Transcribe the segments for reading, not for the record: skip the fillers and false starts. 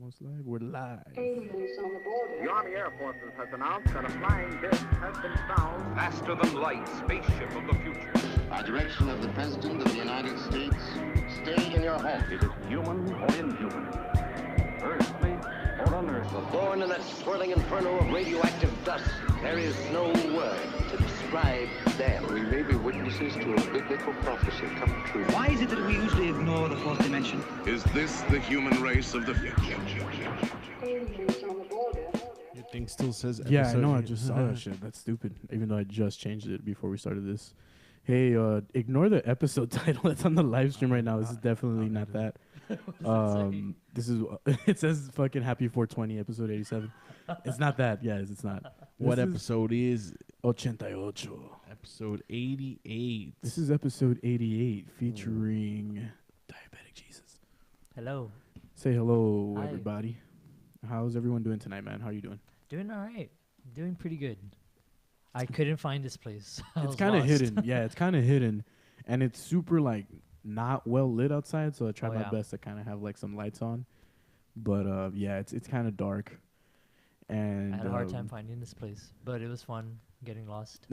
almost live. We're live. The Army Air Forces has announced that a flying disc has been found. Faster than light, spaceship of the future. By direction of the President of the United States, stay in your home. It is human or inhuman, earthly or unearthly. Born in that swirling inferno of radioactive dust, there is no word to describe them. We may be witnesses to a biblical prophecy come true. Why is it that we usually ignore the fourth dimension? Is this the human race of the future? Your thing still says episode. Yeah, I know. I just saw that shit. That's stupid. Even though I just changed it before we started this. Hey, ignore the episode title that's on the live stream right now. This is definitely not that. This is it says fucking Happy 420 episode 87. It's not that. Yes, it's not. What episode is 88. episode 88? This is episode 88 featuring Diabetic Jesus. Hello. Say hello, Hi. everybody. How's everyone doing tonight, man? How are you doing? Doing all right. Doing pretty good. I couldn't find this place. It's kind of hidden. Yeah, it's kind of hidden. And it's super, like, not well lit outside, so I tried my best to kind of have, like, some lights on. But, yeah, it's kind of dark. And I had a hard time finding this place, but it was fun getting lost.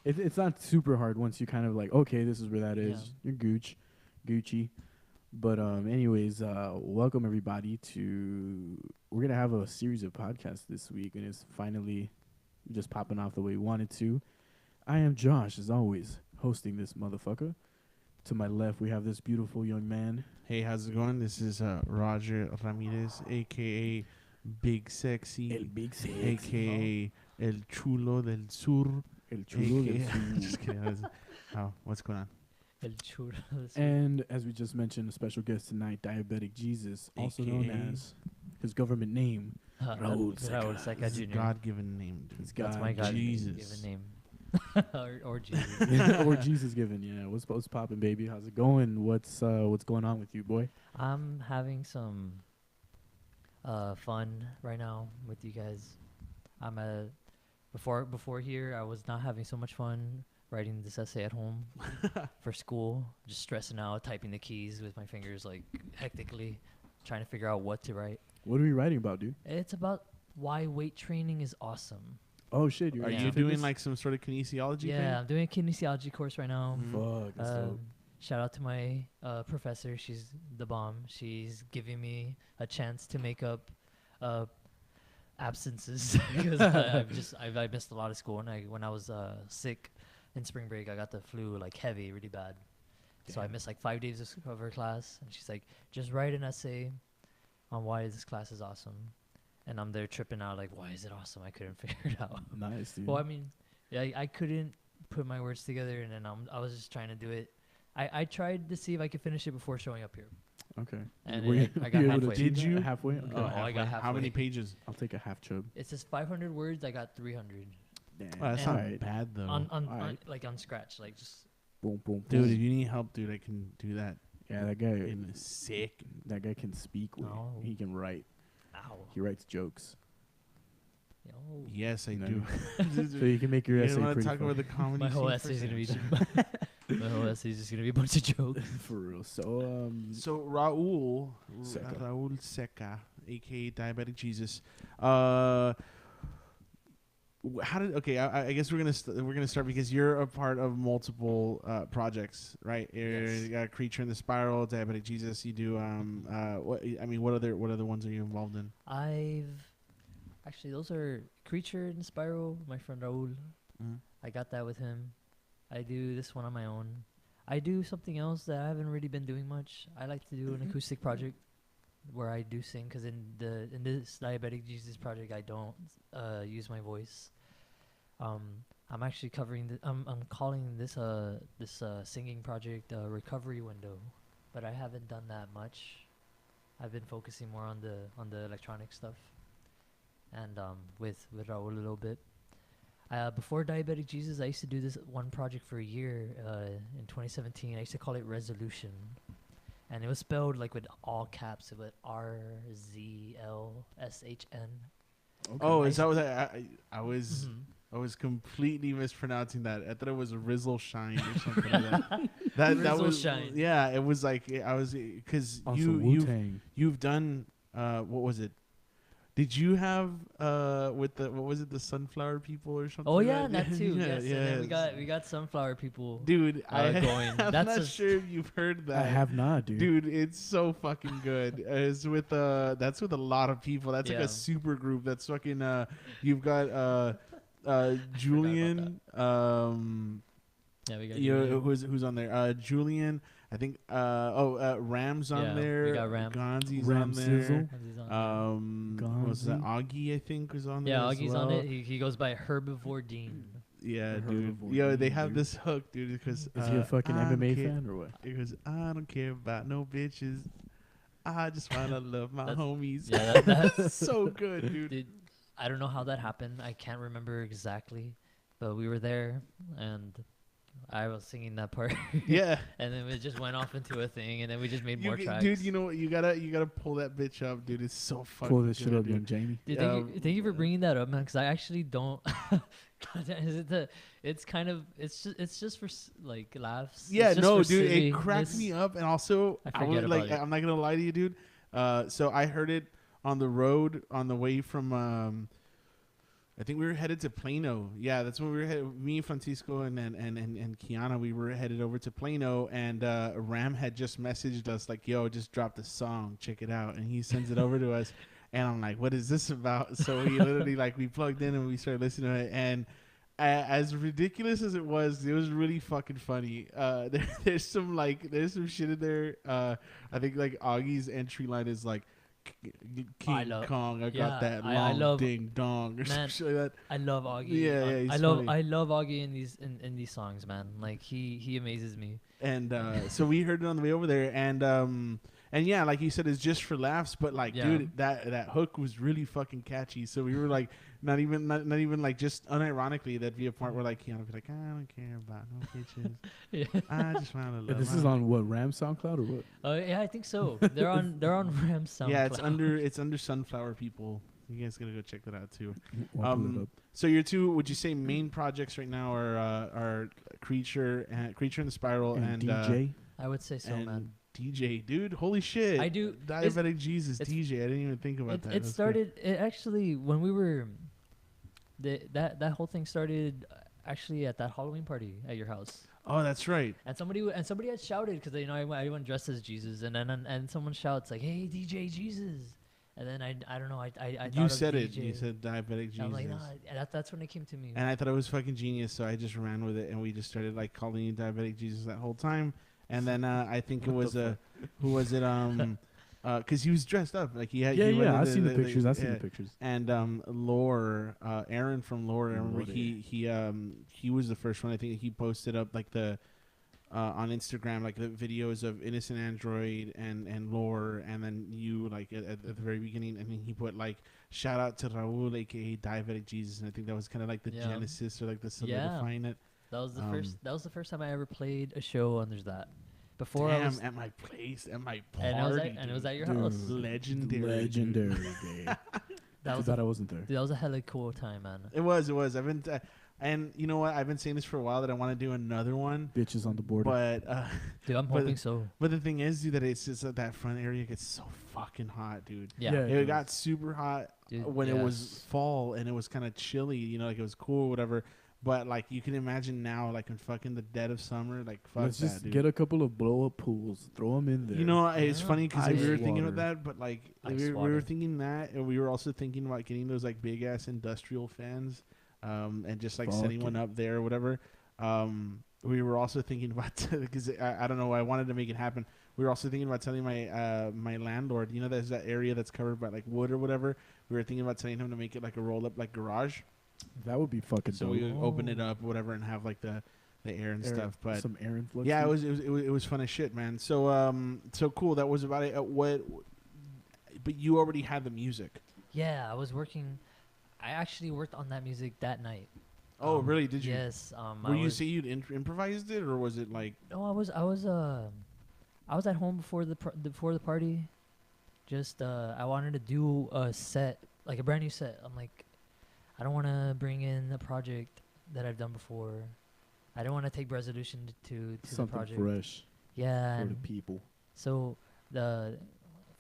It's not super hard once you kind of, like, okay, this is where that is. Yeah. You're Gucci. But anyways, welcome, everybody, to... We're going to have a series of podcasts this week, and it's finally... just popping off the way we wanted to. I am Josh, as always, hosting this motherfucker. To my left, we have this beautiful young man. Hey, how's it going? This is Roger Ramirez, a.k.a. Big Sexy. El Big Sexy. A.k.a. El Chulo del Sur. El Chulo del Sur. Just kidding. What's going on? El Chulo. And as we just mentioned, a special guest tonight, Diabetic Jesus, also known as his government name, Raul Seca Jr. God-given name. Dude. That's my God-given name. or Jesus. Or Jesus given, yeah. What's poppin', baby? How's it going? What's going on with you, boy? I'm having some fun right now with you guys. I'm before here, I was not having so much fun writing this essay at home for school, just stressing out, typing the keys with my fingers like hectically, trying to figure out what to write. What are you writing about, dude? It's about why weight training is awesome. Oh shit! Are you doing like some sort of kinesiology thing? Yeah, I'm doing a kinesiology course right now. Fuck, that's dope. Shout out to my professor. She's the bomb. She's giving me a chance to make up absences because I missed a lot of school. And when I was sick in spring break, I got the flu like heavy, really bad. Damn. So I missed like 5 days of her class. And she's like, just write an essay on why this class is awesome. And I'm there tripping out like, why is it awesome? I couldn't figure it out. Nice, dude. Well, I mean, yeah, I couldn't put my words together, and then I was just trying to do it. I tried to see if I could finish it before showing up here. Okay. And I got halfway. Did you? Halfway? Okay. I got halfway. How many pages? I'll take a half chub. It says 500 words. I got 300. Damn. That's not bad, though. Like on scratch. Like just... Boom, boom, boom. Dude, if you need help, dude, I can do that. Yeah, that guy is sick. That guy can speak. No. He can write. Ow. He writes jokes. Yo. Yes, I do. So you can make your essay pretty pretty talk fun. about the comedy. My whole essay is gonna be. My whole essay is just gonna be a bunch of jokes. For real. So So Raul Seca, aka Diabetic Jesus. How did I guess we're gonna start because you're a part of multiple projects, right? You got Creature in the Spiral, Diabetic Jesus. You do what other ones are you involved in? Actually, those are Creature in the Spiral, my friend Raul. Mm-hmm. I got that with him. I do this one on my own. I do something else that I haven't really been doing much. I like to do an acoustic project where I do sing, because in this Diabetic Jesus project, I don't use my voice. I'm actually covering I'm calling this singing project Recovery Window, but I haven't done that much. I've been focusing more on the electronic stuff, and with Raul a little bit. Before Diabetic Jesus, I used to do this one project for a year in 2017. I used to call it Resolution, and it was spelled like with all caps. It was RZLSHN. Okay. Oh, is that what I was? Mm-hmm. I was completely mispronouncing that. I thought it was Rizzle Shine or something like that. That was Shine. Yeah, it was like I was because you've done what was it? Did you have with the what was it, the sunflower people or something? Oh like yeah, that too. Yeah, Yes, and then we got sunflower people. Dude, going. I'm That's not sure if you've heard that. I have not, dude. Dude, it's so fucking good. It's with that's with a lot of people. That's like a super group. That's fucking you've got Julian. Yeah, we got Julian. Who's on there? Julian. I think Ram's on there. We got Ram. Gonzi's Ram on there. Sizzle. What was that? Augie, I think, was on there. Yeah, as Augie's well. on it. He goes by Herbivore Dean. Yeah, The dude. Herbivore Yo, Dean, they have dude. this hook, dude, because Is he a fucking I don't MMA care- fan or what? He goes, I don't care about no bitches. I just wanna love my homies. Yeah, that's so good, dude. Dude, I don't know how that happened. I can't remember exactly, but we were there and I was singing that part. Yeah. And then it just went off into a thing, and then we just made more tracks. Dude, you know what? You gotta pull that bitch up, dude. It's so fucking Pull this shit good, up, dude. young Jamie. Dude, thank you for bringing that up, man. Because I actually don't. It's kind of it's just for like laughs. Yeah, it's just no, for dude, silly. it cracked me up, and also I was forget like, about it. I'm not gonna lie to you, dude. So I heard it on the road on the way from. I think we were headed to Plano. Yeah, that's when we were headed. Me, Francisco, and Kiana, we were headed over to Plano, and Ram had just messaged us like, "Yo, just dropped a song, check it out," and he sends it over to us, and I'm like, "What is this about?" So we literally we plugged in and we started listening to it, and as ridiculous as it was really fucking funny. There's some shit in there. I think like Augie's entry line is like, King Kong, I got that long ding dong or something like that. I love Augie. Yeah, he's I love funny. Augie in these songs, man. Like he amazes me. And so we heard it on the way over there, and yeah, like you said, it's just for laughs, but dude, that hook was really fucking catchy. So we were like, not even like just unironically, that'd be a part where like Keanu would be like, I don't care about no bitches. Yeah. I just want to love. This is on what, Ram SoundCloud or what? Yeah, I think so. They're on Ram SoundCloud. Yeah, it's under Sunflower People. You guys gotta go check that out too. So your two, would you say, main projects right now are Creature in the Spiral and DJ? I would say so, man. DJ, dude, holy shit! I do. Diabetic Jesus, DJ. I didn't even think about that. It started. It actually when we were. That whole thing started actually at that Halloween party at your house. Oh, that's right. And somebody had shouted because I went dressed as Jesus, and someone shouts like, "Hey, DJ Jesus!" And then I don't know. I you said it. You said Diabetic Jesus. I'm like, nah, that's when it came to me. And I thought it was fucking genius, so I just ran with it, and we just started like calling you Diabetic Jesus that whole time. And then I think it was who was it? Because he was dressed up like he had. Yeah. I've seen the pictures. I've seen the pictures. And Lore, Aaron from Lore. I remember he was the first one. I think he posted up like the on Instagram like the videos of Innocent Android and Lore, and then you like at the very beginning, and then he put like shout out to Raul, aka Diabetic Jesus, and I think that was kind of like the genesis or like the solidifying it. That was the first. That was the first time I ever played a show under that. Before Damn, I was at my place, at my party, and it was at your house. Legendary, day. That was I wasn't there. Dude, that was a hella cool time, man. It was. I've been, and you know what? I've been saying this for a while that I want to do another one. Bitches on the board. But dude, I'm hoping so. But the thing is, dude, that it's just that front area gets so fucking hot, dude. Yeah, it got super hot when it was fall and it was kind of chilly. You know, like it was cool, or whatever. But like you can imagine now, like in fucking the dead of summer, like fuck Let's just dude. get a couple of blow up pools, throw them in there. You know, it's funny because we were thinking water. about that, but like we were thinking that, and we were also thinking about getting those like big ass industrial fans, and just like setting one up there or whatever. We were also thinking about because I don't know, I wanted to make it happen. We were also thinking about telling my my landlord, you know, there's that area that's covered by like wood or whatever. We were thinking about telling him to make it like a roll up like garage. That would be fucking so dope. we would open it up or whatever and have like the air and stuff. But some air influx. Yeah, it was fun as shit, man. So so cool. That was about it. But you already had the music. Yeah, I was working. I actually worked on that music that night. Oh, really? Did you? Yes. Were you say you'd improvised it, or was it like? No, I was at home before the party. Just I wanted to do a set, like a brand new set. I'm like, I don't want to bring in a project that I've done before. I don't want to take resolution to the project. Something fresh. Yeah. For the people. So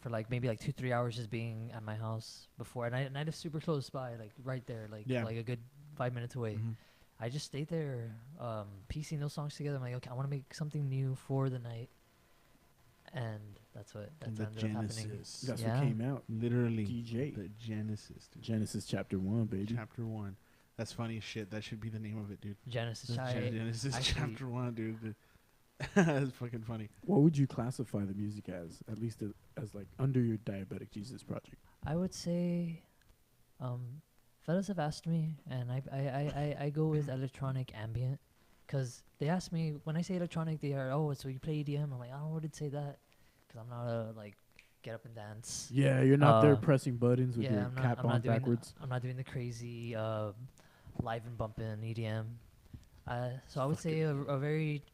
for like maybe like 2-3 hours just being at my house before, and I live super close by, like right there, like like a good 5 minutes away. I just stayed there, piecing those songs together. I'm like, okay, I want to make something new for the night, and that's ended up happening. That's what came out. Literally, DJ. The Genesis. Dude. Genesis chapter 1, baby. Chapter 1. That's funny as shit. That should be the name of it, dude. Genesis. Genesis chapter 1, dude. That's fucking funny. What would you classify the music as? At least as like under your Diabetic Jesus project. I would say, fellas have asked me, and I go with electronic ambient, because they ask me when I say electronic, they are, oh, so you play EDM? I'm like, I wouldn't say that, because I'm not a like get up and dance. Yeah, you're not there pressing buttons with your cap on backwards. I'm not doing the crazy live and bumping EDM. So I would say a very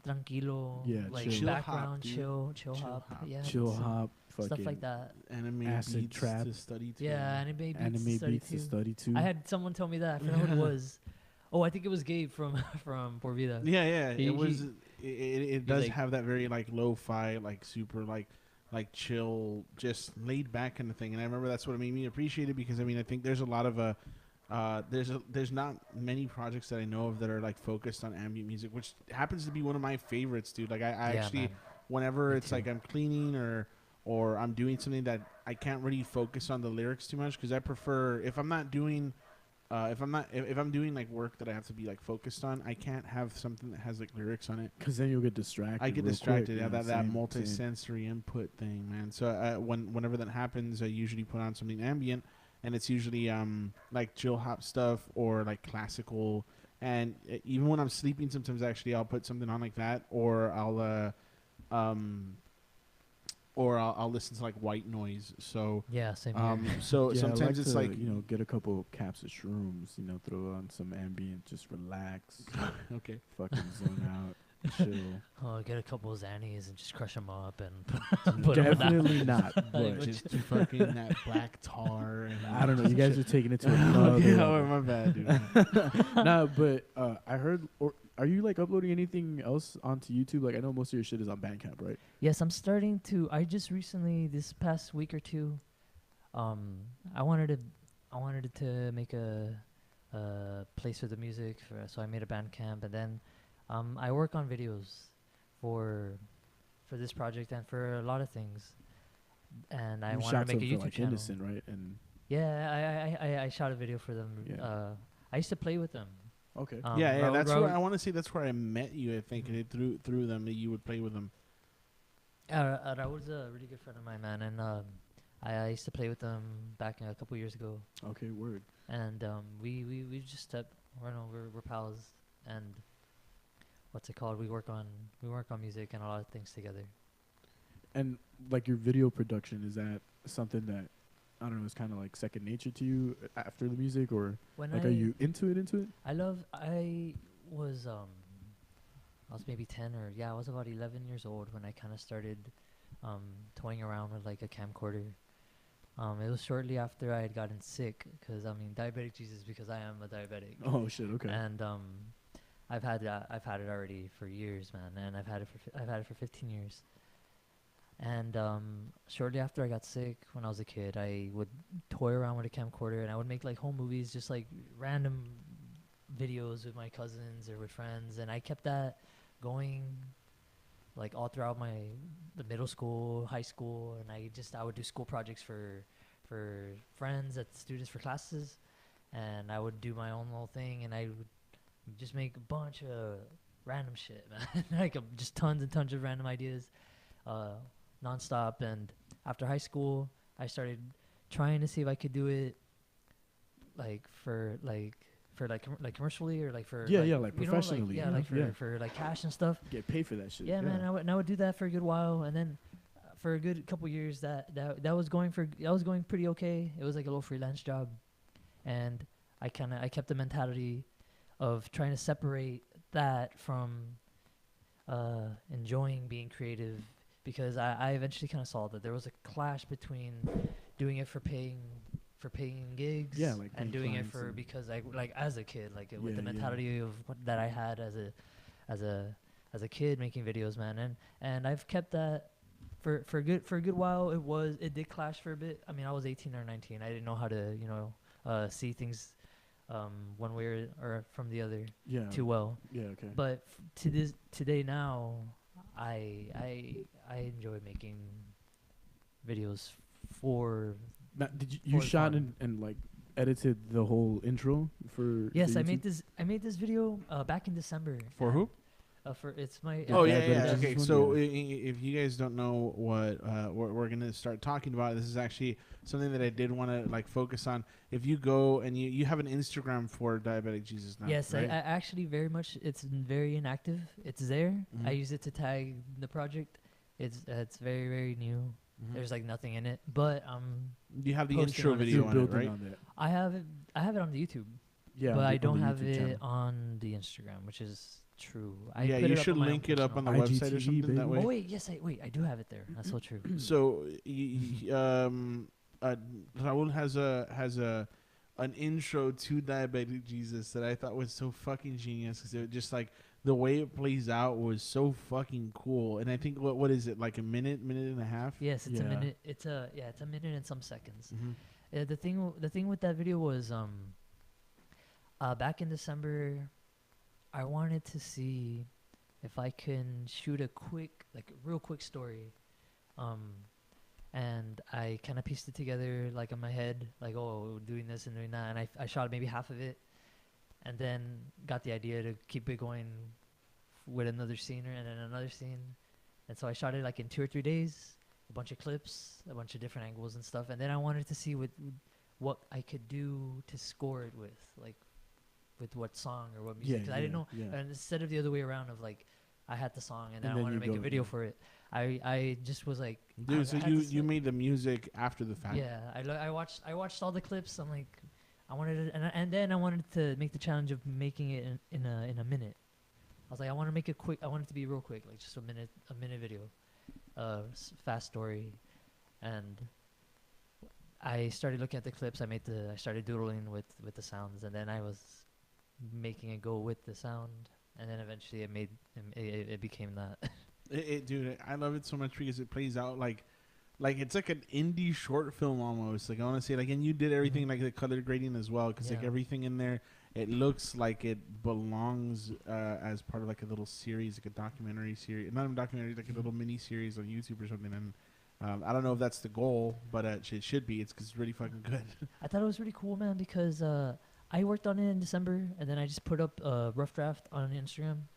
tranquilo, like chill background, hop, chill hop, yeah, ChillHop, stuff like that. Anime acid beats trap to study to. Yeah, anime beats to study to. I had someone tell me that. I forgot who it was. Oh, I think it was Gabe from Por Vida. Yeah. It does like, have that very like lo-fi, like super like chill, just laid back kind of thing. And I remember that's what made me appreciate it, because I mean I think there's a lot of there's not many projects that I know of that are like focused on ambient music, which happens to be one of my favorites, dude. Like I actually, man. Whenever it's like I'm cleaning or I'm doing something that I can't really focus on the lyrics too much, because I prefer, if I'm doing like work that I have to be like focused on, I can't have something that has like lyrics on it, because then you'll get distracted. I get distracted. Quick, that multi-sensory input thing, man. So whenever that happens, I usually put on something ambient, and it's usually like ChillHop stuff or like classical. And even when I'm sleeping, sometimes actually I'll put something on like that, or I'll listen to like white noise. So yeah, same here. So yeah, sometimes it's like get a couple caps of shrooms, throw on some ambient, just relax. Okay. Fucking zone out, chill. Oh, get a couple of Xannies and just crush them up and put definitely not. But just fucking that black tar. And I don't know. You guys are taking it to another. Yeah, my bad, dude. Nah, but I heard. Are you like uploading anything else onto YouTube? Like I know most of your shit is on Bandcamp, right? Yes, I'm starting to. I just recently, this past week or two, I wanted to make a place for the music, so I made a Bandcamp, and then I work on videos for this project and for a lot of things, and I wanted to make a YouTube channel. Innocent, right? And yeah, I shot a video for them. Yeah. I used to play with them. Okay. Yeah. That's where I want to say. That's where I met you. I think through them that you would play with them. Raul's a really good friend of mine, man, and I used to play with them back a couple years ago. Okay, word. And we just we're pals, and what's it called? We work on music and a lot of things together. And like your video production, is that something that I don't know, it's kind of like second nature to you after the music, or are you into it? I was maybe 10 I was about 11 years old when I kind of started toying around with like a camcorder. It was shortly after I had gotten sick, because Diabetic Jesus, because I am a diabetic. Oh shit, okay. And I've had it already for years, man, and I've had it for 15 years. And shortly after I got sick, when I was a kid, I would toy around with a camcorder, and I would make like home movies, just like random videos with my cousins or with friends, and I kept that going like all throughout the middle school, high school, and I would do school projects for friends, students for classes, and I would do my own little thing, and I would just make a bunch of random shit, man. Like just tons and tons of random ideas. Nonstop. And after high school, I started trying to see if I could do it for commercially, or like for professionally, for like cash and stuff. Get paid for that shit. Yeah, man. I would do that for a good while, and then for a good couple years that was going pretty okay. It was like a little freelance job, and I kept the mentality of trying to separate that from enjoying being creative, because I eventually kind of saw that there was a clash between doing it for paying gigs, and doing it for because I like as a kid, like with the mentality of that I had as a kid making videos, man, and I've kept that for a good while it did clash for a bit. I mean, I was 18 or 19. I didn't know how to see things one way or from the other too well. Yeah. Okay. But today now, I enjoy making videos for. Now, did you shot and like edited the whole intro for? Yes, for I made this video back in December. For who? It's my. Okay, so if you guys don't know what we're gonna start talking about, this is actually something that I did want to like focus on. If you go and you have an Instagram for Diabetic Jesus now, yes, right? I actually very much. It's very inactive. It's there. I use it to tag the project. It's very very new. There's like nothing in it, but you have the intro video on it, right? I have it on the YouTube. Yeah, but I don't have it on the Instagram, which is true. You should link it up on the website or something that way. Oh wait, I do have it there. That's so true. So Raul has an intro to Diabetic Jesus that I thought was so fucking genius, because it just like the way it plays out was so fucking cool. And I think what is it, like a minute and a half? Yes, it's a minute. It's a minute and some seconds. The thing with that video was back in December, I wanted to see if I can shoot a real quick story. And I kind of pieced it together like in my head, like, oh, doing this and doing that. And I shot maybe half of it, and then got the idea to keep it going with another scene and then another scene. And so I shot it like in 2 or 3 days, a bunch of clips, a bunch of different angles and stuff. And then I wanted to see what I could do to score it with, like with what song or what music. 'Cause I didn't know. And instead of the other way around of like, I had the song and then I wanted to make a video for it. I just was like, dude. So you made the music after the fact? Yeah, I watched all the clips. I'm like, I wanted to, and then I wanted to make the challenge of making it in a minute. I was like, I want to make it quick. I want it to be real quick, like just a minute video, fast story, and I started looking at the clips. I started doodling with the sounds, and then I was making it go with the sound, and then eventually it became that. Dude, I love it so much because it plays out like it's like an indie short film almost. Like I want to say, like, and you did everything like the color grading as well, because like everything in there, it looks like it belongs as part of like a little series, like a documentary series, not a documentary, like a little mini series on YouTube or something. And I don't know if that's the goal, but it should be. It's because it's really fucking good. I thought it was really cool, man, because I worked on it in December, and then I just put up a rough draft on Instagram.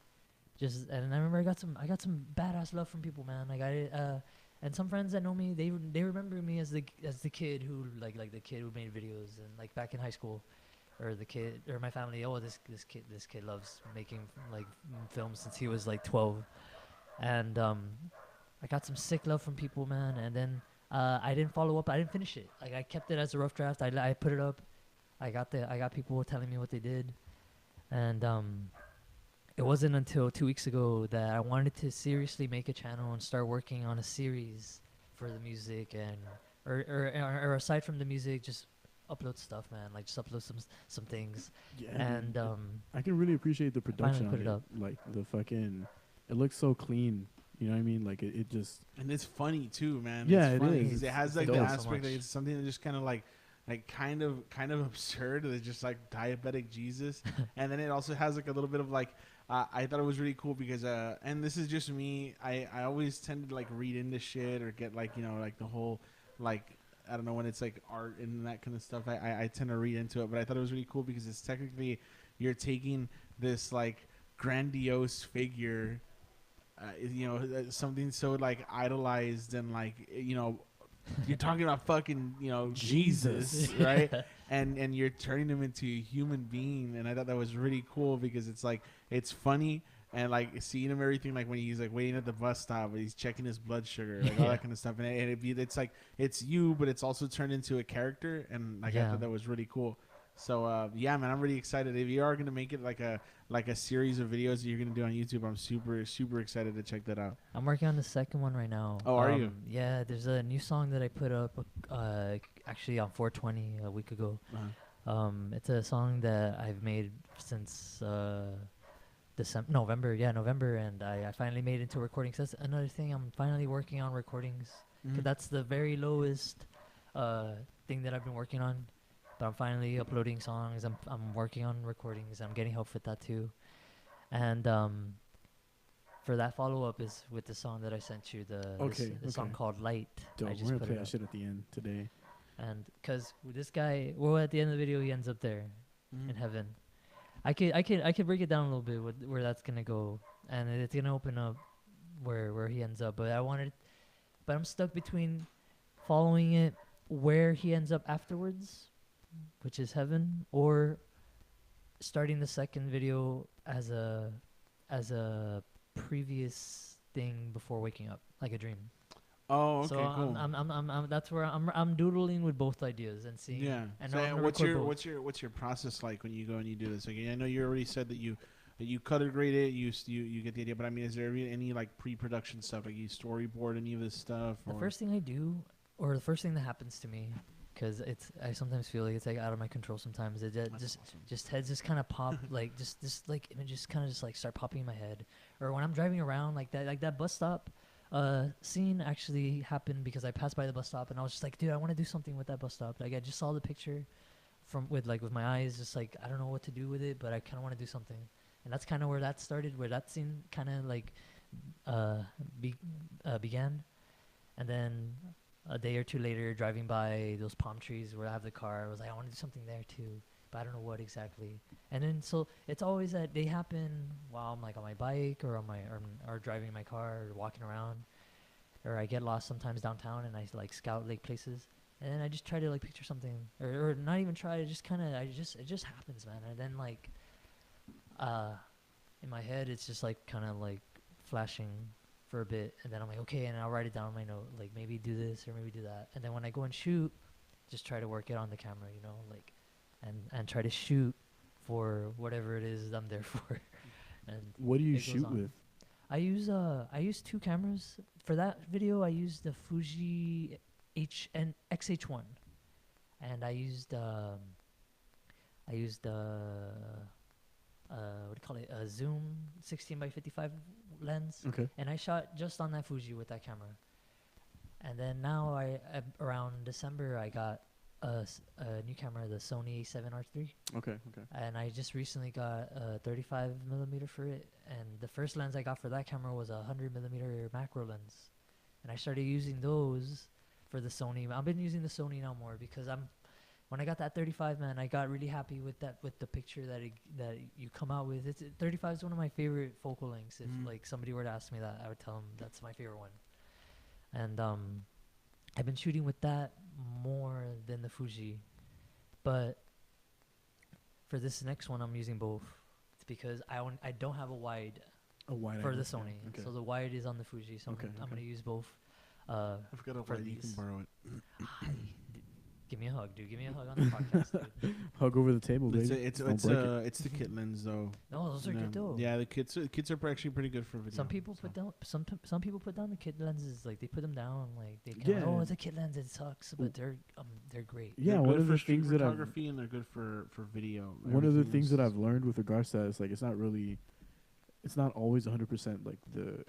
And I remember I got some badass love from people, man. Like and some friends that know me, they remember me as the kid who like the kid who made videos, and like back in high school, or the kid or my family. Oh, this kid loves making like films since he was like 12, and I got some sick love from people, man. And then I didn't follow up. I didn't finish it. Like I kept it as a rough draft. I put it up. I got people telling me what they did, and it wasn't until 2 weeks ago that I wanted to seriously make a channel and start working on a series for the music, and or aside from the music, just upload stuff, man. Like just upload some things. Yeah. And I can really appreciate the production on it. Like the fucking, it looks so clean. You know what I mean? Like it just. And it's funny too, man. Yeah, it's funny. is. It has like the aspect that it's something that just kind of like kind of absurd. It's just like Diabetic Jesus, and then it also has like a little bit of like. I thought it was really cool because, and this is just me, I always tend to like read into shit or get like, you know, like the whole, like, I don't know, when it's like art and that kind of stuff, I tend to read into it. But I thought it was really cool because it's technically, you're taking this like grandiose figure, you know, something so like idolized and like, you know, you're talking about fucking, you know, Jesus, right? And you're turning him into a human being. And I thought that was really cool because it's like, it's funny, and like seeing him everything, like when he's like waiting at the bus stop, he's checking his blood sugar, like all that kind of stuff. And it's like, it's you, but it's also turned into a character. And like I thought that was really cool. So yeah, man, I'm really excited. If you are gonna make it like a series of videos that you're gonna do on YouTube, I'm super excited to check that out. I'm working on the second one right now. Oh, are you? Yeah, there's a new song that I put up actually on 420 a week ago. It's a song that I've made since November, and I finally made it into recording. So that's another thing. I'm finally working on recordings. 'Cause that's the very lowest thing that I've been working on. But I'm finally uploading songs. I'm working on recordings. I'm getting help with that too. And for that follow up is with the song that I sent you, the song called Light. Dope. We're gonna play that shit at the end today. And because this guy, well, at the end of the video, he ends up there in heaven. I could break it down a little bit with where that's gonna go, and it's gonna open up where he ends up. But I'm stuck between following it where he ends up afterwards, which is heaven, or starting the second video as a previous thing before waking up, like a dream. Oh, okay, so cool. I'm that's where I'm doodling with both ideas and seeing. Yeah. And so what's your process like when you go and you do this? Like, I know you already said that you color grade it, you get the idea, but I mean, is there any like pre-production stuff, like you storyboard any of this stuff? The first thing I do, or the first thing that happens to me, because I sometimes feel like it's like out of my control sometimes. It just heads just kind of pop, like just like images kind of just like start popping in my head, or when I'm driving around like that bus stop. Scene actually happened because I passed by the bus stop and I was just like, dude, I want to do something with that bus stop. Like, I just saw the picture with my eyes, just like, I don't know what to do with it, but I kind of want to do something. And that's kind of where that started, where that scene kind of like began. And then a day or two later, driving by those palm trees where I have the car, I was like, I want to do something there too, but I don't know what exactly. And then so it's always that they happen while I'm like on my bike or or driving in my car or walking around, or I get lost sometimes downtown and I like scout like places, and then I just try to like picture something, or not even try, it just happens, man. And then like in my head it's just like kind of like flashing for a bit, and then I'm like, okay, and I'll write it down on my note, like maybe do this or maybe do that, and then when I go and shoot, just try to work it on the camera, like. And try to shoot for whatever it is I'm there for. And what do you shoot with? I use two cameras for that video. I used the Fuji XH1, and I used what do you call it, a zoom 16x55 lens. Okay. And I shot just on that Fuji with that camera. And then now around December I got a new camera, the Sony A7R3. Okay. And I just recently got a 35mm for it. And the first lens I got for that camera was a 100mm macro lens. And I started using those for the Sony. I've been using the Sony now more because when I got that 35, man, I got really happy with the picture that you come out with. 35 is one of my favorite focal lengths. If like somebody were to ask me that, I would tell them that's my favorite one. And I've been shooting with that more than the Fuji, but for this next one I'm using both. It's because I don't have a wide for the Sony, so the wide is on the Fuji, so I'm gonna use both. I forgot a wide, you can borrow it. Give me a hug, dude. Give me a hug on the podcast, dude. Hug over the table, baby. It's the kit lens though. No, those are good though. Yeah, the kits are actually pretty good for video. Some people put down the kit lenses, like they put them down, like they it's a kit lens, it sucks, but they're great. Yeah, they're one good of for the things that photography, and they're good for video. One of the things that I've learned with regards to that is like it's not always 100% like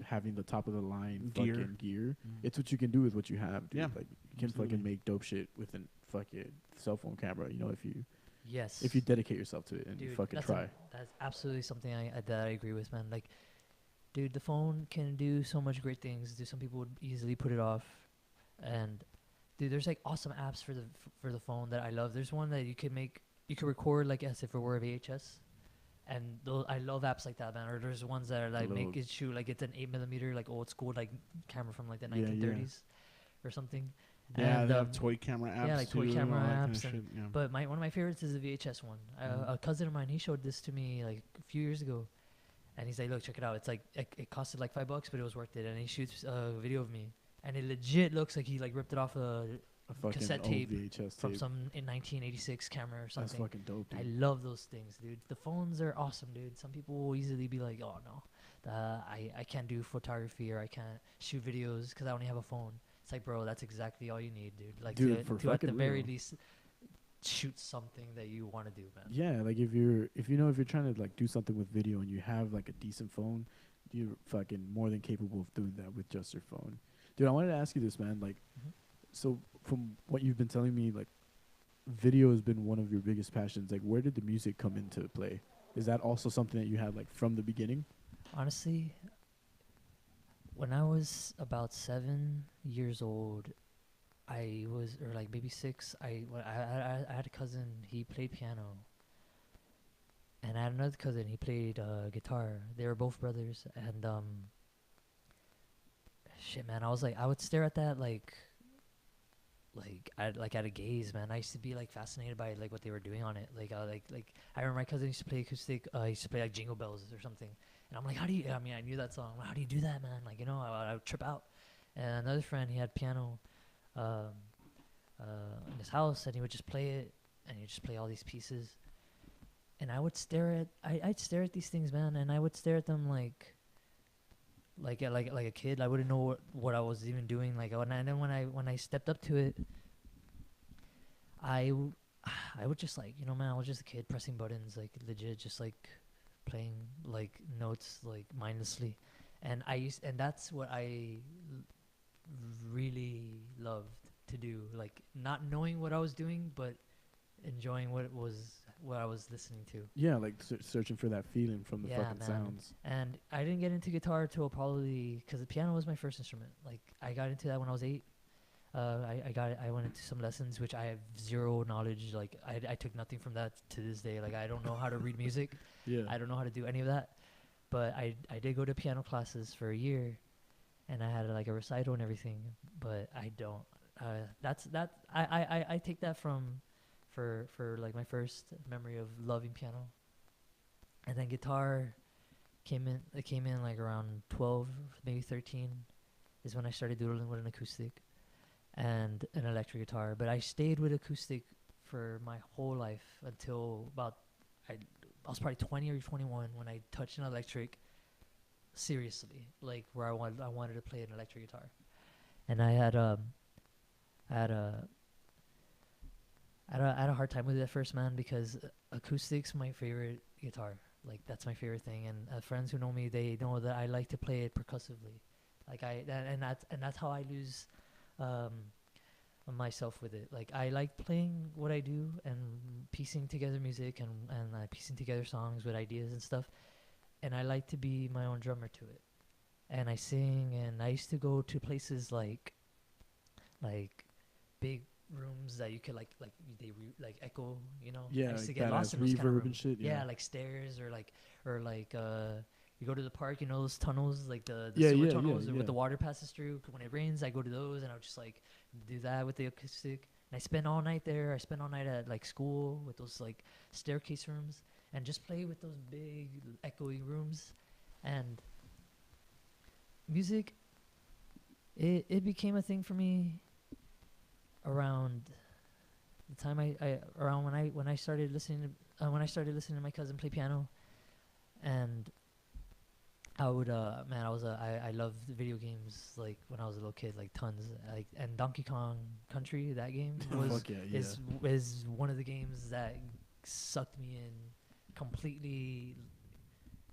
having the top of the line fucking gear. It's what you can do with what you have, dude. Yeah, like you can fucking make dope shit with a fucking cell phone camera, if you dedicate yourself to it and dude, fucking try. That's absolutely something that I agree with, man. Like, dude, the phone can do so much great things. Some people would easily put it off, and dude, there's like awesome apps for the phone that I love. There's one that you could record like as if it were a VHS. And I love apps like that, man. Or there's ones that are like make it shoot like it's an 8mm like old school like camera from like the 1930s or something. Yeah, they have toy camera apps. Yeah, like toy camera apps. Kind of shit, but one of my favorites is the VHS one. A cousin of mine, he showed this to me like a few years ago, and he's like, "Look, check it out. It's like it costed like $5, but it was worth it." And he shoots a video of me, and it legit looks like he like ripped it off a cassette tape from some in 1986 camera or something. That's fucking dope, dude. I love those things, dude. The phones are awesome, dude. Some people will easily be like, "Oh no, I can't do photography or I can't shoot videos because I only have a phone." It's like, bro, that's exactly all you need, dude. Like, dude, to at the very least, shoot something that you want to do, man. Yeah, like if you're trying to like do something with video and you have like a decent phone, you're fucking more than capable of doing that with just your phone. Dude, I wanted to ask you this, man. Like, so from what you've been telling me, like, video has been one of your biggest passions. Like, where did the music come into play? Is that also something that you had like from the beginning? Honestly, when I was about 7 years old, or like maybe 6. I had a cousin. He played piano, and I had another cousin. He played guitar. They were both brothers, and shit, man. I would stare at that like at a gaze, man. I used to be like fascinated by like what they were doing on it. Like I remember my cousin used to play acoustic. He used to play like Jingle Bells or something, and I'm like, how do you? I mean, I knew that song. How do you do that, man? Like, you know, I would trip out. And another friend, he had piano in his house, and he would just play it, and he'd just play all these pieces. And I would I'd stare at these things, man, and I would stare at them like a kid. I wouldn't know what I was even doing. Like, and then when I stepped up to it, I would just like, you know, man, I was just a kid pressing buttons, like legit, just like playing like notes like mindlessly, and that's what I really loved to do, like not knowing what I was doing, but enjoying what I was listening to. Yeah, like searching for that feeling from the fucking man. sounds. And I didn't get into guitar till probably, because the piano was my first instrument. Like, I got into that when I was 8. I went into some lessons, which I have zero knowledge. Like, I took nothing from that to this day. Like, I don't know how to read music. Yeah. I don't know how to do any of that. But I did go to piano classes for a year, and I had like a recital and everything. But I don't. I take that for like my first memory of loving piano. And then guitar came in like around 12, maybe 13 is when I started doodling with an acoustic and an electric guitar. But I stayed with acoustic for my whole life until about I was probably 20 or 21 when I touched an electric seriously, like where I wanted to play an electric guitar. And I had a hard time with it at first, man, because acoustic's my favorite guitar. Like, that's my favorite thing. And friends who know me, they know that I like to play it percussively. Like, that's how I lose myself with it. Like, I like playing what I do and piecing together music and piecing together songs with ideas and stuff. And I like to be my own drummer to it. And I sing, and I used to go to places like big rooms that you could like echo, you know. Yeah, I used to like get that lost in has those kind of reverb rooms. and shit. Yeah, like stairs or you go to the park, you know, those tunnels, like the Yeah, sewer yeah, tunnels yeah, with the yeah. water passes through. When it rains, I go to those, and I would just like do that with the acoustic. And I spend all night there. I spend all night at like school with those like staircase rooms, and just play with those big echoey rooms. And music, it became a thing for me around the time around when I started listening to my cousin play piano. And I would I loved video games, like when I was a little kid, like tons, like, and Donkey Kong Country, that game was Fuck yeah. is one of the games that sucked me in completely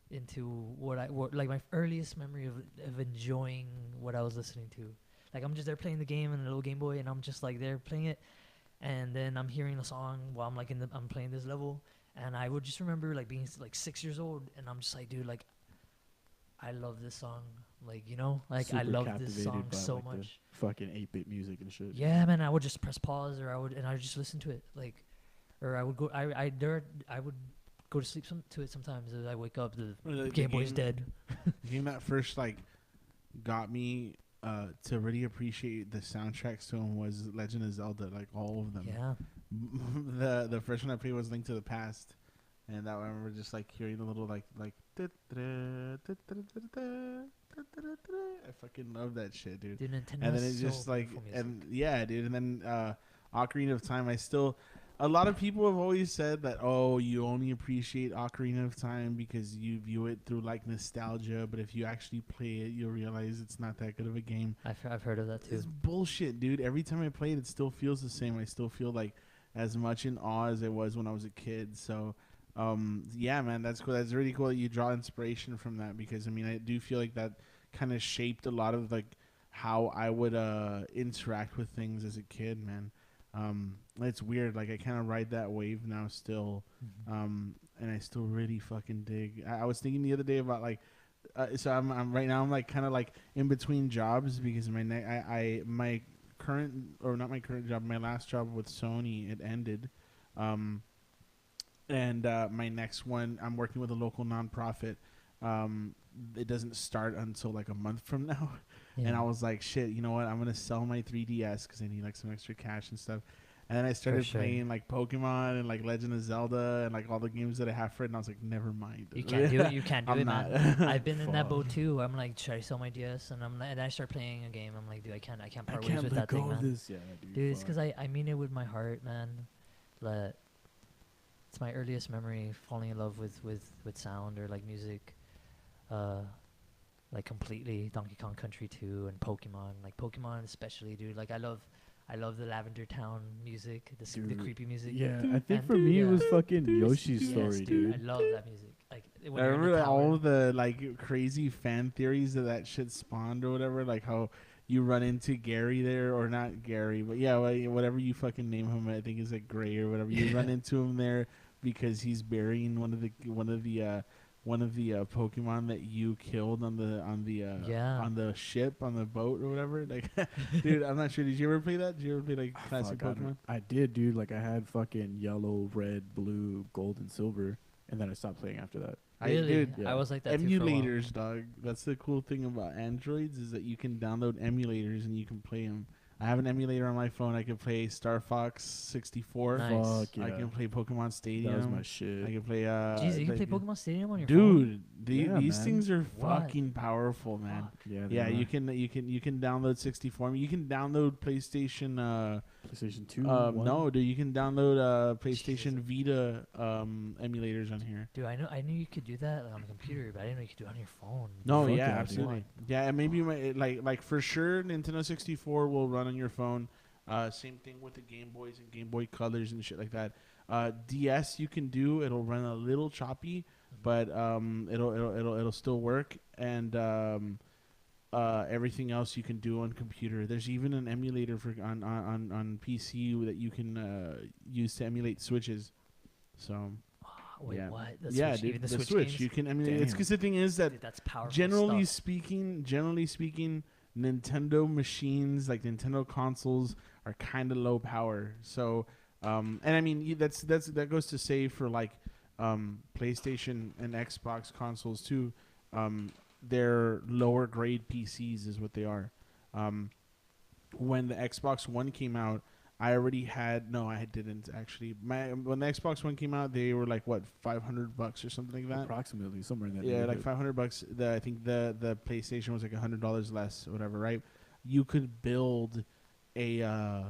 into what like my earliest memory of enjoying what I was listening to. Like, I'm just there playing the game in a little Game Boy, and I'm just like there playing it, and then I'm hearing the song while I'm like I'm playing this level, and I would just remember like being like 6 years old, and I'm just like, dude, like I love this song, like, you know, like Super I love this captivated song by, so like, much. the fucking 8-bit music and shit. Yeah, man, I would just press pause, or I would just listen to it, like, or I would go I would go to sleep to it sometimes. As I wake up, the Game Boy's dead. The game that first like got me to really appreciate the soundtracks to them was Legend of Zelda, like all of them. Yeah. The first one I played was Link to the Past, and that I remember just like hearing the little like I fucking love that shit, dude. Dude, Nintendo And then has it just so like, beautiful music. and yeah, dude. And then Ocarina of Time, a lot of people have always said that, oh, you only appreciate Ocarina of Time because you view it through like nostalgia, but if you actually play it, you'll realize it's not that good of a game. I've heard of that too. It's bullshit, dude. Every time I play it, it still feels the same. I still feel like as much in awe as it was when I was a kid. So, yeah, man, that's cool. That's really cool that you draw inspiration from that, because I mean, I do feel like that kind of shaped a lot of like how I would interact with things as a kid, man. It's weird. Like I kind of ride that wave now still, and I still really fucking dig. I was thinking the other day about like, so I'm right now I'm like kind of like in between jobs, because my current, or not my current job, my last job with Sony, it ended, and my next one, I'm working with a local nonprofit. It doesn't start until like a month from now. And I was like, shit, you know what? I'm going to sell my 3DS because I need like some extra cash and stuff. And then I started playing like Pokemon and like Legend of Zelda and like all the games that I have for it. And I was like, never mind. You can't do it. You can't do it, man. I've been in that boat too. I'm like, should I sell my DS? And I start playing a game. I'm like, dude, I can't part ways with that thing, man. Dude, it's because I mean it with my heart, man. It's my earliest memory falling in love with sound or like music. Like completely Donkey Kong Country 2 and Pokemon, like Pokemon especially, dude. Like I love the Lavender Town music, the creepy music. Yeah, I think for me it was fucking Yoshi's Story, dude. I love that music. Like I remember all of the like crazy fan theories that shit spawned or whatever, like how you run into Gary there, or not Gary, but yeah, whatever you fucking name him, I think is like Gray or whatever. You run into him there because he's burying one of the Pokemon that you killed on the ship, on the boat or whatever. Like, dude, I'm not sure. Did you ever play that? Did you ever play like classic Pokemon? I did, dude. Like I had fucking yellow, red, blue, gold, and silver, and then I stopped playing after that. Really? I was like that emulators, too, dog. That's the cool thing about Androids, is that you can download emulators and you can play them. I have an emulator on my phone. I can play Star Fox 64. Nice. Fuck yeah. I can play Pokemon Stadium. That was my shit. I can play. Jeez, you can play Pokemon Stadium on your phone. Dude, these things are fucking powerful, man. Yeah, you can download 64. You can download PlayStation 2. No, dude, you can download PlayStation Vita emulators on here. Dude, I knew you could do that on a computer, but I didn't know you could do it on your phone. No, yeah, absolutely. Yeah, and maybe like for sure, Nintendo 64 will run on your phone. Same thing with the Game Boys and Game Boy Colors and shit like that. DS you can do. It'll run a little choppy, but it'll still work. And everything else you can do on computer. There's even an emulator for on PC that you can use to emulate Switches. So. Wait, yeah. what? Yeah, dude, even the Switch games? You can emulate. It's because the thing is that, dude, that's powerful generally stuff. speaking, Nintendo machines, like Nintendo consoles, are kind of low power. So, and I mean that goes to say for like PlayStation and Xbox consoles too. They're lower grade PCs is what they are. When the Xbox One came out, I already had I didn't actually. When the Xbox One came out, they were like what, $500 or something like that. Approximately somewhere in that. Yeah, like $500. I think the PlayStation was like $100 less or whatever, right? You could build a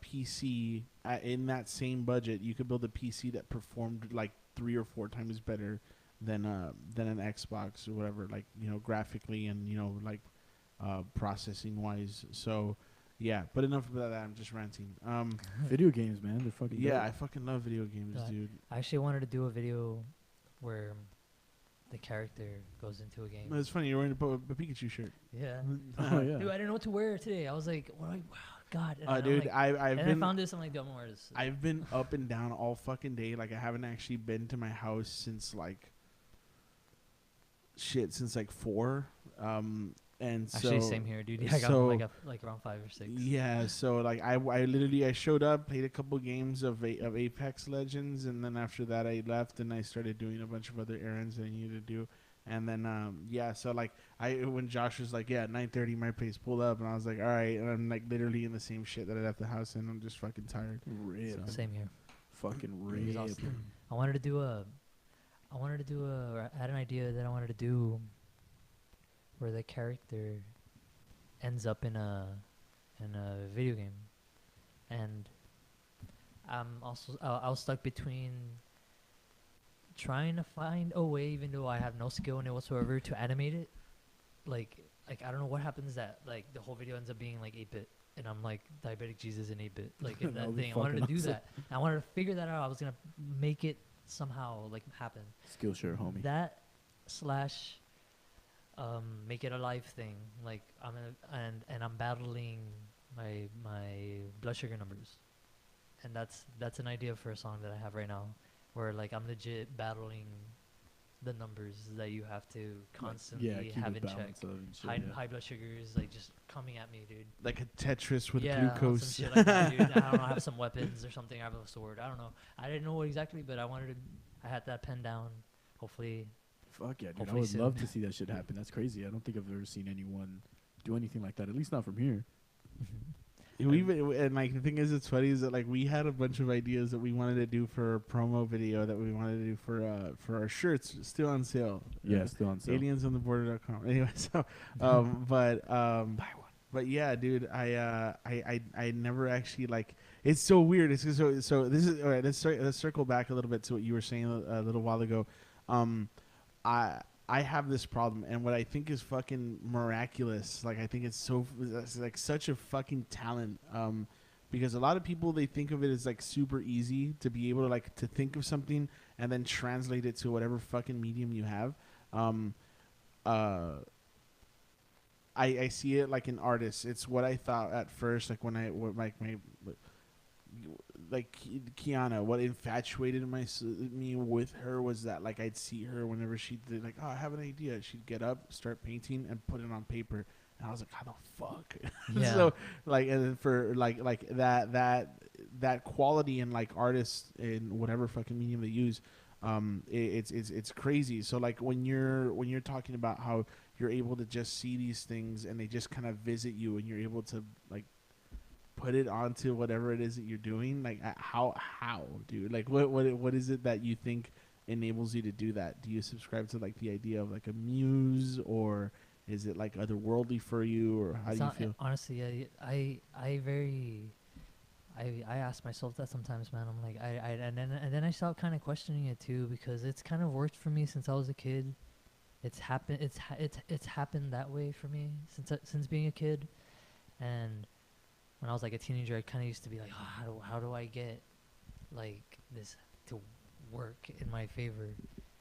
PC in that same budget. You could build a PC that performed like 3 or 4 times better than an Xbox or whatever, like, you know, graphically and, you know, like processing wise. So. Yeah, but enough about that. I'm just ranting. Video games, man. They're fucking dope. I fucking love video games, dude. I actually wanted to do a video where the character goes into a game. It's funny. You're wearing a Pikachu shirt. Yeah. Oh, yeah. Dude, I didn't know what to wear today. I was like, wow, God. Dude, like, I found this. I'm like, dude, I'm gonna wear this. I've been up and down all fucking day. Like, I haven't actually been to my house since like 4. And actually, same here, dude. I got like around 5 or 6. Yeah, so like I literally showed up, played a couple games of Apex Legends, and then after that I left and I started doing a bunch of other errands that I needed to do. And then so like when Josh was like, 9:30 my place, pulled up, and I was like, all right, and I'm like literally in the same shit that I left the house in. I'm just fucking tired. Same here. Fucking ripped. I had an idea that I wanted to do where the character ends up in a video game, and I was stuck between trying to find a way, even though I have no skill in it whatsoever, to animate it. Like I don't know what happens that like the whole video ends up being like 8-bit, and I'm like Diabetic Jesus in 8-bit, like in That that would be thing. I wanted to fucking do awesome. that. I wanted to figure that out. I was gonna make it somehow like happen. Skillshare, homie. That slash make it a live thing. Like and I'm battling my blood sugar numbers, and that's an idea for a song that I have right now, where like I'm legit battling the numbers that you have to constantly keep have it in check. balanced and shit, High blood sugars like just coming at me, dude. Like a Tetris with Yeah, glucose. some shit like that, dude. I don't know, I have some weapons or something. I have a sword. I don't know. I didn't know what exactly, but I had that pen down. Hopefully. Fuck yeah, dude. I Hopefully would soon. love to see that shit happen. That's crazy. I don't think I've ever seen anyone do anything like that, at least not from here. And like the thing is, it's funny is that like we had a bunch of ideas that we wanted to do for a promo video that we wanted to do for our shirts, still on sale. Yeah, still on sale. Aliensontheborder.com. Anyway, so but yeah, dude, I never actually like. It's so weird. It's so this is all right. Let's circle back a little bit to what you were saying a little while ago. I have this problem, and what I think is fucking miraculous, like I think it's like such a fucking talent, because a lot of people, they think of it as like super easy to be able to like to think of something and then translate it to whatever fucking medium you have. I see it like an artist. It's what I thought at first, like when like Kiana, what infatuated me with her was that like I'd see her whenever she did like, oh, I have an idea. She'd get up, start painting, and put it on paper, and I was like, how the fuck? Yeah. So like, and for like that quality in like artists in whatever fucking medium they use, it's crazy. So like when you're talking about how you're able to just see these things and they just kind of visit you, and you're able to like put it onto whatever it is that you're doing, like how dude, like what is it that you think enables you to do that? Do you subscribe to like the idea of like a muse, or is it like otherworldly for you, or how do you feel? Honestly, yeah, I ask myself that sometimes, man. I'm like, and then I start kind of questioning it too, because it's kind of worked for me since I was a kid. It's happened that way for me since being a kid. And when I was like a teenager, I kind of used to be like, oh, how do I get like this to work in my favor?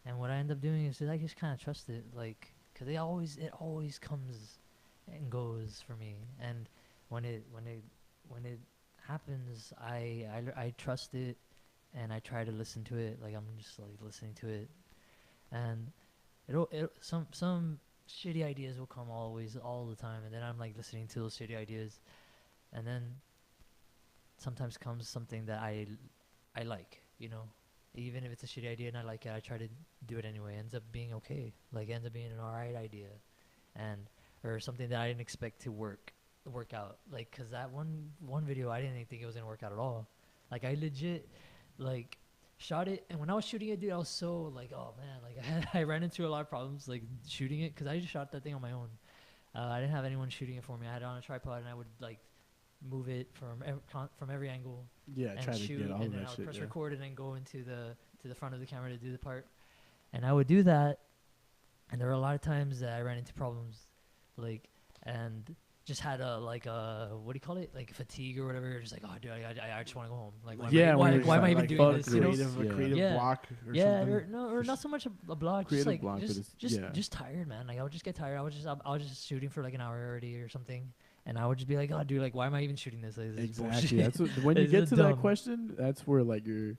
And what I end up doing is I just kind of trust it, like, because it always comes and goes for me. And when it happens, I trust it, and I try to listen to it. Like I'm just like listening to it, and some shitty ideas will come all the time, and then I'm like listening to those shitty ideas. And then sometimes comes something that I like, you know, even if it's a shitty idea and I like it, I try to do it anyway. It ends up being okay, like ends up being an alright idea, or something that I didn't expect to work out. Like, cause that one video, I didn't even think it was gonna work out at all. Like I legit like shot it, and when I was shooting it, dude, I was so like, oh man, like I ran into a lot of problems like shooting it, cause I just shot that thing on my own. I didn't have anyone shooting it for me. I had it on a tripod, and I would like move it from every angle. Yeah, and try to shoot, get all and of then that I would shit. press Yeah. record and then go into the front of the camera to do the part. And I would do that, and there were a lot of times that I ran into problems, like, and just had a what do you call it, like fatigue or whatever. Just like, oh dude, I just want to go home. Like, why am I even doing this? You know? A creative block or something? or not so much a block, just Creative like block, just tired, man. Like I would just get tired. I was just shooting for like an hour already or something, and I would just be like, oh dude, like why am I even shooting this? Like, this is Exactly. bullshit. That's what, when you This get is to dumb. that question, that's where like you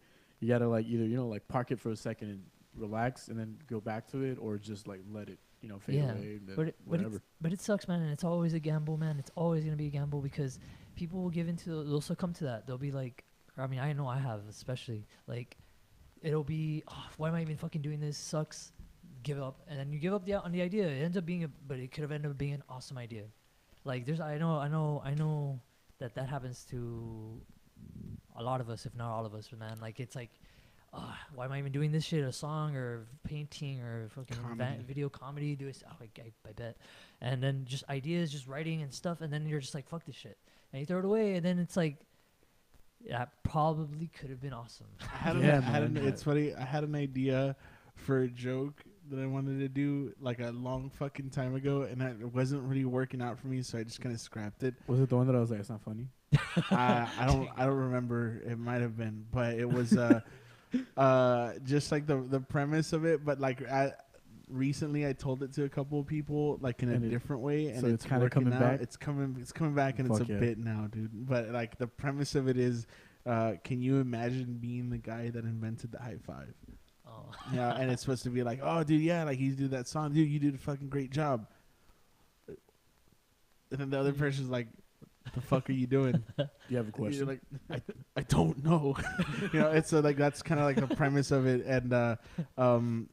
gotta like either like park it for a second and relax and then go back to it, or just like let it fade away. And whatever. But it sucks, man, and it's always a gamble, man. It's always gonna be a gamble, because people will they'll succumb to that. They'll be like, I mean, I know I have, especially like, it'll be, oh, why am I even fucking doing this? Sucks. Give up, and then you give up on the idea. It ends up being but it could have ended up being an awesome idea. Like I know that happens to a lot of us, if not all of us. But man, like it's like, why am I even doing this shit? A song or painting or fucking video comedy? Do it? Oh, I bet. And then just ideas, just writing and stuff, and then you're just like, fuck this shit, and you throw it away, and then it's like, that probably could have been awesome. It's funny. I had an idea for a joke that I wanted to do like a long fucking time ago, and it wasn't really working out for me, so I just kind of scrapped it. Was it the one that I was like, it's not funny? I don't remember. It might have been, but it was just like the premise of it. But like recently, I told it to a couple of people like in a different way, and so it's kind of coming out. back. It's coming back, and Fuck it's a bit now, dude. But like the premise of it is, can you imagine being the guy that invented the high five? Oh. Yeah, and it's supposed to be like, oh, dude, yeah, like you did that song, dude, you did a fucking great job. And then the other person's like, what the fuck are you doing? You have a question? You're like, I don't know. It's like that's kind of like the premise of it. And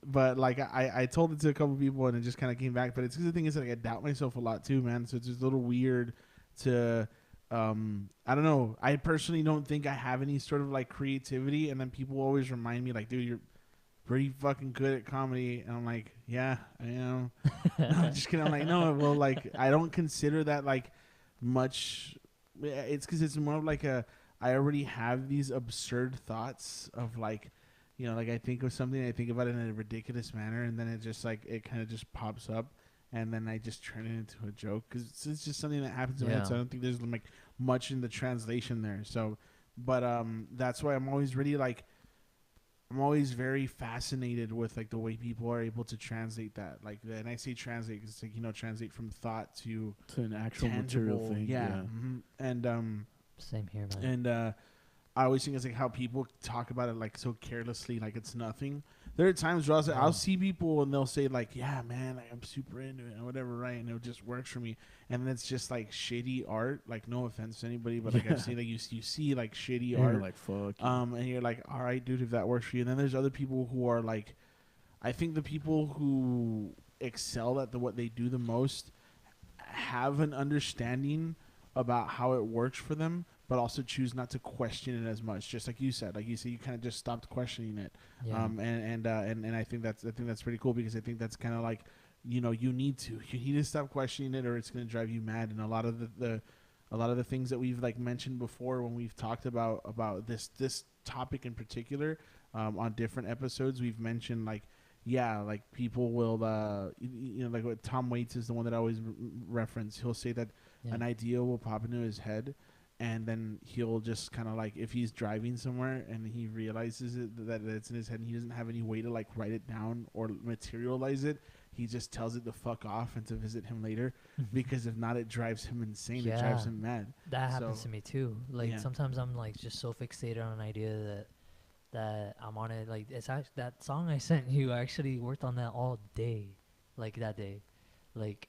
but like I told it to a couple people and it just kind of came back. But it's because the thing is like I doubt myself a lot too, man. So it's just a little weird to I don't know. I personally don't think I have any sort of like creativity, and then people always remind me like, dude, you're pretty fucking good at comedy, and I'm like, yeah, I am. No, I'm just kidding. I'm like, no, well, like I don't consider that like much. It's because it's more of like I already have these absurd thoughts of like, like I think of something, I think about it in a ridiculous manner, and then it just like it kind of just pops up, and then I just turn it into a joke because it's just something that happens in my head. So I don't think there's like much in the translation there. So, but that's why I'm always really like. I'm always very fascinated with like the way people are able to translate that. Like, and I say translate because it's like translate from thought to an actual tangible, material thing. Yeah. Mm-hmm. And same here, man. And I always think it's like how people talk about it like so carelessly, like it's nothing. There are times where I'll see people and they'll say like, yeah, man, like, I'm super into it and whatever, right? And it just works for me. And then it's just like shitty art. Like, no offense to anybody, but like I've seen like you see like shitty art. You're like, fuck. And you're like, all right, dude, if that works for you. And then there's other people who are like, I think the people who excel at what they do the most have an understanding about how it works for them, but also choose not to question it as much. Just like you said, you kind of just stopped questioning it. Yeah. And I think that's pretty cool because I think that's kind of like, you need to stop questioning it or it's going to drive you mad. And a lot of the things that we've like mentioned before when we've talked about this topic in particular, on different episodes, we've mentioned like, yeah, like people will, like what Tom Waits is the one that I always reference. He'll say that an idea will pop into his head, and then he'll just kind of like, if he's driving somewhere and he realizes that it's in his head and he doesn't have any way to like write it down or materialize it, he just tells it to fuck off and to visit him later, because if not, it drives him insane. It drives him mad. That happens to me too. Like sometimes I'm like just so fixated on an idea that I'm on it. Like it's actually that song I sent you. I actually worked on that all day, like that day, like,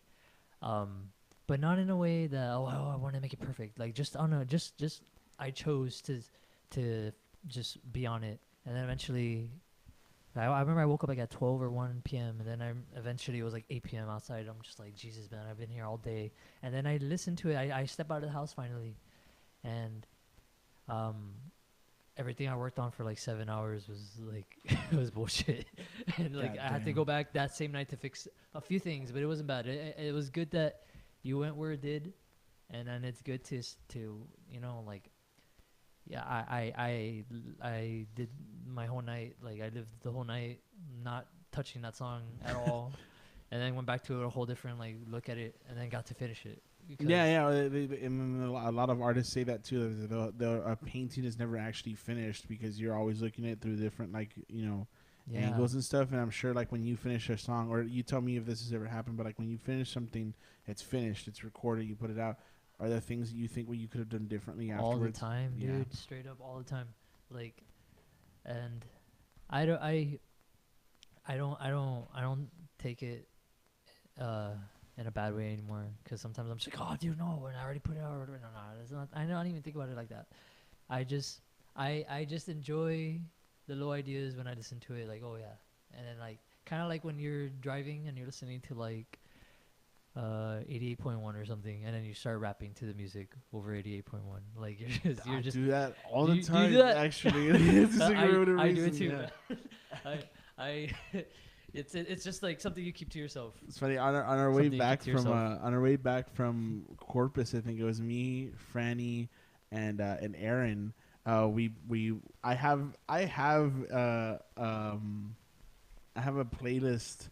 but not in a way that I want to make it perfect. Like just on a just I chose to just be on it, and then eventually. I remember I woke up like at 12 or 1 p.m. and then eventually it was like 8 p.m. outside. I'm just like, Jesus, man, I've been here all day. And then I listened to it. I stepped out of the house finally, and everything I worked on for like 7 hours was like it was bullshit. And like I had to go back that same night to fix a few things, but it wasn't bad. It was good that you went where it did, and then it's good to like. Yeah, I did my whole night. Like, I lived the whole night not touching that song at all. And then went back to it a whole different, like, look at it, and then got to finish it. Yeah. And a lot of artists say that, too. A painting is never actually finished because you're always looking at it through different, like, angles and stuff. And I'm sure, like, when you finish a song, or you tell me if this has ever happened, but, like, when you finish something, it's finished, it's recorded, you put it out. Are there things that you think you could have done differently afterwards? All the time, dude. Straight up, all the time. Like, and I don't take it in a bad way anymore. Because sometimes I'm just like, oh, dude, no, and I already put it out. No, it's not. I don't even think about it like that. I just enjoy the low ideas when I listen to it. Like, oh yeah, and then like kind of like when you're driving and you're listening to like. 88.1 or something, and then you start rapping to the music over 88.1. Like you're just do that all the time. Do you do that? Actually, I do it too. Yeah. It's just like something you keep to yourself. It's funny on our way back from Corpus. I think it was me, Franny, and Aaron. I have a playlist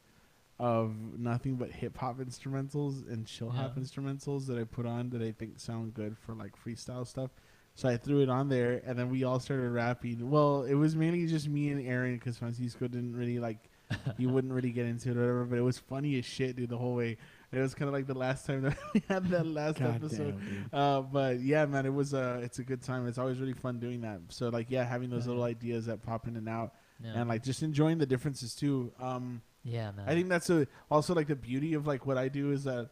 of nothing but hip hop instrumentals and chill hop instrumentals that I put on that I think sound good for like freestyle stuff. So I threw it on there, and then we all started rapping. Well, it was mainly just me and Aaron because Francisco didn't really like, he wouldn't really get into it or whatever. But it was funny as shit, dude, the whole way. It was kind of like the last time that we had that last episode. But yeah, man, it was it's a good time. It's always really fun doing that. So like, yeah, having those little ideas that pop in and out, and like just enjoying the differences too. Yeah, man. I think that's also like the beauty of like what I do is that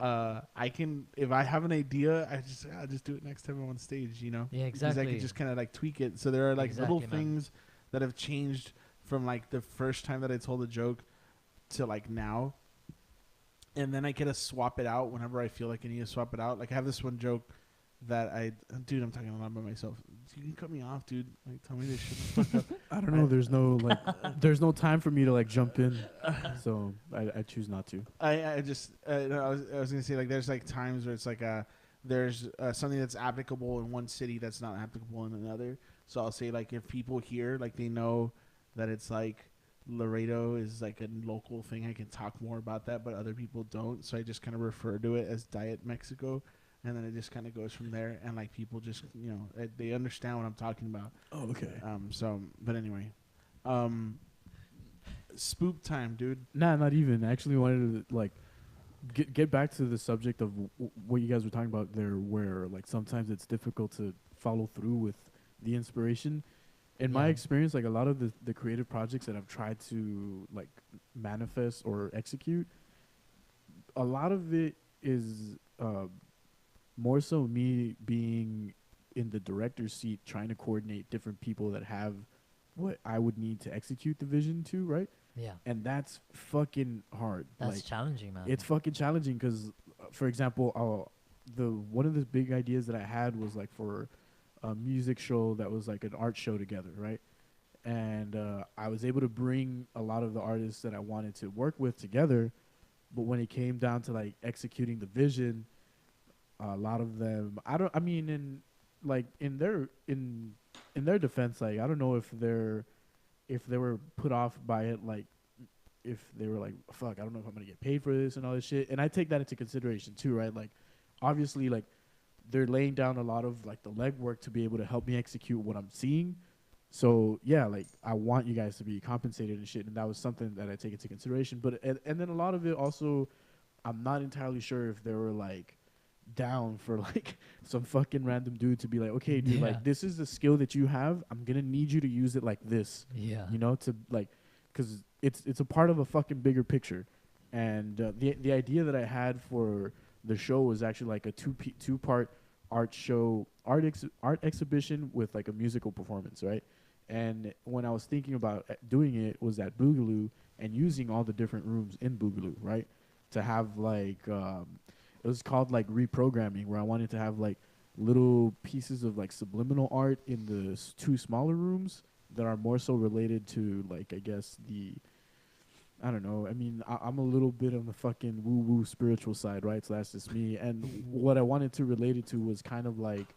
I can, if I have an idea, I just do it next time I'm on stage, you know? Yeah, exactly. Because I can just kind of like tweak it. So there are like little things that have changed from like the first time that I told a joke to like now. And then I get to swap it out whenever I feel like I need to swap it out. Like I have this one joke that dude, I'm talking a lot about myself. You can cut me off, dude. Like tell me this shit. I don't know. There's no like, there's no time for me to like jump in, so I choose not to. I was gonna say like there's like times where it's like there's something that's applicable in one city that's not applicable in another. So I'll say like if people here like they know that it's like Laredo is like a local thing, I can talk more about that, but other people don't. So I just kind of refer to it as Diet Mexico, and then it just kind of goes from there. And like people just they understand what I'm talking about. Oh, okay. But anyway, spoop time, dude. Nah, not even. I actually wanted to like get back to the subject of what you guys were talking about there, where like sometimes it's difficult to follow through with the inspiration. In my experience, like a lot of the creative projects that I've tried to like manifest or execute, a lot of it is more so me being in the director's seat, trying to coordinate different people that have what I would need to execute the vision to, right? Yeah. And that's fucking hard. That's like, challenging, man. It's fucking challenging because, for example, one of the big ideas that I had was like for a music show that was like an art show together, right? And I was able to bring a lot of the artists that I wanted to work with together, but when it came down to like executing the vision, a lot of them, in their defense, like I don't know if they were put off by it, like if they were like, fuck, I don't know if I'm gonna get paid for this and all this shit. And I take that into consideration too, right? Like obviously, like they're laying down a lot of like the legwork to be able to help me execute what I'm seeing. So yeah, like I want you guys to be compensated and shit, and that was something that I take into consideration. But and then a lot of it also, I'm not entirely sure if they were like down for like some fucking random dude to be like, okay, dude, like this is the skill that you have. I'm gonna need you to use it like this. Yeah, you know, to like, because it's a part of a fucking bigger picture. And the idea that I had for the show was actually like a two-part art exhibition with like a musical performance, right? And when I was thinking about doing it was at Boogaloo and using all the different rooms in Boogaloo, right? To have like it was called like reprogramming, where I wanted to have like little pieces of like subliminal art in the two smaller rooms that are more so related to like, I guess I don't know. I mean, I'm a little bit on the fucking woo-woo spiritual side, right? So that's just me. And what I wanted to relate it to was kind of like,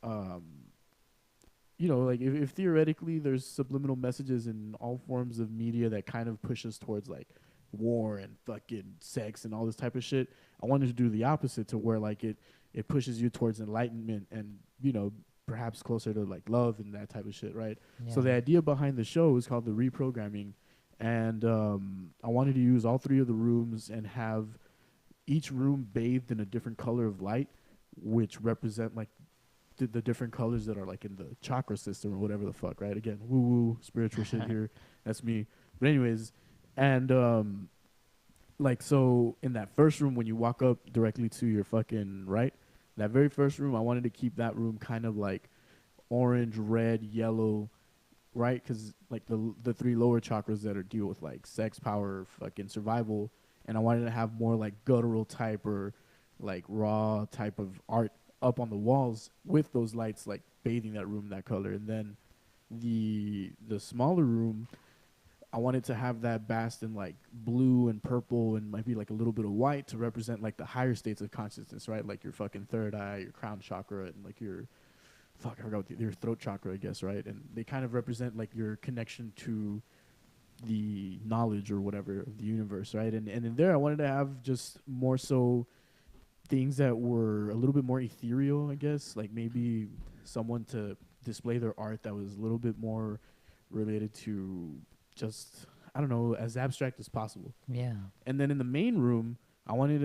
you know, like if theoretically there's subliminal messages in all forms of media that kind of push us towards like war and fucking sex and all this type of shit, I wanted to do the opposite, to where like it pushes you towards enlightenment and, you know, perhaps closer to like love and that type of shit, right? Yeah. So the idea behind the show is called the reprogramming. And I wanted to use all three of the rooms and have each room bathed in a different color of light, which represent like the different colors that are like in the chakra system or whatever the fuck, right? Again, woo-woo, spiritual shit here. That's me. But anyways, and like so in that first room, when you walk up directly to your fucking right, that very first room, I wanted to keep that room kind of like orange, red, yellow, right? Because like the three lower chakras that are deal with like sex, power, fucking survival, and I wanted to have more like guttural type or like raw type of art up on the walls with those lights like bathing that room that color. And then the smaller room, I wanted to have that bathed in like blue and purple and maybe like a little bit of white to represent like the higher states of consciousness, right? Like your fucking third eye, your crown chakra, and like your I forgot your throat chakra, I guess, right? And they kind of represent like your connection to the knowledge or whatever of the universe, right? And in there, I wanted to have just more so things that were a little bit more ethereal, I guess, like maybe someone to display their art that was a little bit more related to just, I don't know, as abstract as possible. Yeah. And then in the main room, I wanted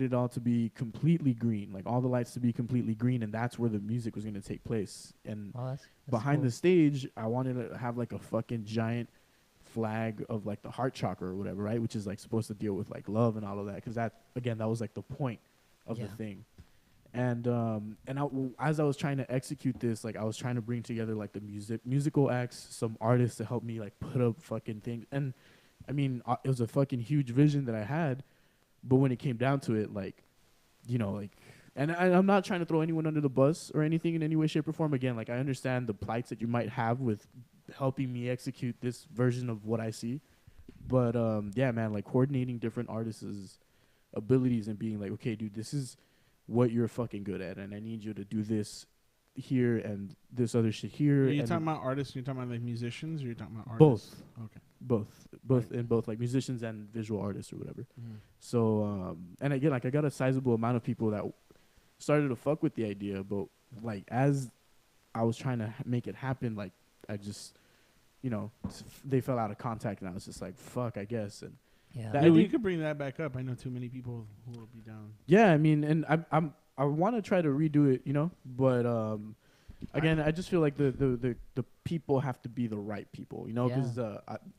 it all to be completely green, like all the lights to be completely green, and that's where the music was going to take place. And that's behind cool. the stage, I wanted to have like a fucking giant flag of like the heart chakra or whatever, right? Which is like supposed to deal with like love and all of that, because that, again, that was like the point of the thing. And as I was trying to execute this, like I was trying to bring together like the musical acts, some artists to help me like put up fucking things. And I mean, it was a fucking huge vision that I had, but when it came down to it, like, you know, like, and I'm not trying to throw anyone under the bus or anything in any way, shape, or form. Again, like I understand the plights that you might have with helping me execute this version of what I see. But yeah, man, like coordinating different artists' abilities and being like, okay, dude, this is what you're fucking good at, and I need you to do this here and this other shit here. Are you talking about artists? You're talking about like musicians, or you're talking about Both. artists? Okay. Both, and both, like musicians and visual artists or whatever. So, and again, like I got a sizable amount of people that started to fuck with the idea, but like as I was trying to make it happen, like I just, you know, they fell out of contact, and I was just like, fuck, I guess. And yeah, we could bring that back up. I know too many people who will be down. Yeah, I mean, and I want to try to redo it, you know, but again, I just feel like the people have to be the right people, you know, because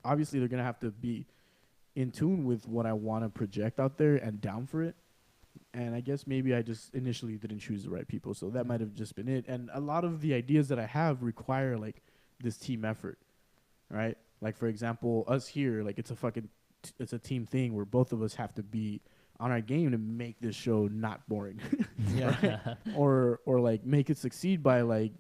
obviously they're gonna have to be in tune with what I want to project out there and down for it. And I guess maybe I just initially didn't choose the right people, so that might have just been it. And a lot of the ideas that I have require like this team effort, right? Like for example, us here, like it's a team thing where both of us have to be on our game to make this show not boring. Right? or like make it succeed by like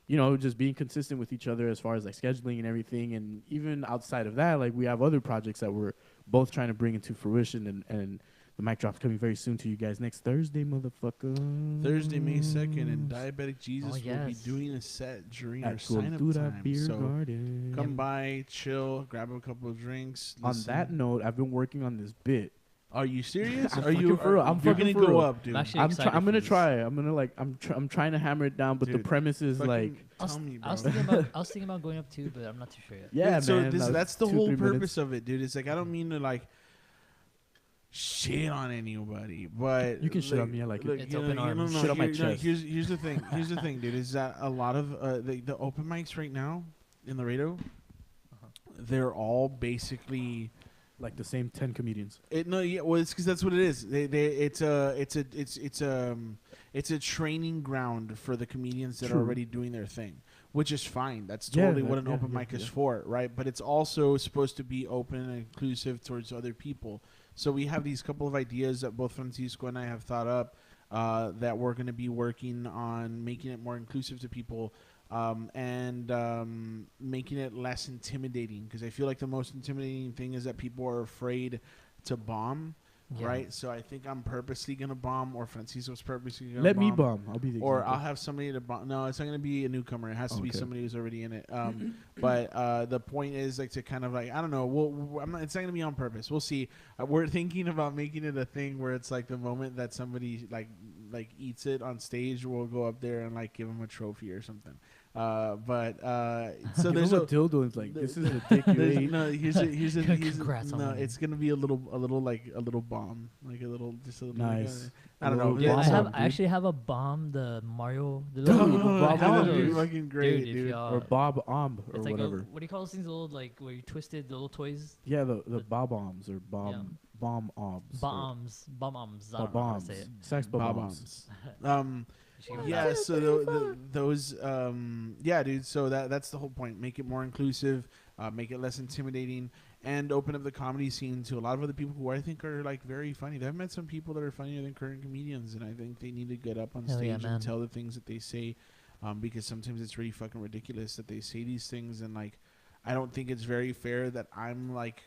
you know, just being consistent with each other as far as like scheduling and everything. And even outside of that, like we have other projects that we're both trying to bring into fruition, and the mic drop's coming very soon to you guys next Thursday, motherfucker. Thursday, May 2nd, and Diabetic Jesus will be doing a set during our sign-up time. So Garden. Come by, chill, grab a couple of drinks. Listen. On that note, I've been working on this bit. Are you serious? Are you for real? You're gonna go up, dude. I'm gonna try. I'm gonna like. I'm trying to hammer it down, but dude, the premise is like. I was thinking about going up too, but I'm not too sure yet. Yeah, dude, man. That's the whole purpose of it, dude. It's like I don't mean to like shit on anybody, but you can shit on me. I like it. It's open arms. Shit on my chest. Here's the thing. Here's the thing, dude. Is that a lot of the open mics right now in Laredo, they're all basically. Like the same 10 comedians. Well, it's because that's what it is. It's a training ground for the comedians that are already doing their thing, which is fine. That's totally what an open mic is for, right? But it's also supposed to be open and inclusive towards other people. So we have these couple of ideas that both Francisco and I have thought up that we're going to be working on making it more inclusive to people. And making it less intimidating, because I feel like the most intimidating thing is that people are afraid to bomb, right? So I think I'm purposely gonna bomb, or Francisco's purposely gonna bomb. Let me bomb. I'll be the or example. I'll have somebody to bomb. No, it's not gonna be a newcomer. It has to be somebody who's already in it. But the point is like to kind of like, I don't know. It's not gonna be on purpose. We'll see. We're thinking about making it a thing where it's like the moment that somebody like eats it on stage, we'll go up there and like give them a trophy or something. So there's a dildo. It's like this is a dick you ate. No, here's a Congrats on that. it's gonna be a little bomb, like a little nice. I don't know. Yeah, I actually have a bomb. The Mario. The that would be fucking great, dude. Or Bob Omb or it's like whatever. What do you call those things? The little like where you twisted the little toys. Yeah, the Bob Ombs or bomb ombs. Bomb ombs. I don't know how to say it. Sex bombs. Yeah, so those yeah, dude, so that's the whole point. Make it more inclusive, make it less intimidating, and open up the comedy scene to a lot of other people who I think are like very funny. I've met some people that are funnier than current comedians, and I think they need to get up on stage and tell the things that they say, because sometimes it's really fucking ridiculous that they say these things, and like I don't think it's very fair that I'm like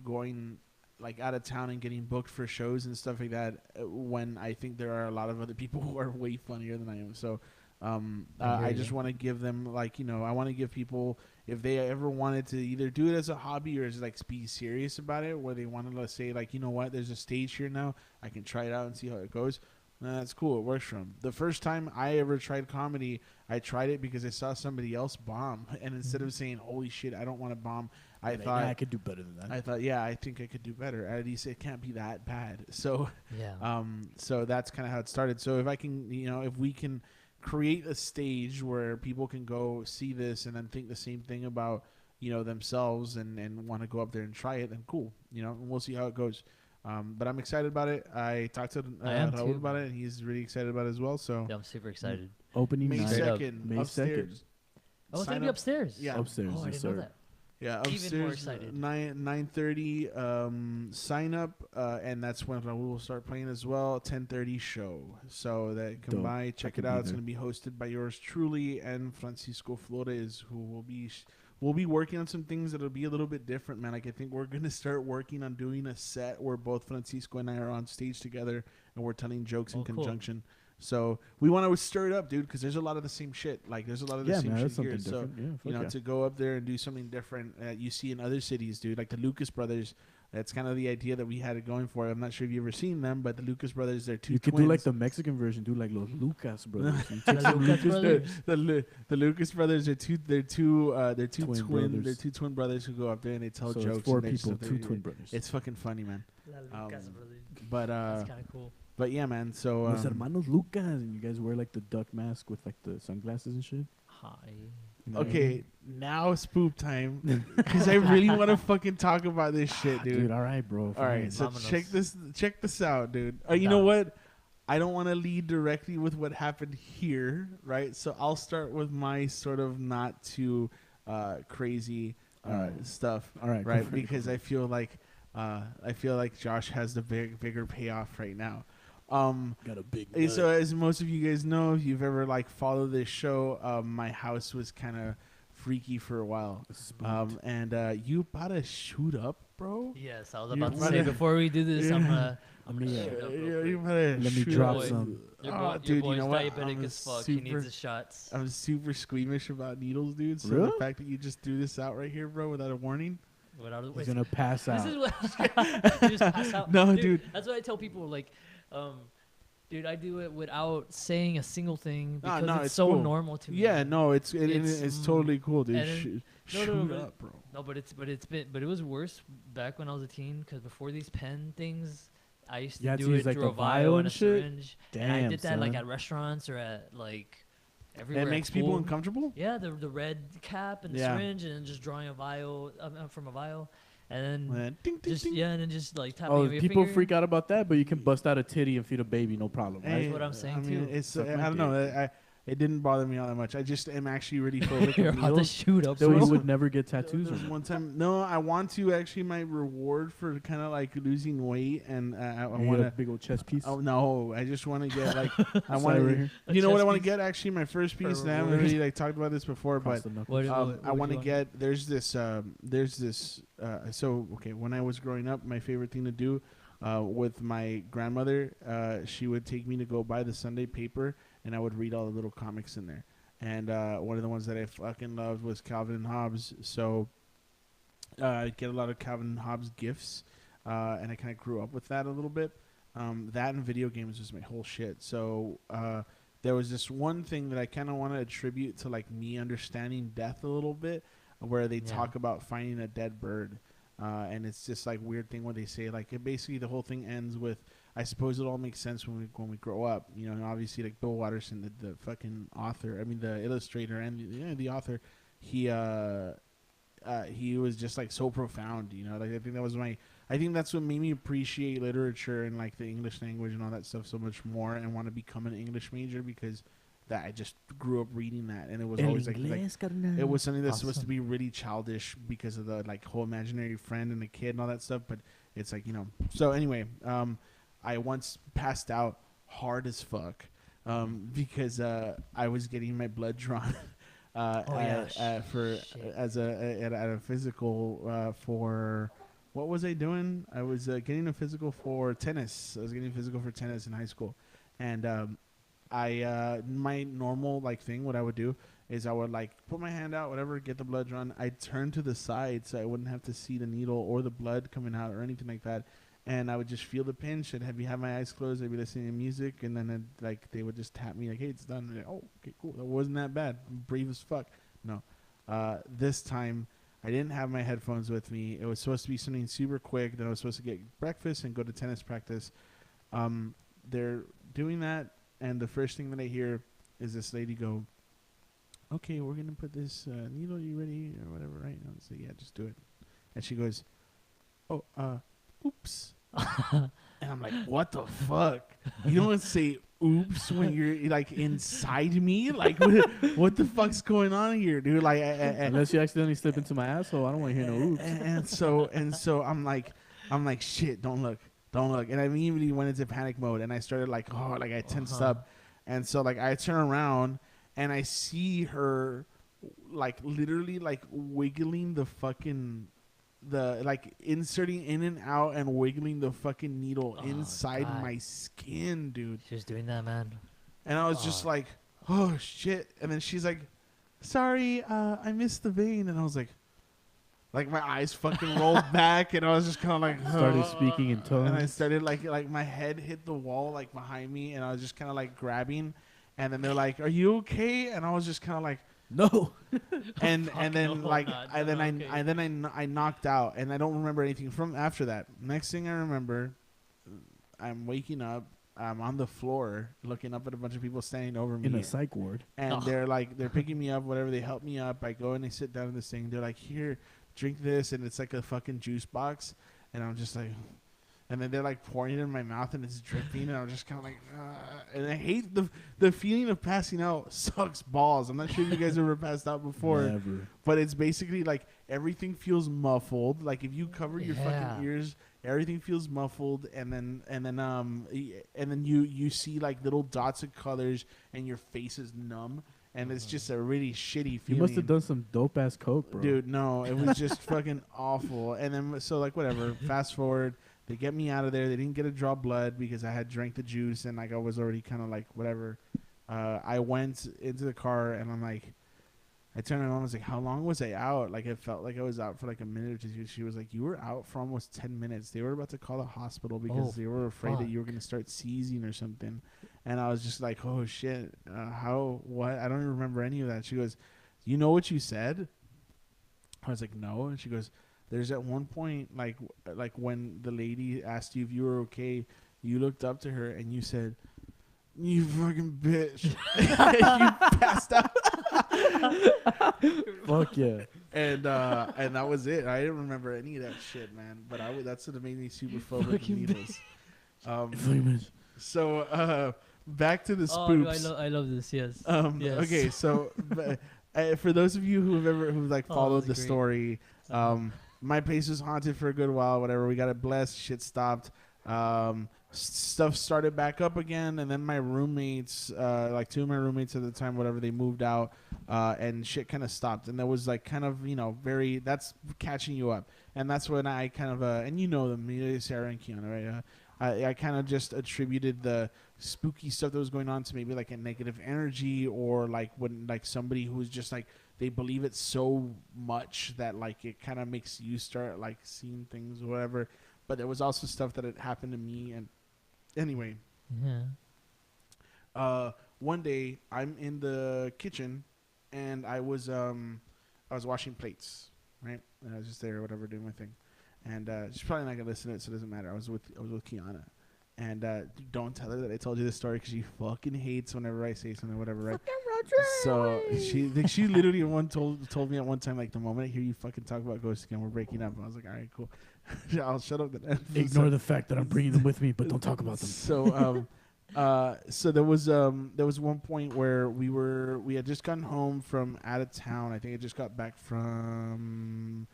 going like out of town and getting booked for shows and stuff like that when I think there are a lot of other people who are way funnier than I am. So I just want to give them, like, you know, I want to give people, if they ever wanted to either do it as a hobby or as like be serious about it, where they wanted to say like, you know what, there's a stage here now, I can try it out and see how it goes. That's cool. It works for them. The first time I ever tried comedy, I tried it because I saw somebody else bomb, and instead of saying, "Holy shit, I don't want to bomb," I thought, I could do better than that. I thought, yeah, I think I could do better. At least it can't be that bad. So, Yeah. So that's kind of how it started. So if I can, you know, if we can create a stage where people can go see this and then think the same thing about, you know, themselves and want to go up there and try it, then cool. You know, and we'll see how it goes. But I'm excited about it. I talked to Raul about it, and he's really excited about it as well. So yeah, I'm super excited. Opening May night, 2nd, May upstairs. 2nd. Oh, it's Sign gonna be up. upstairs. Yeah, upstairs. Oh, I yes, didn't know sir. that. Yeah, Even upstairs. more excited. 9:30. Sign up, and that's when Raul will start playing as well. 10:30 show, so that you can Dope. buy, check I could it out. be It's there. going to be hosted by yours truly and Francisco Flores, who will be. We'll be working on some things that'll be a little bit different, man. Like, I think we're gonna start working on doing a set where both Francisco and I are on stage together, and we're telling jokes in cool. conjunction. So we want to stir it up, dude, because there's a lot of the same shit. Like, there's a lot of the Yeah, same man, that's shit here. something So different. Yeah, you know, fuck to go up there and do something different you see in other cities, dude. Like the Lucas brothers. That's kind of the idea that we had it going for. I'm not sure if you've ever seen them, but the Lucas brothers, they're two You could twins. do like the Mexican version, do like los Lucas brothers. You take The some Lucas Lucas brothers. the Lucas brothers are two. They're two Twin twin. brothers. They're two twin brothers who go up there and they tell so jokes. it's 4 and they just- people, 2 twin brothers. It's fucking funny, man. La Lucas brothers. But That's kind of cool. but yeah, man. So Los hermanos Lucas, and you guys wear like the duck mask with like the sunglasses and shit. Hi. You know? okay, now spoop time, because I really want to fucking talk about this shit, dude. All right, bro. All right, fine. so Vámonos. check this out, dude. You know what? I don't want to lead directly with what happened here, right? So I'll start with my sort of not too crazy stuff, All right, go right? for it, Because go for I feel like Josh has the bigger payoff right now. Got a big. So as most of you guys know, if you've ever like followed this show, my house was kind of freaky for a while. And you about to shoot up, bro? Yes, I was You about to wanna- say before we do this, I'm gonna yeah. shoot up real You quick. about to Let me shoot drop up. some. Your, Oh, boy, your dude, boy's you know what? diabetic I'm as fuck. He needs super- the shots. I'm super squeamish about needles, dude. So Really? the fact that you just threw this out right here, bro, without a warning. Without a, He's gonna pass out. This is what you just pass out. No, dude. That's what I tell people. Like, dude, I do it without saying a single thing because no, it's it's so cool. normal to me. Yeah, no, it's It's, totally cool, dude. and then- Shoot but up, bro. No, but it was worse back when I was a teen because before these pen things, I used You to had do to it use, like, through the a vial vial and a and shit? syringe. Damn, and I did that like son. at restaurants or at like everywhere. It at makes people school. uncomfortable. Yeah, the red cap and the Yeah. syringe, and then just drawing a vial from a vial, and then And ding, ding, just ding. and then just like tapping Oh, with your people finger. freak out about that, but you can bust out a titty and feed a baby, no problem, right? Hey, what I'm saying, I mean, too. it's Suck I my don't know. It didn't bother me all that much. I just am actually really phobic You're of about to needles. shoot up. So you someone. would never get tattoos. There's or one time. No, I want to actually. My reward for kind of like losing weight, and I you want get a to. big old chest piece. Oh no! I just want to get like I Side want right to. here. You know what I chest want to piece get? Actually, my first piece. And I haven't reward. really like talked about this before, Cross but the knuckles. What- I would want to you get. There's this. So okay, when I was growing up, my favorite thing to do with my grandmother, she would take me to go buy the Sunday paper, and I would read all the little comics in there. And one of the ones that I fucking loved was Calvin and Hobbes. So I get a lot of Calvin and Hobbes gifts, and I kind of grew up with that a little bit. That and video games was my whole shit. So there was this one thing that I kind of want to attribute to like me understanding death a little bit, where they talk about finding a dead bird. And it's just like weird thing where they say like it basically the whole thing ends with I suppose it all makes sense when we grow up, you know. And obviously like Bill Watterson, the fucking author, I mean the illustrator and the author, he was just like so profound, you know. Like I think that's what made me appreciate literature and like the English language and all that stuff so much more, and want to become an English major because that I just grew up reading that, and it was always like it was something that's supposed to be really childish because of the like whole imaginary friend and the kid and all that stuff, but it's like, you know. So anyway, I once passed out hard as fuck because I was getting my blood drawn at a physical for what was I doing? I was getting a physical for tennis. I was getting a physical for tennis in high school, and my normal like thing, what I would do is I would like put my hand out, whatever, get the blood drawn. I'd turn to the side so I wouldn't have to see the needle or the blood coming out or anything like that. And I would just feel the pinch and have my eyes closed. I'd be listening to music, and then like they would just tap me like, "Hey, it's done." Like, oh, okay, cool. That wasn't that bad. I'm brave as fuck. No, this time I didn't have my headphones with me. It was supposed to be something super quick. Then I was supposed to get breakfast and go to tennis practice. They're doing that, and the first thing that I hear is this lady go, "Okay, we're gonna put this needle. You ready or whatever, right?" And I was like, "Yeah, just do it." And she goes, "Oh, oops." And I'm like, "What the fuck? You don't say oops when you're like inside me? Like, what the fuck's going on here, dude? Like, unless you accidentally slip into my asshole, I don't want to hear no oops." And so I'm like, shit, don't look. And I immediately went into panic mode, and I started like, oh, like I tensed up, and so like I turn around and I see her like literally like wiggling the fucking like inserting in and out and wiggling the fucking needle inside my skin, dude. She was doing that, man. And I was just like, oh shit. And then she's like, "Sorry, I missed the vein." And I was like my eyes fucking rolled back, and I was just kind of like started speaking in tongues. And I started like my head hit the wall like behind me, and I was just kind of like grabbing. And then they're like, "Are you okay?" And I was just kind of like, "No." and then like I knocked out, and I don't remember anything from after that. Next thing I remember, I'm waking up. I'm on the floor looking up at a bunch of people standing over me in a psych ward, and they're picking me up, whatever. They help me up. I go and they sit down in this thing. They're like, "Here, drink this," and it's like a fucking juice box, and I'm just like. And then they're like pouring it in my mouth, and it's dripping, and I'm just kind of like, and I hate the feeling of passing out. Sucks balls. I'm not sure if you guys ever passed out before, Never. But it's basically like everything feels muffled. Like if you cover your fucking ears, everything feels muffled, and then you see like little dots of colors, and your face is numb. And it's just a really shitty feeling. You must have done some dope ass coke, bro. Dude, no, it was just fucking awful. And then so like whatever. Fast forward. They get me out of there. They didn't get to draw blood because I had drank the juice, and like I was already kind of like whatever. I went into the car, and I'm like, I turned around and I was like, "How long was I out?" Like it felt like I was out for like a minute or two. She was like, "You were out for almost 10 minutes. They were about to call the hospital because they were afraid that you were going to start seizing or something." And I was just like, "Oh shit, how? What? I don't even remember any of that." She goes, "You know what you said?" I was like, "No." And she goes, "There's at one point, like when the lady asked you if you were okay, you looked up to her and you said, 'You fucking bitch.'" You passed out. Fuck yeah. And that was it. I didn't remember any of that shit, man. But that's what made me super phobic of needles. So back to the spoops. Dude, I love this. Yes. Yes. Okay, so for those of you who've like followed the story, my place was haunted for a good while. Whatever, we got it blessed. Shit stopped. Stuff started back up again, and then my roommates, like two of my roommates at the time, whatever, they moved out, and shit kind of stopped. And there was like kind of that's catching you up, and that's when I kind of and you know them, Sarah and Kiana, right? I kind of just attributed the spooky stuff that was going on to maybe like a negative energy, or like when like somebody who's just like they believe it so much that like it kind of makes you start like seeing things or whatever. But there was also stuff that had happened to me. And anyway, one day I'm in the kitchen and I was washing plates, right? And I was just there or whatever doing my thing. And she's probably not gonna listen to it, so it doesn't matter. I was with Kiana, and don't tell her that I told you this story because she fucking hates whenever I say something, whatever, right? So she literally told me at one time, like, the moment I hear you fucking talk about ghosts again, we're breaking up. I was like, all right, cool. I'll shut up then. Ignore the fact that I'm bringing them with me, but don't talk about them. So so there was one point where we had just gotten home from out of town. I think I just got back from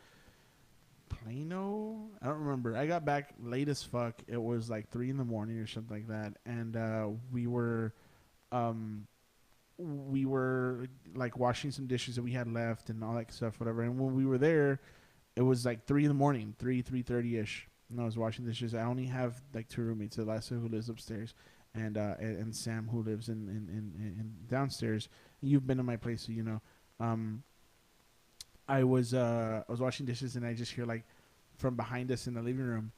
Plano. I don't remember. I got back late as fuck. It was like 3 a.m. or something like that, and we were like washing some dishes that we had left and all that stuff, whatever. And when we were there, it was like 3 a.m, 3:30 ish. And I was washing dishes. I only have like 2 roommates, the last one who lives upstairs. and Sam, who lives in downstairs. You've been to my place, so you know. I was washing dishes, and I just hear like from behind us in the living room,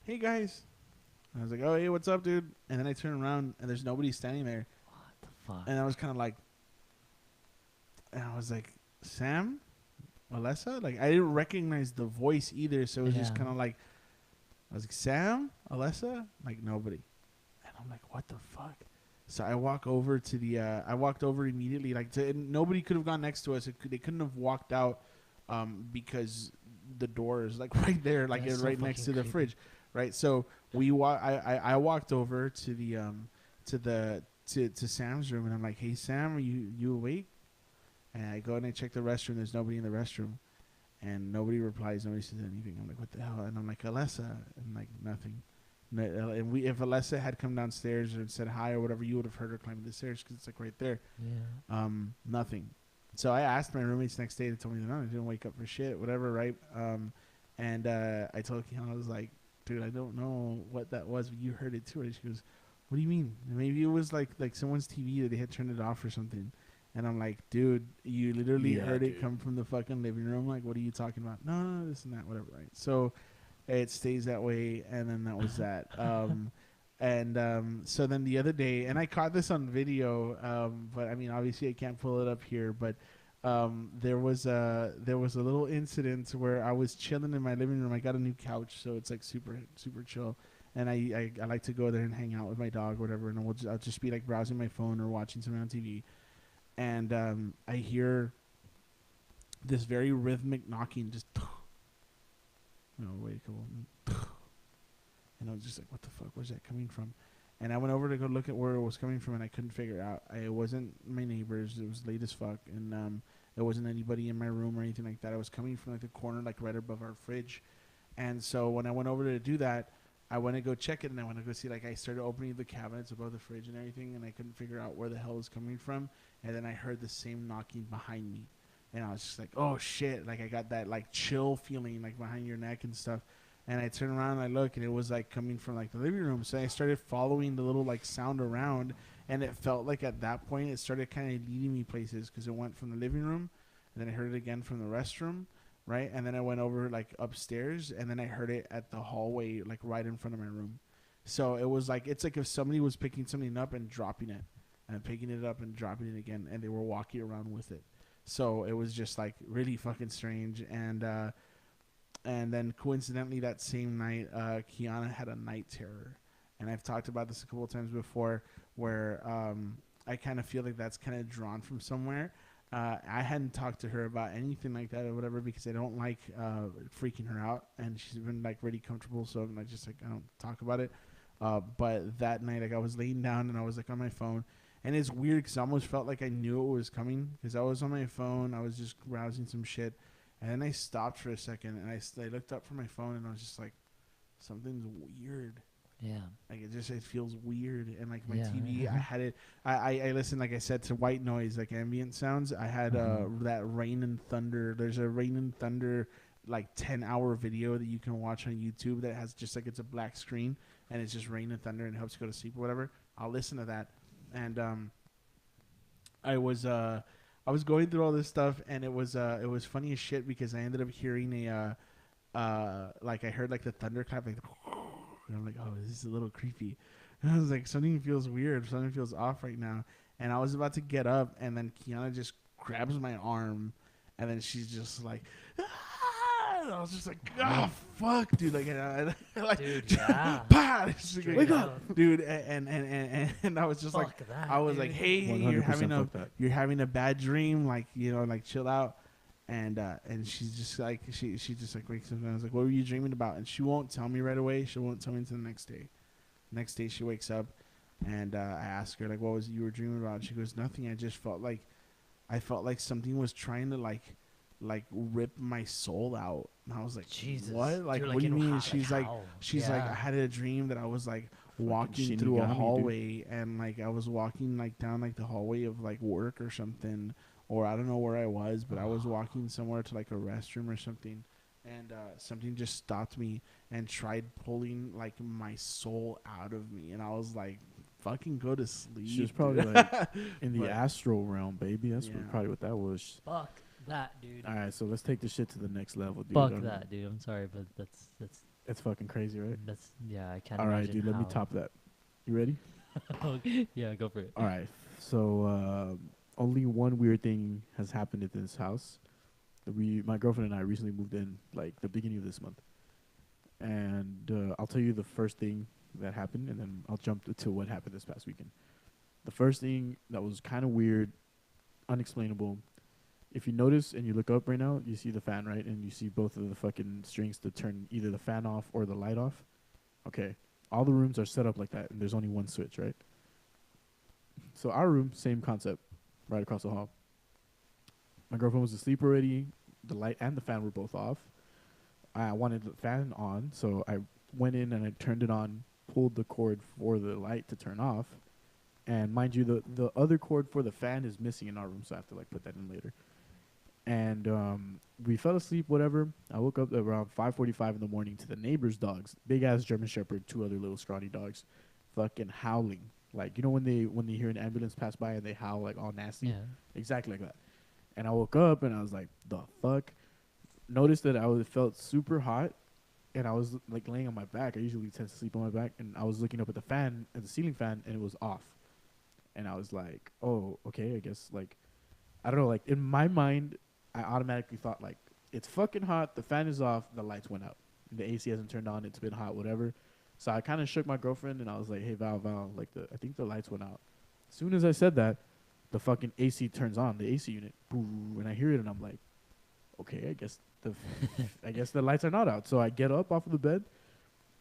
"Hey guys." And I was like, "Oh, hey, what's up, dude?" And then I turn around, and there's nobody standing there. What the fuck? And I was kind of like, and I was like, "Sam, Alessa?" Like I didn't recognize the voice either, so it was just kind of like, I was like, "Sam, Alessa?" Like nobody. And I'm like, "What the fuck?" So I walk over to the. I walked over immediately, like nobody could have gone next to us. They couldn't have walked out, because the door is like right there, like That's right so next to fucking the creepy. fridge, right? So I walked over to the to Sam's room, and I'm like, "Hey Sam, are you awake?" And I go and I check the restroom. There's nobody in the restroom, and nobody replies. Nobody says anything. I'm like, "What the hell?" And I'm like, "Alessa," and like nothing. And if Alessa had come downstairs and said hi or whatever, you would have heard her climbing the stairs because it's like right there. Yeah. Nothing. So I asked my roommates next day. They told me, "No, I didn't wake up for shit, whatever, right?" And I told Kiana, I was like, "Dude, I don't know what that was, but you heard it too." And she goes, "What do you mean? Maybe it was like someone's TV that they had turned it off or something." And I'm like, "Dude, you literally heard it come from the fucking living room. Like, what are you talking about?" No, this and that, whatever, right? So it stays that way, and then that was that. So then the other day, and I caught this on video, but I mean, obviously I can't pull it up here, but there was a little incident where I was chilling in my living room. I got a new couch, so it's like super chill, and I like to go there and hang out with my dog or whatever, and I'll just be like browsing my phone or watching something on TV, and I hear this very rhythmic knocking, just wait a couple, and I was just like, "What the fuck? Where's that coming from?" And I went over to go look at where it was coming from, and I couldn't figure it out. It wasn't my neighbors. It was late as fuck, and it wasn't anybody in my room or anything like that. It was coming from like the corner, like right above our fridge. And so when I went over to do that, I went to go check it, and I went to go see, like, I started opening the cabinets above the fridge and everything, and I couldn't figure out where the hell it was coming from. And then I heard the same knocking behind me, and I was just like, "Oh shit!" Like I got that like chill feeling like behind your neck and stuff. And I turned around and I look, and it was like coming from like the living room. So I started following the little like sound around, and it felt like at that point it started kind of leading me places, because it went from the living room, and then I heard it again from the restroom, right? And then I went over like upstairs, and then I heard it at the hallway, like right in front of my room. So it was like, it's like if somebody was picking something up and dropping it, and picking it up and dropping it again, and they were walking around with it. So it was just like really fucking strange. And then coincidentally that same night, Kiana had a night terror. And I've talked about this a couple of times before, where I kind of feel like that's kind of drawn from somewhere. I hadn't talked to her about anything like that or whatever, because I don't like freaking her out. And she's been like really comfortable, so I'm like, just like, I don't talk about it. But that night, like I was laying down and I was like on my phone. And it's weird because I almost felt like I knew it was coming, because I was on my phone. I was just browsing some shit. And then I stopped for a second, and I looked up from my phone, and I was just like, something's weird. Yeah. Like it feels weird. And like my Yeah, TV, right. I had it. I listened, like I said, to white noise, like ambient sounds. I had that Rain and Thunder. There's a Rain and Thunder like 10-hour video that you can watch on YouTube that has just like, it's a black screen, and it's just Rain and Thunder, and it helps you go to sleep or whatever. I'll listen to that. And I was going through all this stuff, and it was funny as shit, because I ended up hearing like I heard like the thunderclap, like, and I'm like, "Oh, this is a little creepy." And I was like, something feels weird, something feels off right now. And I was about to get up, and then Kiana just grabs my arm, and then she's just like, "Ah!" And I was just like, "Oh fuck, dude!" Like, like, Dude, yeah. like, Wake up, dude. And I was just Fuck like, that, I was dude. like, "Hey, you're having a bad dream, like, like chill out." And she's just like, she just like wakes up, and I was like, "What were you dreaming about?" And she won't tell me right away. She won't tell me until the next day. Next day she wakes up, and I ask her, like, "What was it you were dreaming about?" And she goes, "Nothing. I just felt like something was trying to like rip my soul out." And I was like, Jesus. "What? Like, Dude, what do you mean?" how? She's like, "I had a dream that I was like walking through a hallway, and like I was walking like down like the hallway of like work or something, or I don't know where I was, but I was walking somewhere to like a restroom or something, and something just stopped me and tried pulling like my soul out of me." And I was like, fucking go to sleep. She was probably like in the astral realm, baby. That's probably what that was. Fuck that, dude. All right, so let's take this shit to the next level, dude. Fuck that, dude. I'm sorry, but it's fucking crazy, right? I can't. All right, dude. Let me top that. You ready? Yeah, go for it. All right. So only one weird thing has happened in this house. My girlfriend and I recently moved in like the beginning of this month, and I'll tell you the first thing that happened, and then I'll jump to what happened this past weekend. The first thing that was kind of weird, unexplainable. If you notice and you look up right now, you see the fan, right? And you see both of the fucking strings to turn either the fan off or the light off. Okay. All the rooms are set up like that, and there's only one switch, right? So our room, same concept, right across the hall. My girlfriend was asleep already. The light and the fan were both off. I wanted the fan on, so I went in and I turned it on, pulled the cord for the light to turn off. And mind you, the other cord for the fan is missing in our room, so I have to like put that in later. And we fell asleep, whatever. I woke up around 5:45 in the morning to the neighbor's dogs, big ass German Shepherd, 2 other little scrawny dogs, fucking howling. Like, you know when they hear an ambulance pass by and they howl like all nasty? Yeah. Exactly like that. And I woke up and I was like, the fuck? Noticed that I felt super hot, and I was like laying on my back. I usually tend to sleep on my back, and I was looking up at the fan, at the ceiling fan, and it was off. And I was like, oh, okay, I guess, like, I don't know, like, in my mind, I automatically thought, like, it's fucking hot, the fan is off, the lights went out. The AC hasn't turned on, it's been hot, whatever. So I kind of shook my girlfriend, and I was like, hey, Val, like, I think the lights went out. As soon as I said that, the fucking AC turns on, the AC unit, boo, and I hear it, and I'm like, okay, I guess the lights are not out. So I get up off of the bed,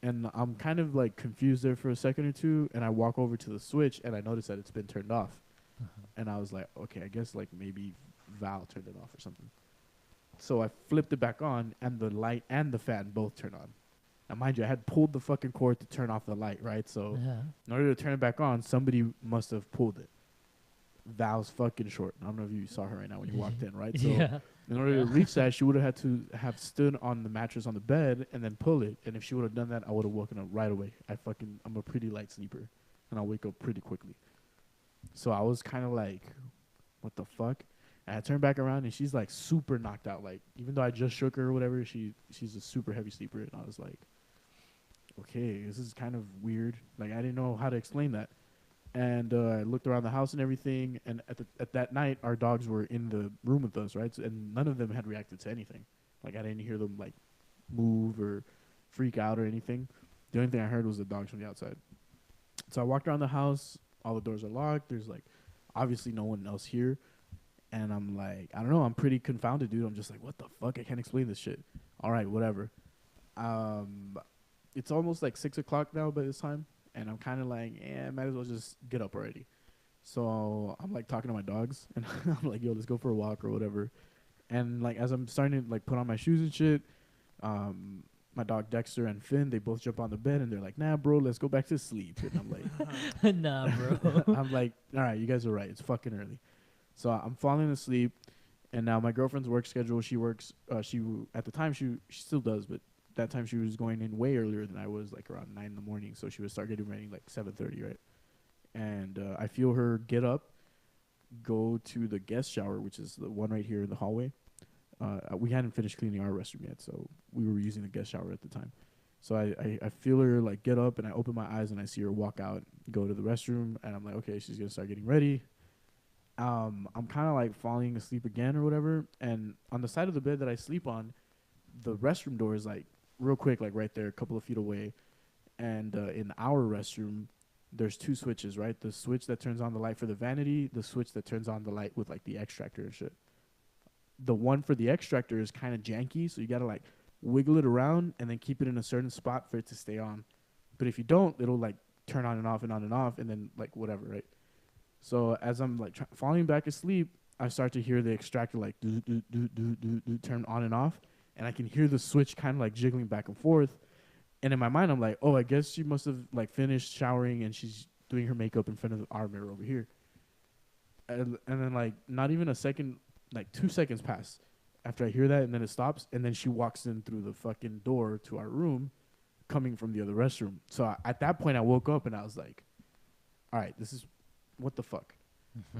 and I'm kind of like confused there for a second or two, and I walk over to the switch, and I notice that it's been turned off. And I was like, okay, I guess like maybe Val turned it off or something. So I flipped it back on, and the light and the fan both turn on. Now, mind you, I had pulled the fucking cord to turn off the light, right? So in order to turn it back on, somebody must have pulled it. Val's fucking short. I don't know if you saw her right now when you walked in, right? So in order to reach that, she would have had to have stood on the mattress on the bed and then pull it. And if she would have done that, I would have woken up right away. I'm a pretty light sleeper, and I'll wake up pretty quickly. So I was kind of like, what the fuck? And I turned back around, and she's like super knocked out. Like, even though I just shook her or whatever, she's a super heavy sleeper. And I was like, okay, this is kind of weird. Like, I didn't know how to explain that. And I looked around the house and everything, and at that night, our dogs were in the room with us, right? So, and none of them had reacted to anything. Like, I didn't hear them, like, move or freak out or anything. The only thing I heard was the dogs from the outside. So I walked around the house. All the doors are locked. There's, like, obviously no one else here. And I'm like, I don't know. I'm pretty confounded, dude. I'm just like, what the fuck? I can't explain this shit. All right, whatever. It's almost, like, 6 o'clock now by this time. And I'm kind of like, might as well just get up already. So I'm like talking to my dogs, and I'm like, yo, let's go for a walk or whatever. And like as I'm starting to like put on my shoes and shit, my dog Dexter and Finn, they both jump on the bed, and they're like, nah, bro, let's go back to sleep. And I'm like, nah, bro. I'm like, all right, you guys are right. It's fucking early. So I'm falling asleep, and now my girlfriend's work schedule, she works, at the time she still does, but that time she was going in way earlier than I was, like around 9 in the morning. So she would start getting ready like 7:30, right? And I feel her get up, go to the guest shower, which is the one right here in the hallway. We hadn't finished cleaning our restroom yet, so we were using the guest shower at the time. So I feel her like get up, and I open my eyes, and I see her walk out, go to the restroom, and I'm like, okay, she's gonna start getting ready. I'm kind of like falling asleep again or whatever, and on the side of the bed that I sleep on, the restroom door is like real quick, like right there, a couple of feet away. And in our restroom, there's 2 switches, right? The switch that turns on the light for the vanity, the switch that turns on the light with like the extractor and shit. The one for the extractor is kind of janky, so you gotta like wiggle it around and then keep it in a certain spot for it to stay on. But if you don't, it'll like turn on and off and on and off, and then like whatever, right? So as I'm like falling back asleep, I start to hear the extractor like turn on and off. And I can hear the switch kind of like jiggling back and forth. And in my mind, I'm like, oh, I guess she must have like finished showering and she's doing her makeup in front of our mirror over here. And then like not even a second, like 2 seconds pass after I hear that, and then it stops. And then she walks in through the fucking door to our room coming from the other restroom. So at that point, I woke up and I was like, all right, this is what the fuck.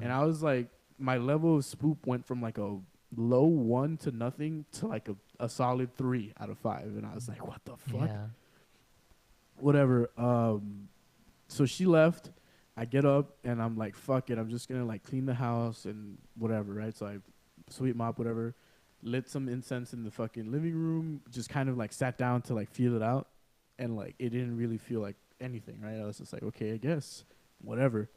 And I was like, my level of spoop went from like a low 1 to nothing to like a solid 3 out of 5. And I was like, what the fuck? Yeah. Whatever. So she left. I get up and I'm like, fuck it. I'm just going to like clean the house and whatever, right? So I sweep mop, whatever. Lit some incense in the fucking living room. Just kind of like sat down to like feel it out. And like, it didn't really feel like anything, right? I was just like, okay, I guess. Whatever.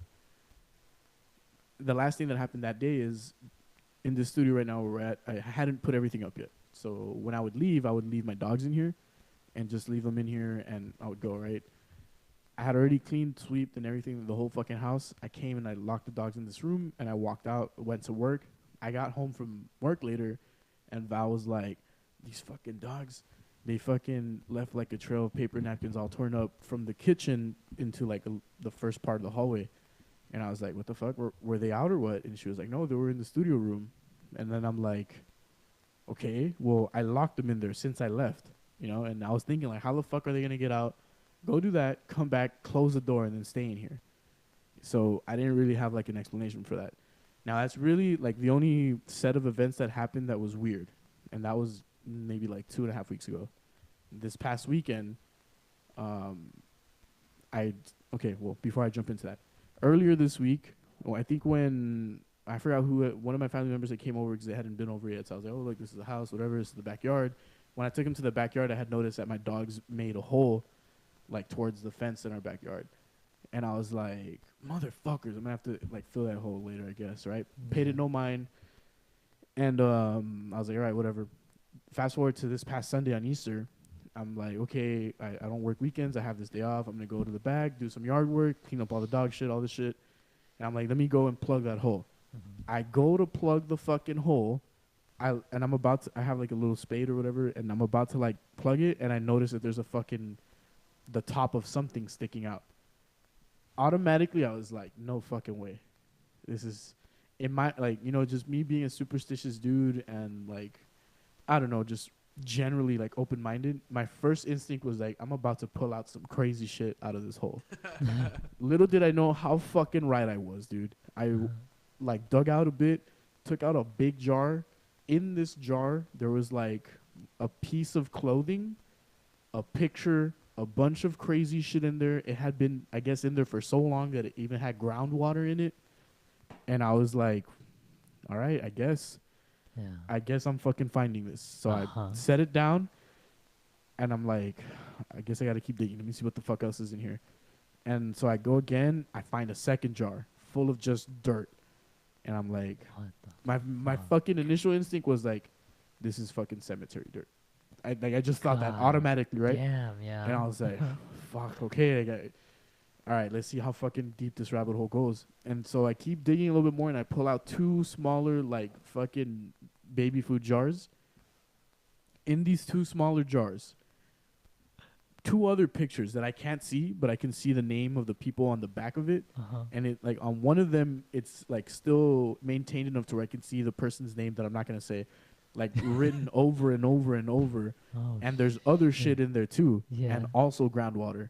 The last thing that happened that day is in the studio right now where we're at, I hadn't put everything up yet. So when I would leave my dogs in here and just leave them in here and I would go, right? I had already cleaned, sweeped, and everything, the whole fucking house. I came and I locked the dogs in this room and I walked out, went to work. I got home from work later and Val was like, these fucking dogs, they fucking left like a trail of paper napkins all torn up from the kitchen into like the first part of the hallway. And I was like, what the fuck? Were they out or what? And she was like, no, they were in the studio room. And then I'm like, okay, well, I locked them in there since I left, you know? And I was thinking, like, how the fuck are they going to get out? Go do that, come back, close the door, and then stay in here. So I didn't really have, like, an explanation for that. Now, that's really, like, the only set of events that happened that was weird. And that was maybe, like, 2.5 weeks ago. This past weekend, okay, well, before I jump into that. Earlier this week, I think when I forgot one of my family members that came over because they hadn't been over yet. So I was like, oh, look, this is the house, whatever. This is the backyard. When I took him to the backyard, I had noticed that my dogs made a hole like towards the fence in our backyard. And I was like, motherfuckers, I'm going to have to like fill that hole later, I guess, right? Paid it no mind. And I was like, all right, whatever. Fast forward to this past Sunday on Easter. I'm like, okay, I don't work weekends. I have this day off. I'm going to go to the back, do some yard work, clean up all the dog shit, all this shit. And I'm like, let me go and plug that hole. I go to plug the fucking hole. I have like a little spade or whatever, and I'm about to like plug it, and I notice that there's the top of something sticking out. Automatically, I was like, no fucking way. This is, just me being a superstitious dude and like, I don't know, just generally like open-minded. My first instinct was like, I'm about to pull out some crazy shit out of this hole. Little did I know how fucking right I was, dude. I like dug out a bit, took out a big jar. In this jar, there was like a piece of clothing, a picture, a bunch of crazy shit in there. It had been, I guess, in there for so long that it even had groundwater in it. And I was like, all right, I guess. Yeah. I guess I'm fucking finding this. So I set it down, and I'm like, I guess I got to keep digging. Let me see what the fuck else is in here. And so I go again. I find a second jar full of just dirt. And I'm like, my fucking initial instinct was like, this is fucking cemetery dirt. I just thought that automatically, right? Damn, yeah. And I was like, fuck, okay. All right, let's see how fucking deep this rabbit hole goes. And so I keep digging a little bit more, and I pull out 2 smaller, like, fucking baby food jars. In these 2 smaller jars, 2 other pictures that I can't see, but I can see the name of the people on the back of it. And it, like, on one of them, it's, like, still maintained enough to where I can see the person's name that I'm not going to say, like, written over and over and over. And there's other shit in there, too, and also groundwater.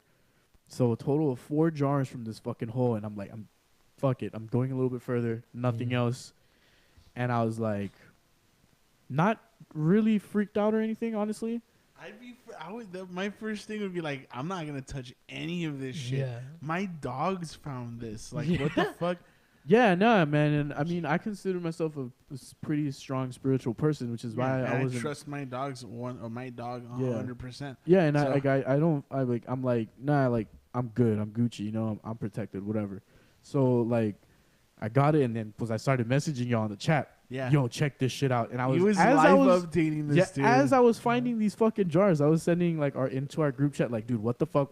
So a total of 4 jars from this fucking hole, and I'm like, fuck it. I'm going a little bit further, nothing else. And I was like, not really freaked out or anything, honestly. My first thing would be like, I'm not gonna touch any of this shit. Yeah. My dogs found this. Like, what the fuck? Yeah, no, man. And I mean, I consider myself a pretty strong spiritual person, which is why I trust my dogs. My dog 100%. Yeah, and I'm like, nah, like I'm good. I'm Gucci. You know, I'm protected. Whatever. So like, I got it, and then I started messaging y'all in the chat. Yeah, yo, check this shit out. And I was updating this. Dude. As I was finding these fucking jars, I was sending like into our group chat, like, dude, what the fuck?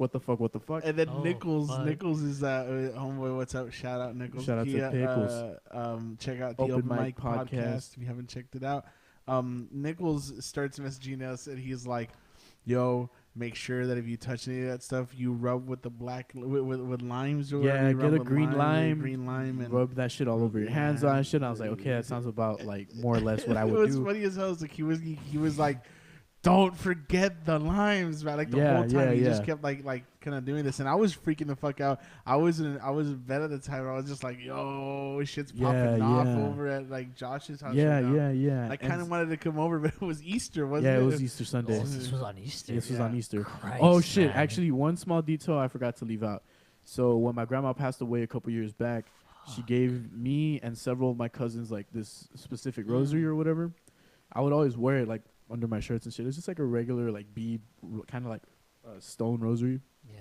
And then Nichols is homeboy. What's up? Shout out Nichols. Shout out to Pickles. Check out the Open Mic podcast if you haven't checked it out. Nichols starts messaging us, and he's like, yo, make sure that if you touch any of that stuff, you rub with the black with limes or whatever. Yeah, get a green lime, and rub that shit all over your hands on shit. And I was like, okay, that sounds about like more or less what I would do. It was funny as hell. Like he was like, don't forget the limes, man. Like the Yeah, whole time, he yeah. just kept like kind of doing this, and I was freaking the fuck out. I was in bed at the time. I was just like, yo, shit's popping off over at like Josh's house. Yeah, right now. yeah. I kind of wanted to come over, but it was Easter, wasn't it? Yeah, it was Easter Sunday. Oh, this was on Easter. This was on Easter. Christ, oh shit! man. Actually, one small detail I forgot to leave out. So when my grandma passed away a couple years back, she gave me and several of my cousins like this specific rosary or whatever. I would always wear it like under my shirts and shit. It's just like a regular like bead, kind of like stone rosary. Yeah.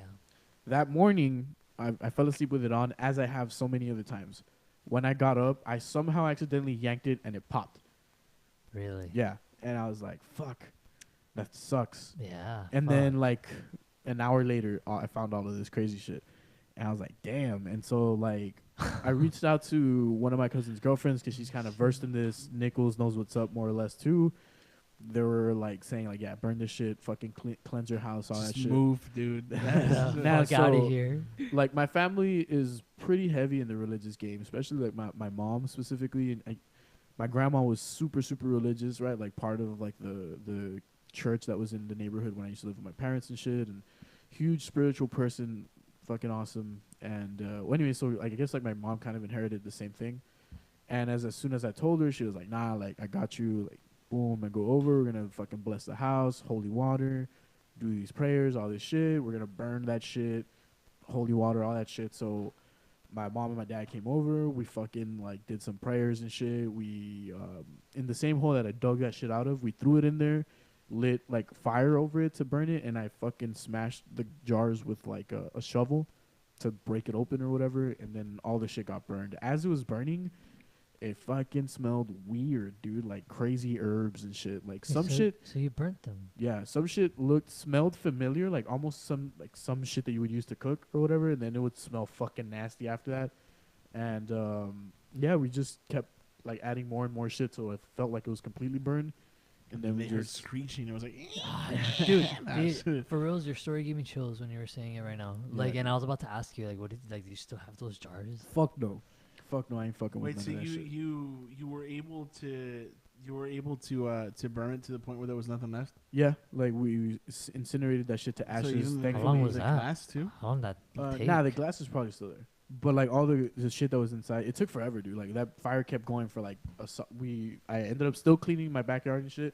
That morning, I fell asleep with it on, as I have so many other times. When I got up, I somehow accidentally yanked it and it popped. Really? Yeah, and I was like, "Fuck, that sucks." Yeah. And then like an hour later, I found all of this crazy shit, and I was like, "Damn!" And so like, I reached out to one of my cousin's girlfriends because she's kind of versed in this. Nichols knows what's up more or less too. They were like saying like, "Yeah, burn this shit, fucking cleanse your house, all Just that shit." move, dude. Fuck out of here. Like my family is pretty heavy in the religious game, especially like my mom specifically, and my grandma was super religious, right? Like part of like the church that was in the neighborhood when I used to live with my parents and shit, and huge spiritual person, fucking awesome. And well, anyway, so like I guess like my mom kind of inherited the same thing, and as soon as I told her, she was like, "Nah, like I got you, like." Boom, and go over. We're gonna fucking bless the house, holy water, do these prayers, all this shit. We're gonna burn that shit, holy water, all that shit. So my mom and my dad came over. We fucking like did some prayers and shit. We in the same hole that I dug that shit out of, we threw it in there, lit like fire over it to burn it, and I fucking smashed the jars with like a shovel to break it open or whatever, and then all the shit got burned. As it was burning, it fucking smelled weird, dude. Like crazy herbs and shit. Like some shit. So you burnt them. Yeah, some shit smelled familiar, like almost some shit that you would use to cook or whatever, and then it would smell fucking nasty after that. And yeah, we just kept like adding more and more shit, so it felt like it was completely burned. And then we heard just screeching. It was like, dude, for reals, your story gave me chills when you were saying it right now. Like, and I was about to ask you, like, what did like, do you still have those jars? Fuck no. Fuck no, I ain't fucking with Wait, so none of that shit. you were able to burn it to the point where there was nothing left? Yeah, like we incinerated that shit to ashes. even How Thankfully, long was the that? glass too? How long did that take? nah, the glass is probably still there. But like all the shit that was inside, it took forever, dude. Like that fire kept going for like I ended up still cleaning my backyard and shit.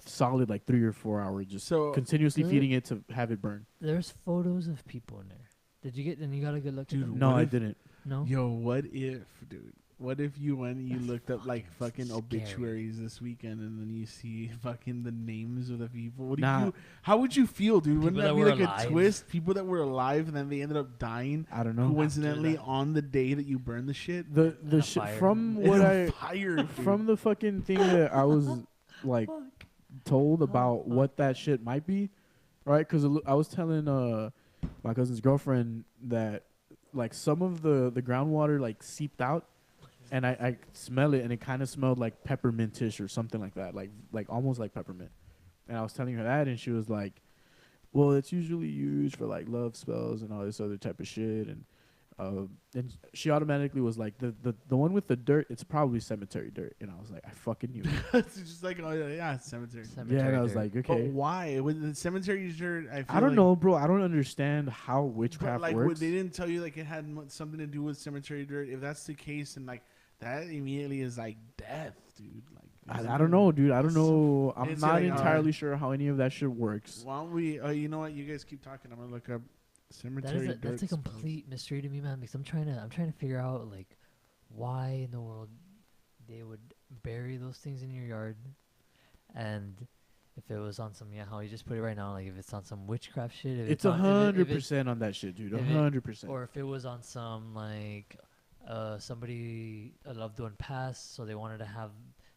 Solid like 3 or 4 hours, just continuously feeding it to have it burn. There's photos of people in there. Did you get? And you got a good look at them? No, I didn't. No. Yo, what if, dude? What if you went and you looked up like fucking obituaries this weekend, and then you see fucking the names of the people? What do you? How would you feel, dude? Wouldn't that be like a twist? People that were alive and then they ended up dying. I don't know. Coincidentally, on the day that you burned the shit. The shit from what from the fucking thing that I was like told about what that shit might be, right? Because I was telling my cousin's girlfriend that like some of the groundwater like seeped out, and I smell it, and it kind of smelled like peppermintish or something like that, like almost like peppermint. And I was telling her that, and she was like, "Well, it's usually used for like love spells and all this other type of shit." And she automatically was like, the one with the dirt, it's probably cemetery dirt. And I was like, I fucking knew it. It's just like, oh yeah, cemetery. Yeah, and I was like, okay. But why? With the cemetery dirt, I don't know, bro. I don't understand how witchcraft like, works. They didn't tell you like it had something to do with cemetery dirt. If that's the case, and like that immediately is like death, dude. Like I don't know, dude. I don't know. I'm not entirely sure how any of that shit works. Why don't we? You know what? You guys keep talking. I'm gonna look up cemetery dirt. That's a complete mystery to me, man. Because I'm trying to figure out like why in the world they would bury those things in your yard, and if it was on some how you just put it right now, like if it's on some witchcraft shit, it's 100% on that shit, dude. 100%. Or if it was on some like somebody a loved one passed, so they wanted to have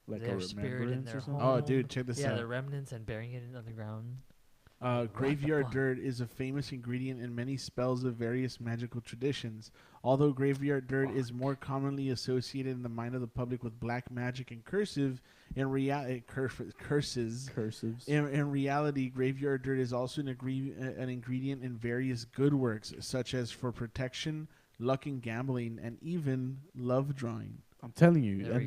like their spirit in their home. Oh, dude, check this out. Yeah, the remnants and burying it on the ground. Graveyard dirt is a famous ingredient in many spells of various magical traditions. Although graveyard dirt is more commonly associated in the mind of the public with black magic and in reality, graveyard dirt is also an ingredient in various good works, such as for protection, luck and gambling, and even love drawing. I'm telling you, and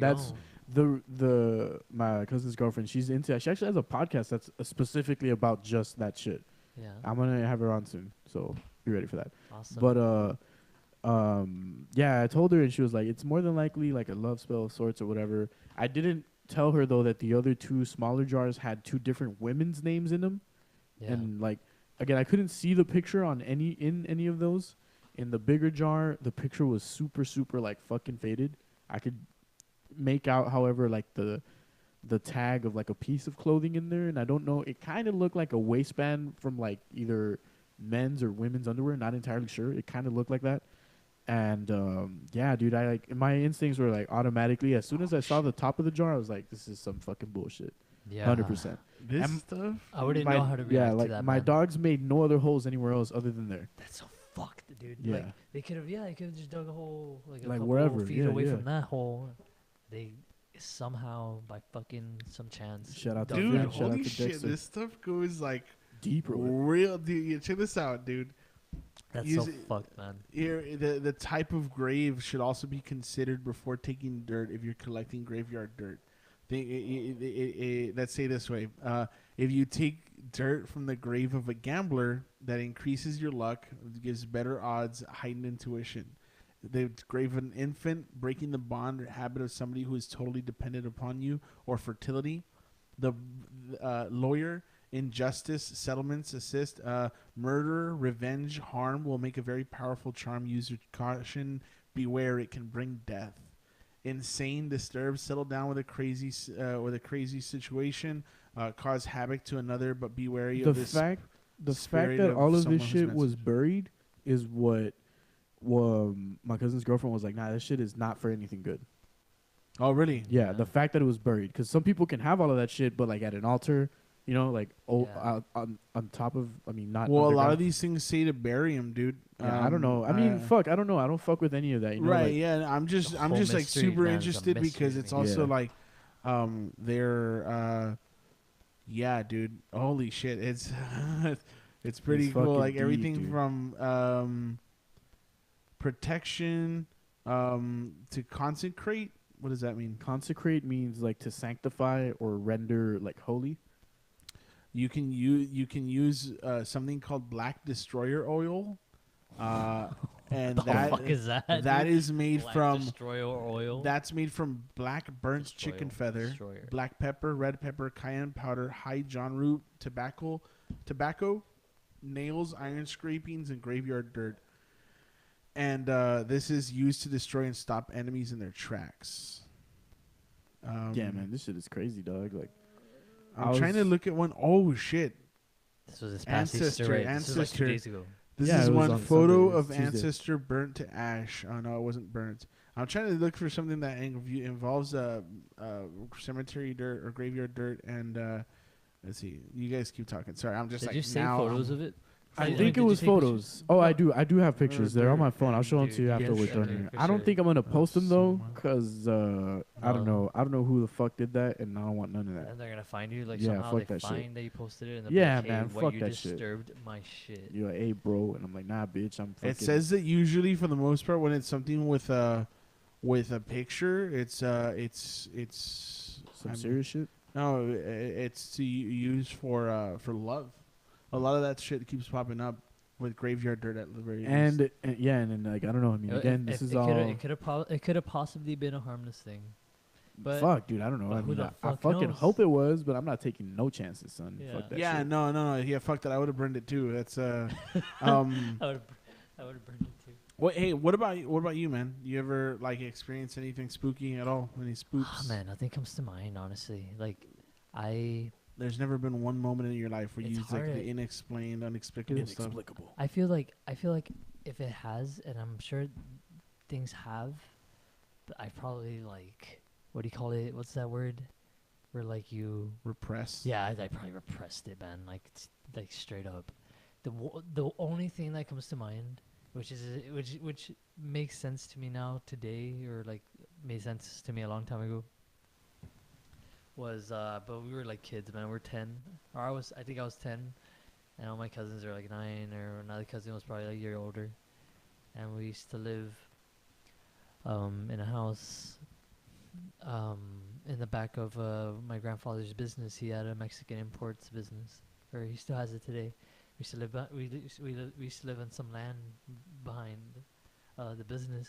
my cousin's girlfriend, she's into. She actually has a podcast that's specifically about just that shit. Yeah. I'm gonna have her on soon, so be ready for that. Awesome. But yeah, I told her, and she was like, it's more than likely like a love spell of sorts or whatever. I didn't tell her though that the other two smaller jars had two different women's names in them, and like again, I couldn't see the picture on any of those. In the bigger jar, the picture was super like fucking faded. I could make out, however, like the tag of like a piece of clothing in there, and I don't know. It kind of looked like a waistband from like either men's or women's underwear. Not entirely sure. It kind of looked like that. And yeah, dude, I like my instincts were like automatically as soon as I saw the top of the jar, I was like, this is some fucking bullshit. Yeah, 100%. This stuff. I wouldn't know how to react like to that. My man. dogs made no other holes anywhere else other than there. That's so fucked, dude. Yeah. Like they could have just dug a hole like Like couple wherever, feet yeah, away yeah. from that hole. They somehow by fucking some chance. Shout out to dug Dude, that hole. holy to shit, Dexter. this stuff goes like Deeper. real deep. Yeah, check this out, dude. That's Use so it- fucked, man. Here, the type of grave should also be considered before taking dirt if you're collecting graveyard dirt. Let's say this way: if you take dirt from the grave of a gambler, that increases your luck, gives better odds, heightened intuition. The grave of an infant, breaking the bond or habit of somebody who is totally dependent upon you, or fertility. The lawyer, injustice, settlements, assist, murder, revenge, harm will make a very powerful charm. User caution, beware, it can bring death. Insane, disturbed, settle down with a crazy situation, cause havoc to another, but be wary of this. The fact spirit that of all of someone this who's shit meant was to- buried is what my cousin's girlfriend was like, nah, this shit is not for anything good. Oh, really? Yeah, the fact that it was buried, because some people can have all of that shit, but like at an altar, you know, like on top of, I mean, not. Well, a lot underground. of these things say to bury him, dude. Yeah, I don't know. I mean, fuck, I don't know. I don't fuck with any of that. You know, Right? like, Yeah, I'm just whole like mystery, super man, is a interested because mystery it's to me. also Yeah. like, they're, yeah, dude. Holy shit, it's it's pretty It's cool. fucking Like deep, everything dude. from protection to consecrate. What does that mean? consecrate means like to sanctify or render like holy. You can use something called black destroyer oil, and The that fuck is that? that dude? is made Black from destroyer oil. that's made from black burnt chicken feather, Destroyer. black pepper, red pepper, cayenne powder, high John root, tobacco, nails, iron scrapings, and graveyard dirt. And this is used to destroy and stop enemies in their tracks. Yeah, man, this shit is crazy, dog. Like, I'm trying to look at one. Oh shit! This was this past Easter, right? This was like 2 days ago. This Yeah, is it was one on photo Sunday. of Tuesday. ancestor burnt to ash. Oh no, it wasn't burnt. I'm trying to look for something that involves cemetery dirt or graveyard dirt. And let's see. You guys keep talking. Sorry, I'm just Did like you save now. photos of it? I Did think you it was take pictures? photos. Oh, I do have pictures. They're on my phone. I'll show them Dude, to you after yeah, we're for done sure, here. for I don't sure. think I'm gonna post them though, so much. cause I don't know. I don't know who the fuck did that, and I don't want none of that. And they're gonna find you like Yeah, somehow fuck they that shit. find that you posted it. And they'll Yeah, be like, hey, man, what fuck you that shit. disturbed my shit. You're like, hey, bro, and I'm like, nah, bitch. I'm. Fucking It says that usually, for the most part, when it's something with a picture, it's some serious shit. No, it's to use for love. A lot of that shit keeps popping up with graveyard dirt at the very least. And yeah, and then like I don't know. I mean, again, this is all. It could have possibly been a harmless thing. But Fuck, dude. I don't know. but I who mean, the I fuck fucking knows? hope it was, but I'm not taking no chances, son. Yeah. Fuck that yeah, shit. no, yeah, fuck that. I would have burned it too. That's I would have burned it too. What? Hey, what about you, man? You ever like experience anything spooky at all? Any spooks? Oh, man, nothing comes to mind, honestly. Like, There's never been one moment in your life where It's you used like hard the to- inexplained, inexplicable stuff. Inexplicable. I feel like if it has, and I'm sure things have, but I probably like, what do you call it? What's that word? Where like you Repressed. Yeah, I probably repressed it, man. Like straight up. The only thing that comes to mind, which makes sense to me now today, or like made sense to me a long time ago, was but we were like kids, man. We're 10, or I think I was 10, and all my cousins are like 9, or another cousin was probably like a year older, and we used to live in a house in the back of my grandfather's business. He had a Mexican imports business, or he still has it today. We used to live we used to live on some land behind the business.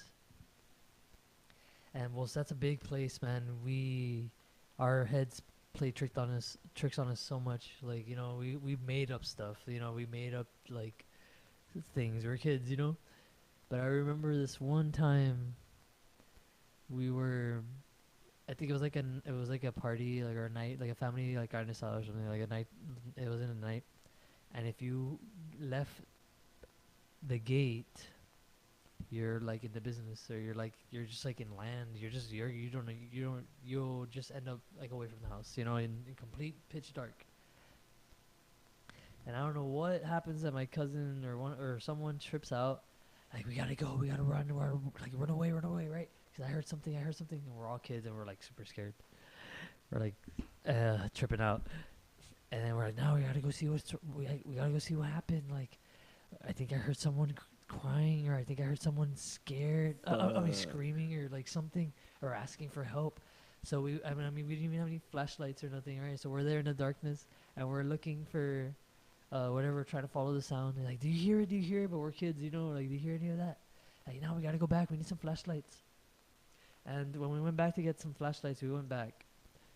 And well, so that's a big place, man. Our heads play tricks on us so much. Like, you know, we made up stuff. You know, we made up like things. We're kids, you know. But I remember this one time we were, I think it was like a party, like, or a night, like a family, like garden style or something, like a night. It was in a night, and if you left the gate, you're like in the business, or you're just like in land. You'll just end up like away from the house, you know, in complete pitch dark. And I don't know what happens that my cousin or someone trips out. Like, we gotta go, we gotta run, run away, right? Because I heard something, and we're all kids, and we're like super scared. We're like tripping out, and then we're like, no, we gotta go see we gotta go see what happened. Like, I think I heard someone crying, or I think I heard someone scared, screaming, or like something, or asking for help. So we didn't even have any flashlights or nothing, right? So we're there in the darkness, and we're looking for whatever, trying to follow the sound. And like, do you hear it? But we're kids, you know, like, do you hear any of that? Like, now we gotta go back. We need some flashlights. And when we went back to get some flashlights, we went back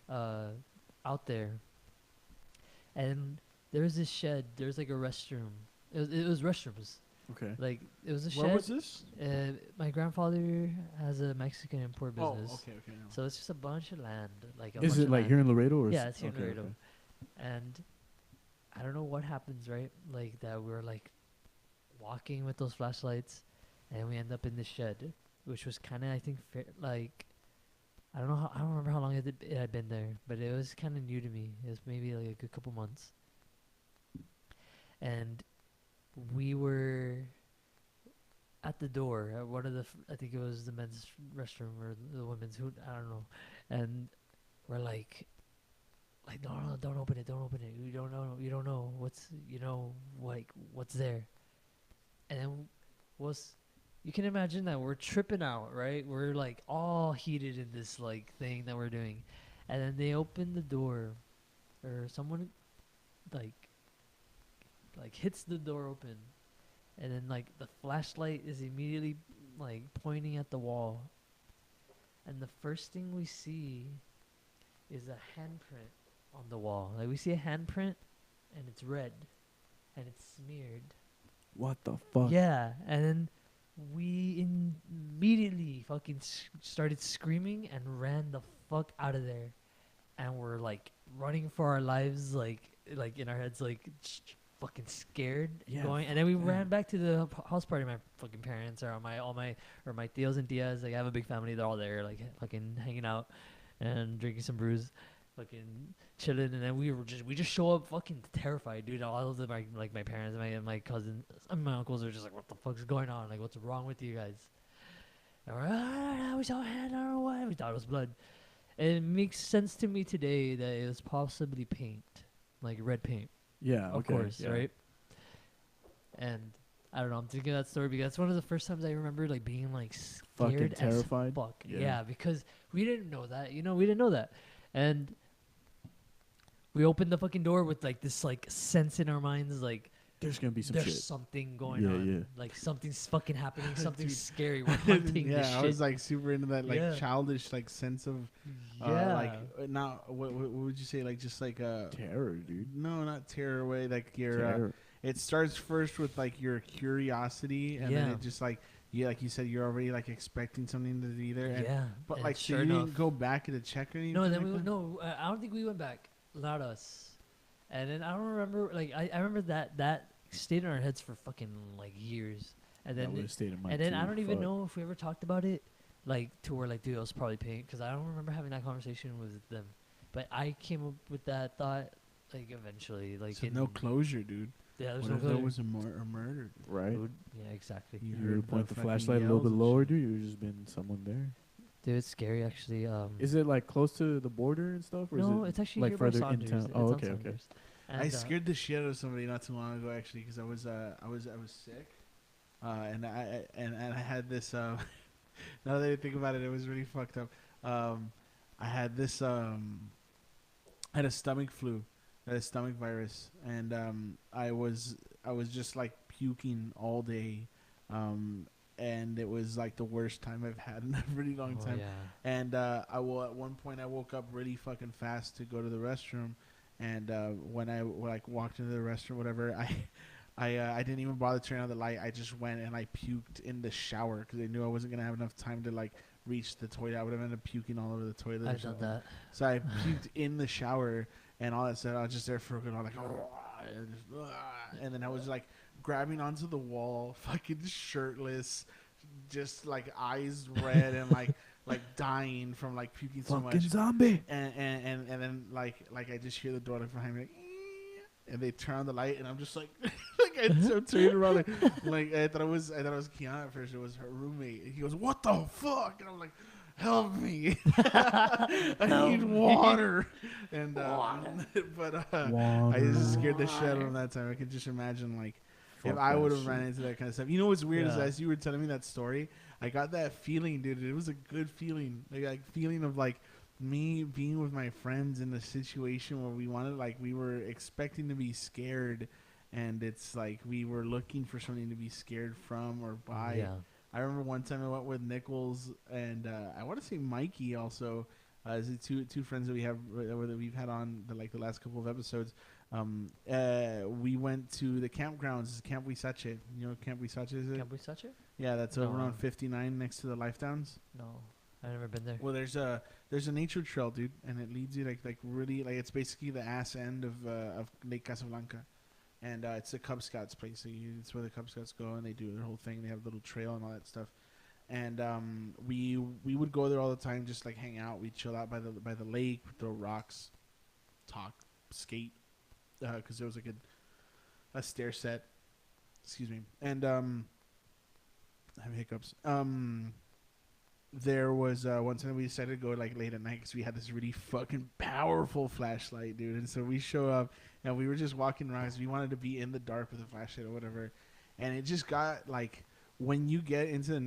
out there, and there was this shed. There's like a restroom. It was restrooms. Okay. Like, it was a shed. Where was this? My grandfather has a Mexican import business. Oh, okay. No. So it's just a bunch of land. Like, is it like here in Laredo, or? Yeah, it's here in Laredo. Okay. And I don't know what happens, right? Like, that we're like walking with those flashlights, and we end up in this shed, which was kind of, I think, like, I don't remember how long it had been there, but it was kind of new to me. It was maybe like a good couple months. And we were at the door at one of I think it was the men's restroom or the women's, I don't know. And we're like, no, don't open it. You don't know what's, you know, like, what's there. And then you can imagine that we're tripping out, right? We're like all heated in this like thing that we're doing. And then they open the door, or someone like hits the door open, and then like the flashlight is immediately like pointing at the wall. And the first thing we see is a handprint on the wall. Like, we see a handprint, and it's red, and it's smeared. What the fuck? Yeah, and then we immediately fucking started screaming and ran the fuck out of there, and we're like running for our lives, like in our heads, like fucking scared, going. And then we ran back to the house party. My fucking parents or my tios and tias, like, I have a big family. They're all there, like, fucking hanging out and drinking some brews, fucking chilling. And then we just show up fucking terrified, dude. All of them, like my parents and my cousins and my uncles are just like, what the fuck's going on? Like, what's wrong with you guys? And we're we saw a hand, I don't know why. We thought it was blood. And it makes sense to me today that it was possibly paint, like red paint. Yeah, of course, right? And I don't know, I'm thinking of that story because that's one of the first times I remember like being like scared, fucking terrified. Fuck. Yeah, because we didn't know that, we didn't know that. And we opened the fucking door with like this like sense in our minds, like, there's gonna be some there's shit. something going on. Yeah. Like, something's fucking happening, something scary. We're hunting this shit. I was like super into that like childish like sense of like not what would you say, like, just like terror, dude. No, not terror way, like your terror. It starts first with like your curiosity, and then it just like like you said, you're already like expecting something to be there. And, but and like, sure so you enough, didn't go back to check or anything? No, then I don't think we went back. Not us. And then I don't remember, like, I remember that stayed in our heads for fucking like years. And then I don't even know if we ever talked about it, like, to where like, dude, it was probably paint, because I don't remember having that conversation with them. But I came up with that thought, like, eventually, like, so no closure, dude. Yeah, there's what no if closure. There was a murder, right? Dude, yeah, exactly. You heard point the flashlight a little bit lower, dude. You've just been someone there. Dude, it's scary, actually. Is it like close to the border and stuff, or no, is it it's actually like here further by in Saunders. town? Oh, okay. And I scared the shit out of somebody not too long ago, actually, because I was sick, and I had this. Now that I think about it, it was really fucked up. I had this I had a stomach flu, I had a stomach virus, and I was just like puking all day, and it was like the worst time I've had in a really long time. Yeah. And at one point I woke up really fucking fast to go to the restroom, and when I like walked into the restroom, whatever, I didn't even bother turning on the light. I just went and I puked in the shower because I knew I wasn't gonna have enough time to like reach the toilet. I would have ended up puking all over the toilet. I've done that. So I puked in the shower and all that stuff. I was just there for a good while, like, and then I was like grabbing onto the wall, fucking shirtless, just like eyes red and like dying from like puking so much. Fucking zombie. And then like I just hear the door behind me, like, and they turn on the light, and I'm just like, I'm turning around, like I thought it was Kiana at first. It was her roommate. And he goes, "What the fuck?" And I'm like, "Help me! I need water." And but I just scared the shit out of him that time. I could just imagine like if I would have ran into that kind of stuff. You know what's weird is as you were telling me that story, I got that feeling, dude. It was a good feeling, like feeling of like me being with my friends in a situation where we were expecting to be scared, and it's like we were looking for something to be scared from or by. Yeah. I remember one time I went with Nichols and I want to say Mikey also. Is it two friends that we have that we've had on the last couple of episodes. We went to the campgrounds, Camp Wisache. You know what Camp Wisache is? Camp Wisache? Yeah, that's over on 59 next to the Life Downs. No, I've never been there. Well, there's a nature trail, dude, and it leads you like really like it's basically the ass end of Lake Casablanca, and it's a Cub Scouts place. So it's where the Cub Scouts go and they do their whole thing. They have a little trail and all that stuff, and we would go there all the time, just like hang out. We'd chill out by the lake, throw rocks, talk, skate, because there was like a stair set. Excuse me, and I have hiccups. There was one time we decided to go like late at night because we had this really fucking powerful flashlight, dude. And so we show up and we were just walking around because we wanted to be in the dark with a flashlight or whatever. And it just got like when you get into the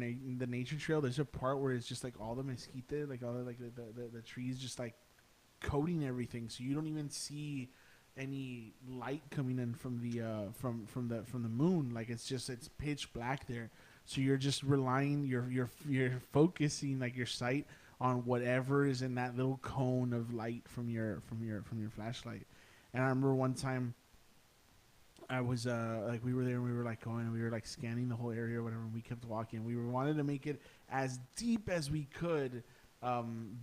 nature trail, there's a part where it's just like all the mesquite, like all the trees just like coating everything, so you don't even see any light coming in from the from the moon. Like it's pitch black there. So you're just relying, you're focusing like your sight on whatever is in that little cone of light from your flashlight. And I remember one time I was like we were there and we were like going and we were like scanning the whole area or whatever, and we kept walking. We wanted to make it as deep as we could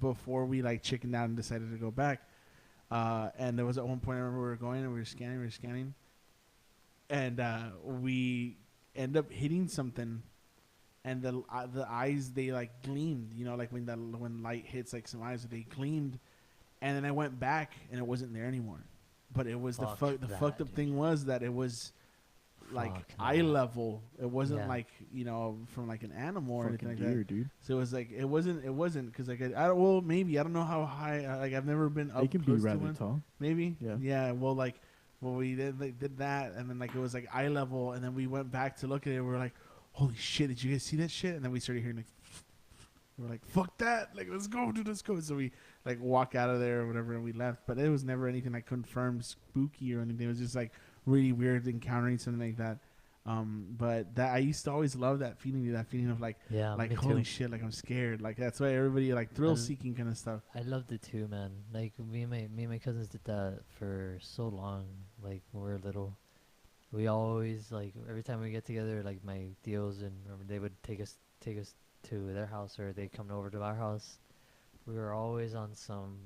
before we like chickened out and decided to go back. And there was at one point I remember we were going and we were scanning, and we end up hitting something, and the eyes, they like gleamed, you know, like when light hits like some eyes, they gleamed, and then I went back and it wasn't there anymore. But it was the fucked up thing was that it was like eye level. It wasn't like, you know, from like an animal or anything like that, dude. So it was like it wasn't because like I don't know how high, like I've never been up. It can be rather tall. Maybe. Yeah. Well, we did that, and then like it was like eye level, and then we went back to look at it. And we were like, "Holy shit! Did you guys see that shit?" And then we started hearing like, we're like, "Fuck that! Like, let's go, dude, let's go!" So we like walk out of there or whatever, and we left. But it was never anything like confirmed spooky or anything. It was just like really weird encountering something like that. But that I used to always love that feeling of like, holy shit, like I'm scared. Like that's why everybody like thrill seeking kind of stuff. I loved it too, man. Like me and my cousins did that for so long. Like when we were little, we always like every time we get together, like my tios and they would take us to their house or they'd come over to our house. We were always on some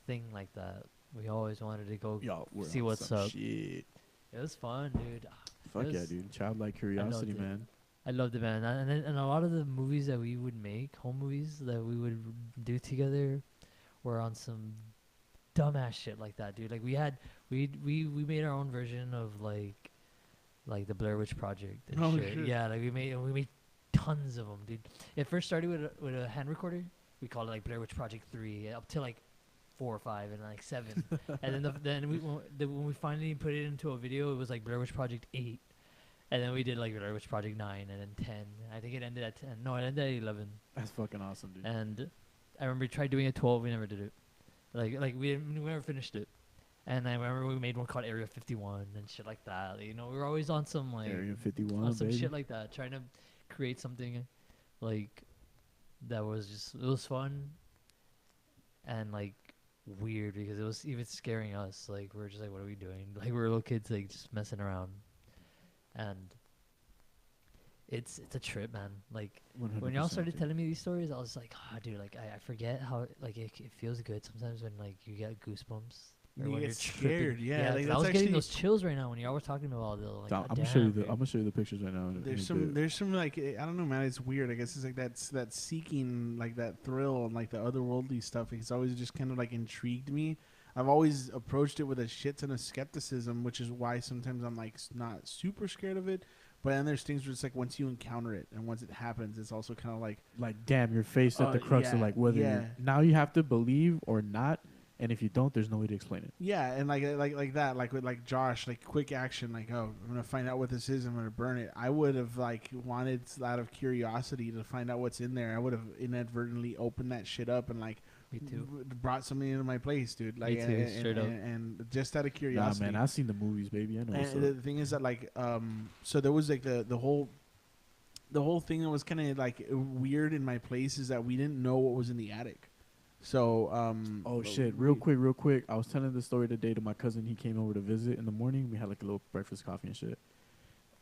thing like that. We always wanted to go see what's up. Shit. It was fun, dude. Fuck yeah, dude. Childlike curiosity, man. I loved it, man. And a lot of the movies that we would make, home movies that we would do together, were on some dumbass shit like that, dude. Like we made our own version of like the Blair Witch Project and shit. Yeah, like we made tons of them, dude. It first started with a hand recorder. We called it like Blair Witch Project 3 up to like 4 or 5 and like 7, and then when we finally put it into a video, it was like Blair Witch Project 8, and then we did like Blair Witch Project 9 and then 10. I think it ended at 10. No, it ended at 11. That's fucking awesome, dude. And I remember we tried doing a 12. We never did it. Like we never finished it. And I remember we made one called Area 51 and shit like that. You know, we were always on some like Area 51, on some baby. shit like that, trying to create something like that was just it was fun and like weird because it was even scaring us. Like we were just like, what are we doing? Like we were little kids, like just messing around, and it's a trip, man. Like when y'all started telling me these stories, I was like, oh, dude, like I forget how like it feels good sometimes when like you get goosebumps. You when get you're scared, yeah. Like I was getting those chills right now when y'all were talking about it. Like, I'm gonna show you the. I'm gonna show you the pictures right now. There's some like I don't know, man. It's weird. I guess it's like that seeking, like that thrill and like the otherworldly stuff. It's always just kind of like intrigued me. I've always approached it with a shit ton of skepticism, which is why sometimes I'm like not super scared of it. But then there's things where it's like once you encounter it and once it happens, it's also kind of like damn, you're faced at the crux of like whether now you have to believe or not. And if you don't, there's no way to explain it. Yeah, and like that, like with like Josh, like quick action, like I'm gonna find out what this is, I'm gonna burn it. I would have like wanted out of curiosity to find out what's in there. I would have inadvertently opened that shit up and like me too brought something into my place, dude. Like me too, straight up. And just out of curiosity. Nah, man, I've seen the movies, baby. I know. And the thing is that like so there was like the whole thing that was kind of like weird in my place is that we didn't know what was in the attic. So, oh shit! Real quick. I was telling the story today to my cousin. He came over to visit in the morning. We had like a little breakfast, coffee, and shit.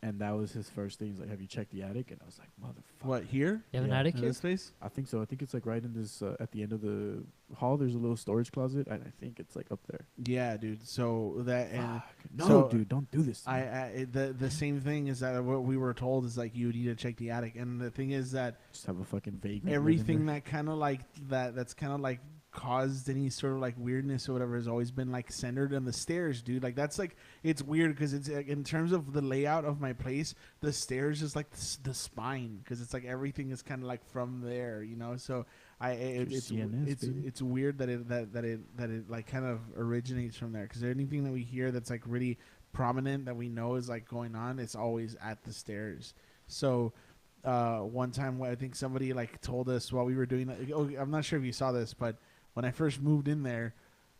And that was his first thing. He's like, "Have you checked the attic?" And I was like, "Motherfucker." What, here? You have an attic here? This space? I think so. I think it's like right in this at the end of the hall. There's a little storage closet, and I think it's like up there. Yeah, dude. So that and no, so dude, don't do this. The same thing is that what we were told is like you need to check the attic, and the thing is that just have a fucking vague everything that kind of like that's kind of like caused any sort of like weirdness or whatever has always been like centered on the stairs, dude. Like that's like it's weird because it's like, in terms of the layout of my place, the stairs is like the spine because it's like everything is kind of like from there, you know. So it's weird that it like kind of originates from there because anything that we hear that's like really prominent that we know is like going on, it's always at the stairs. So one time I think somebody like told us while we were doing that. Oh, I'm not sure if you saw this, but when I first moved in there,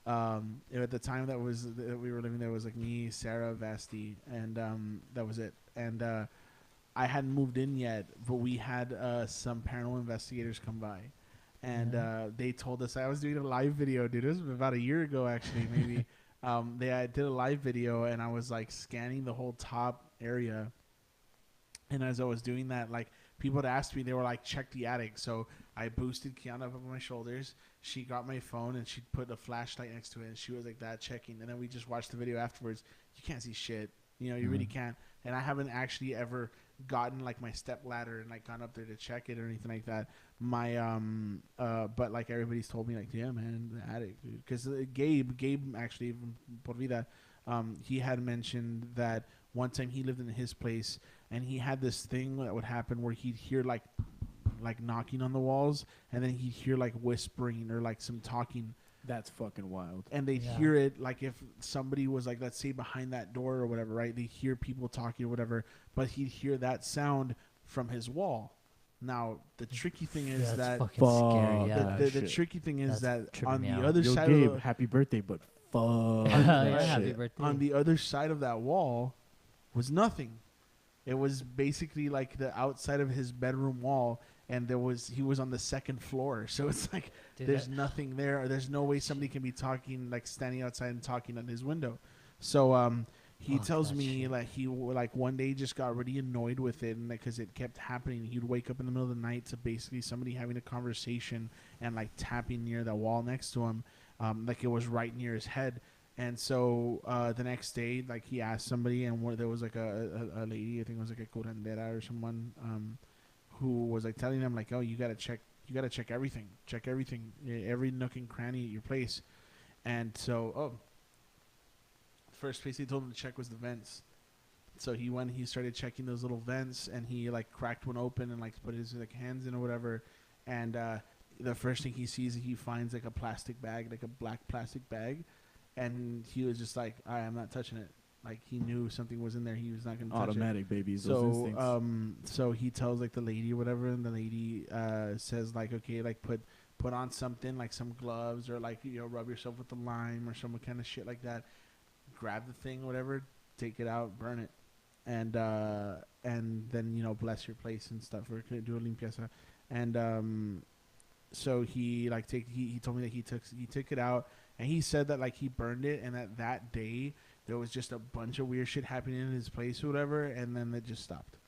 at the time that we were living there was like me, Sarah, Vasti, and that was it. And I hadn't moved in yet, but we had some paranormal investigators come by, and they told us I was doing a live video, dude. It was about a year ago, actually, maybe. I did a live video, and I was like scanning the whole top area. And as I was doing that, like people had asked me, they were like, check the attic. So I boosted Kiana up on my shoulders. She got my phone and she put a flashlight next to it. And she was like that checking. And then we just watched the video afterwards. You can't see shit. You know, you really can't. And I haven't actually ever gotten like my step ladder and like gone up there to check it or anything like that. But like everybody's told me like, yeah, man, the attic, dude. Because Gabe actually, por vida, he had mentioned that one time he lived in his place and he had this thing that would happen where he'd hear like knocking on the walls and then he'd hear like whispering or like some talking. That's fucking wild. And they'd hear it like if somebody was like, let's say behind that door or whatever, right? They'd hear people talking or whatever, but he'd hear that sound from his wall. Now, the tricky thing is that scary, yeah. the tricky thing is that on the out. other Yo, side Gabe, of happy birthday, but fuck. Happy birthday. on the other side of that wall was nothing. It was basically like the outside of his bedroom wall, and he was on the second floor. So it's like there's nothing there. Or there's no way somebody can be talking, like standing outside and talking on his window. So he tells me like he like one day just got really annoyed with it, and because it kept happening, he'd wake up in the middle of the night to basically somebody having a conversation and like tapping near the wall next to him, like it was right near his head. And so the next day, like he asked somebody, and there was like a lady, I think it was like a curandera or someone, who was like telling them like, oh, you gotta check everything, every nook and cranny at your place. And so, first place he told him to check was the vents. So he started checking those little vents, and he like cracked one open and like put his like hands in or whatever. And the first thing he sees, he finds like a plastic bag, like a black plastic bag. And he was just like, all right, I'm not touching it. Like he knew something was in there. He was not going to touch it. Automatic, babies. So, so he tells like the lady or whatever, and the lady says like, okay, like put put on something like some gloves or like rub yourself with the lime or some kind of shit like that. Grab the thing, whatever, take it out, burn it, and then bless your place and stuff. Or do a limpieza, and so he told me that he took it out, and he said that like he burned it, and that day there was just a bunch of weird shit happening in his place or whatever, and then it just stopped.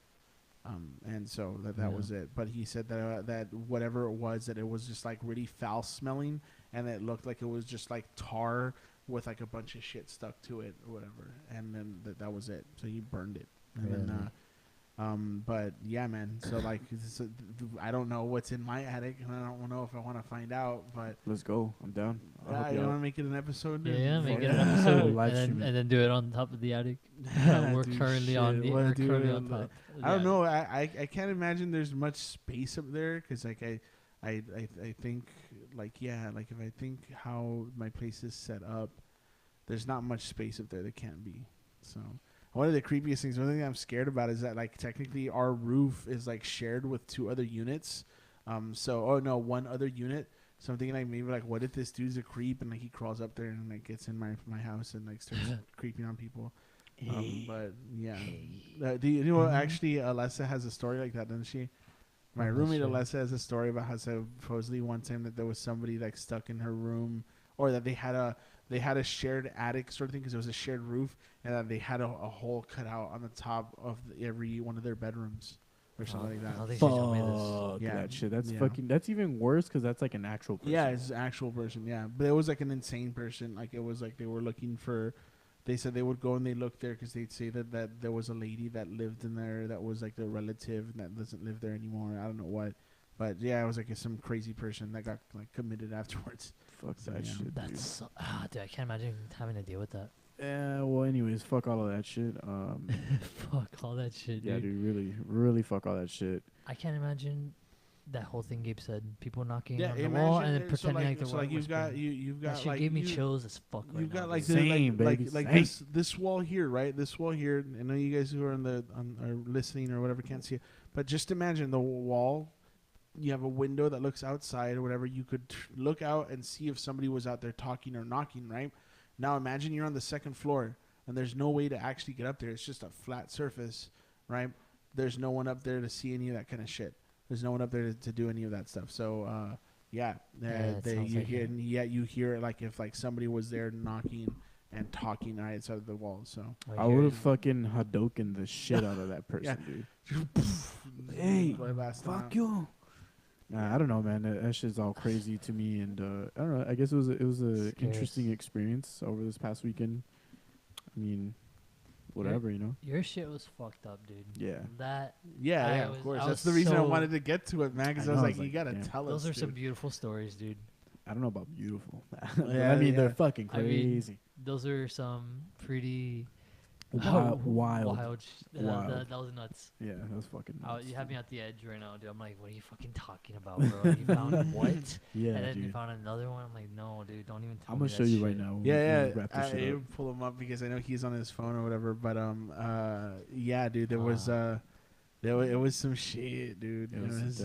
And so that was it. But he said that whatever it was, that it was just like really foul smelling, and it looked like it was just like tar with like a bunch of shit stuck to it or whatever. And then that was it. So he burned it. And then but yeah, man. So like, I don't know what's in my attic, and I don't know if I want to find out. But let's go. I'm down. You want to make it an episode? Yeah, make it an episode, and then do it on top of the attic. We're currently on top. I don't know. I can't imagine there's much space up there because like I think like like if I think how my place is set up, there's not much space up there. There can't be. So. One of the creepiest things, one thing I'm scared about is that like technically our roof is like shared with 2 other units. One other unit. So I'm thinking like maybe like what if this dude's a creep and like he crawls up there and like gets in my house and like starts creeping on people. But yeah, actually Alessa has a story like that, doesn't she? My roommate Alessa has a story about how supposedly one time that there was somebody like stuck in her room, or that they had a shared attic sort of thing because it was a shared roof, and that they had a hole cut out on the top of every one of their bedrooms or something like that. Fuck that shit. That's fucking. That's even worse because that's like an actual person. Yeah, it's an actual person. Yeah, but it was like an insane person. Like it was like they were looking for. They said they would go and they looked there because they'd say that there was a lady that lived in there that was like their relative and that doesn't live there anymore. I don't know what. But yeah, it was like some crazy person that got like committed afterwards. Fuck that shit. That's so, dude, I can't imagine having to deal with that. Well, anyways, fuck all of that shit. Fuck all that shit, dude. Yeah, dude, really fuck all that shit. I can't imagine that whole thing Gabe said. People knocking on the wall and then pretending like they're you've got that shit like gave me chills as fuck. You've got now, like same, this wall here, right? This wall here. I know you guys who are are listening or whatever can't see it, but just imagine the wall. You have a window that looks outside or whatever. You could look out and see if somebody was out there talking or knocking, right? Now imagine you're on the 2nd floor and there's no way to actually get up there. It's just a flat surface, right? There's no one up there to see any of that kind of shit. There's no one up there to do any of that stuff. So, you hear it like if like somebody was there knocking and talking right outside of the wall. So I would have fucking Hadoken the shit out of that person, dude. Hey, fuck you. Nah, I don't know, man. That shit's all crazy to me, and I don't know. I guess it was a interesting experience over this past weekend. I mean, whatever, Your shit was fucked up, dude. Yeah. Of course. That's the reason I wanted to get to it, man. Because I was like, you gotta tell us. Those are some beautiful stories, dude. I don't know about beautiful. I mean, they're fucking crazy. I mean, those are some pretty. Wild. That was nuts. Yeah, that was fucking nuts. You have me at the edge right now, dude. I'm like, what are you fucking talking about, bro? You found what? Yeah, and then dude. You found another one. I'm like, no, dude, don't even tell me. I'm gonna show you right now. I pull him up because I know he's on his phone or whatever. But dude, there was it was some shit, dude.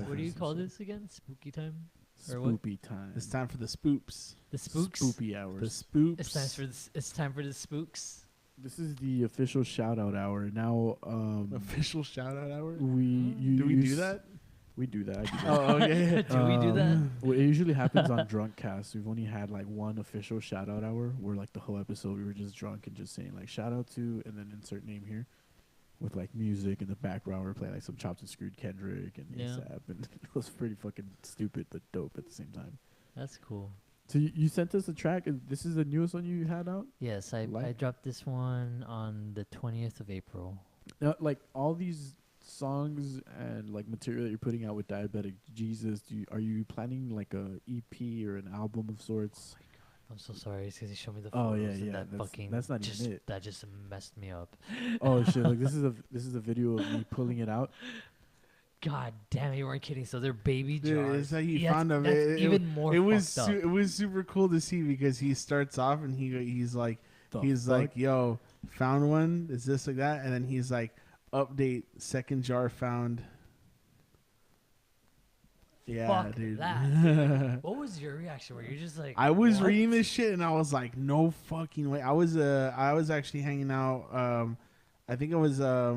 What do you call this again? Spooky time? Spoopy time. It's time for the spoops. The spooks. Spoopy hours. The spoops. It's time for the spooks. This is the official shout out hour. Now, official shout out hour? Do we do that? We do that. I do that. Oh, okay. Do we do that? Well, it usually happens on Drunk Cast. We've only had like one official shout out hour where like the whole episode we were just drunk and just saying like shout out to and then insert name here with like music in the background. We're playing like some Chopped and Screwed Kendrick and ASAP, and it was pretty fucking stupid but dope at the same time. That's cool. So you sent us a track. This is the newest one you had out? Yes, I dropped this one on the 20th of April. Like all these songs and like material that you're putting out with Diabetic Jesus, are you planning like a EP or an album of sorts? Oh my God, I'm so sorry. It's because he showed me the photos. Oh yeah. That's not even it. That just messed me up. Oh shit! Like this is a video of me pulling it out. God damn, you weren't kidding. So they're baby jars. Dude, it's like he found them. Even more. It was super cool to see because he starts off and he's like, yo, found one. Is this like that? And then he's like, update, second jar found. Yeah, Fuck dude. that. What was your reaction? Where you're just like, I was what? reading this shit and I was like, no fucking way. I was actually hanging out. I think it was I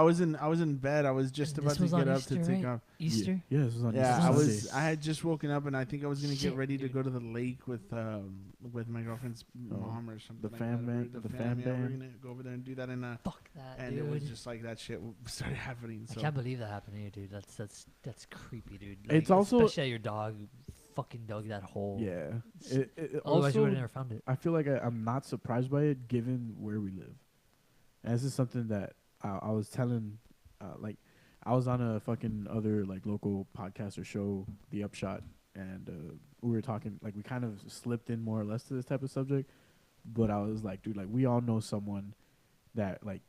was in bed. I was just And about this to was get on up Easter, to take right? off. Easter. Yeah, this was on Yeah, Easter Sunday. I had just woken up and I think I was gonna get Shit, ready to dude. go to the lake with my girlfriend's mom or something. The like fam that. band- The the fam, fam yeah, we're band. gonna go over there and do that Fuck that, and dude. it was just like that shit started happening. I So can't believe that happened to you, dude. That's creepy, dude. It's also- especially at your dog fucking dug that hole. Yeah. Otherwise, you Also, would have never found it. I feel like I'm not surprised by it given where we live. And this is something that I was telling, like, I was on a fucking other, like, local podcast or show, The Upshot, and we were talking, like, we kind of slipped in more or less to this type of subject, but I was like, dude, like, we all know someone that, like,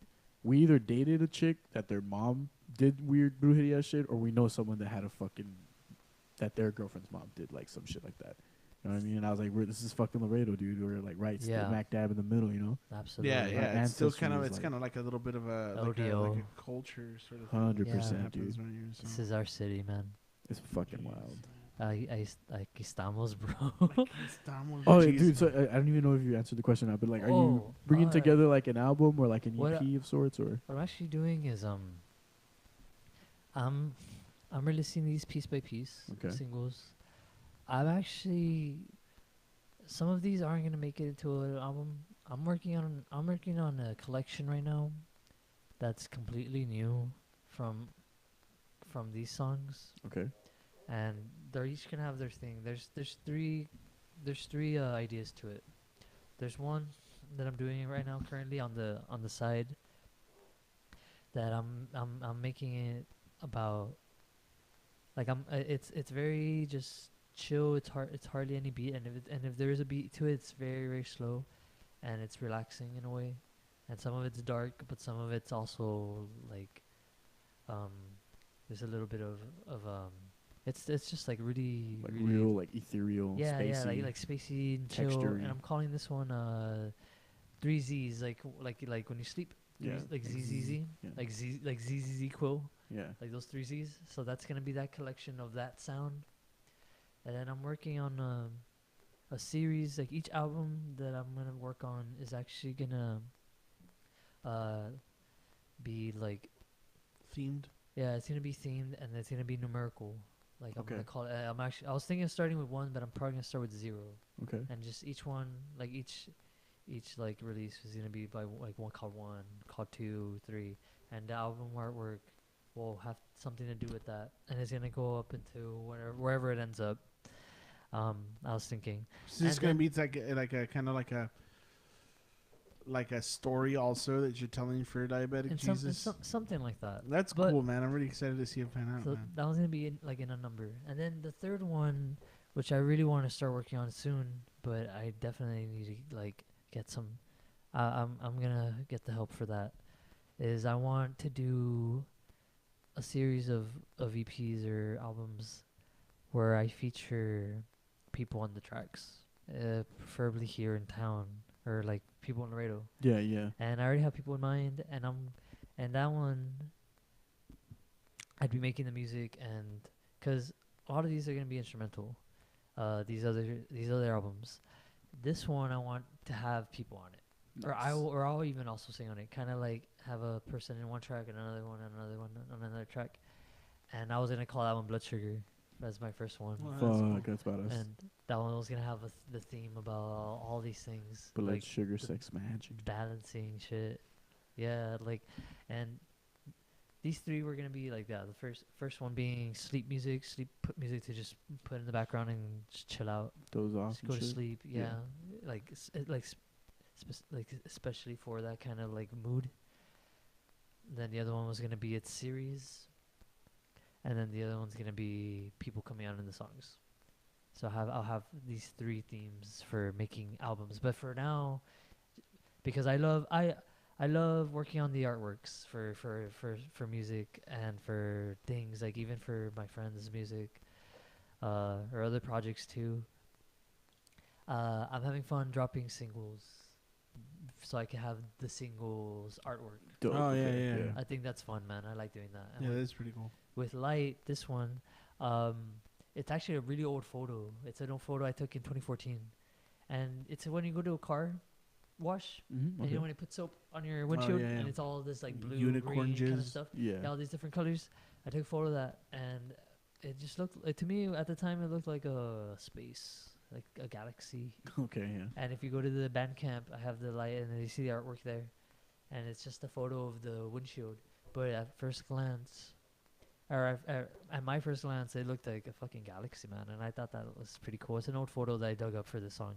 we either dated a chick that their mom did weird brujeria shit, or we know someone that had a fucking, that their girlfriend's mom did, like, some shit like that. You know what I mean? And I was like, this is fucking Laredo, dude. We're like Yeah. smack dab in the middle, you know? Absolutely. yeah, Our yeah. It's still ancestry kind of is it's like- kind of like a little bit of a LDO. like a culture sort of thing. 100%, that happens dude. when you're This so- is our city, man. It's fucking wild. Aquí estamos, bro. Oh, Jeez, dude, so man. I don't even know if you answered the question now, but, like, are you Oh, bringing together, like, an album or, like, an what EP of sorts, or? What I'm actually doing is I'm releasing these piece by piece Okay. singles. I'm actually some of these aren't gonna make it into an album. I'm working on a collection right now that's completely new from these songs, Okay. and they're each gonna have their thing. There's three ideas to it. There's one that I'm doing right now currently on the side that I'm making it about, like, it's very just chill. It's hardly any beat, and if there is a beat to it, it's very, very slow, and it's relaxing in a way. And some of it's dark, but some of it's also like there's a little bit of it's just like really, Like, really real, like, ethereal, yeah, spacey. like spacey and chill. texture-y. And I'm calling this one 3Zs, like when you sleep. Yeah, Like like ZZZ, yeah. like ZZZ Quill, Yeah. like those 3Zs. So that's gonna be that collection of that sound. And then I'm working on a series. Like, each album that I'm gonna work on is actually gonna be like themed. Yeah, it's gonna be themed, and it's gonna be numerical. Like, I'm Okay. gonna call it. I was thinking of starting with 1, but I'm probably gonna start with 0. Okay. And just each one, like each like release is gonna be by like one called 1, called 2, 3, and the album artwork will have something to do with that, and it's gonna go up into wherever it ends up. I was thinking. So it's gonna be like a kind of like a story also that you're telling for Diabetic And Jesus. something like that. That's But- cool, man. I'm really excited to see it pan out, So man. that was gonna be in a number, and then the third one, which I really want to start working on soon, but I definitely need to like get some. I'm gonna get the help for that. Is I want to do a series of EPs or albums where I feature people on the tracks, preferably here in town or like people in Laredo. Yeah, yeah. And I already have people in mind, and that one, I'd be making the music, and because a lot of these are gonna be instrumental, these other albums. This one I want to have people on it, or I'll even also sing on it. Kind of like have a person in one track and another one on another track. And I was gonna call that one Blood Sugar. That's my first one. Fuck, that's about us. And that one was gonna have the theme about all these things. Blood, like sugar, the sex, magic. balancing shit. Yeah, like, and these three were gonna be like that. The first one being sleep music, put music to just put in the background and just chill out, Doze off. just and go to shit. sleep. Yeah, like especially for that kind of like mood. Then the other one was gonna be its series, and then the other one's gonna be people coming out in the songs. So I'll have these three themes for making albums. But for now, because I love working on the artworks for music and for things, like even for my friends' music, or other projects too. I'm having fun dropping singles, so I can have the singles artwork. Dope, Oh, yeah. I think that's fun, man. I like doing that. And Yeah, with- that's pretty cool. with Light, this one, It's actually a really old photo. It's an old photo I took in 2014, and it's when you go to a car wash, and you know when you put soap on your windshield, and it's all this like blue, unicorn green kind of jizz. stuff. Yeah. All these different colors. I took a photo of that, and it just looked to me at the time it looked like a space, like a galaxy. Okay, yeah. And if you go to the Bandcamp, I have the light, and then you see the artwork there, and it's just a photo of the windshield. But at first glance, at my first glance, it looked like a fucking galaxy, man. And I thought that was pretty cool. It's an old photo that I dug up for the song.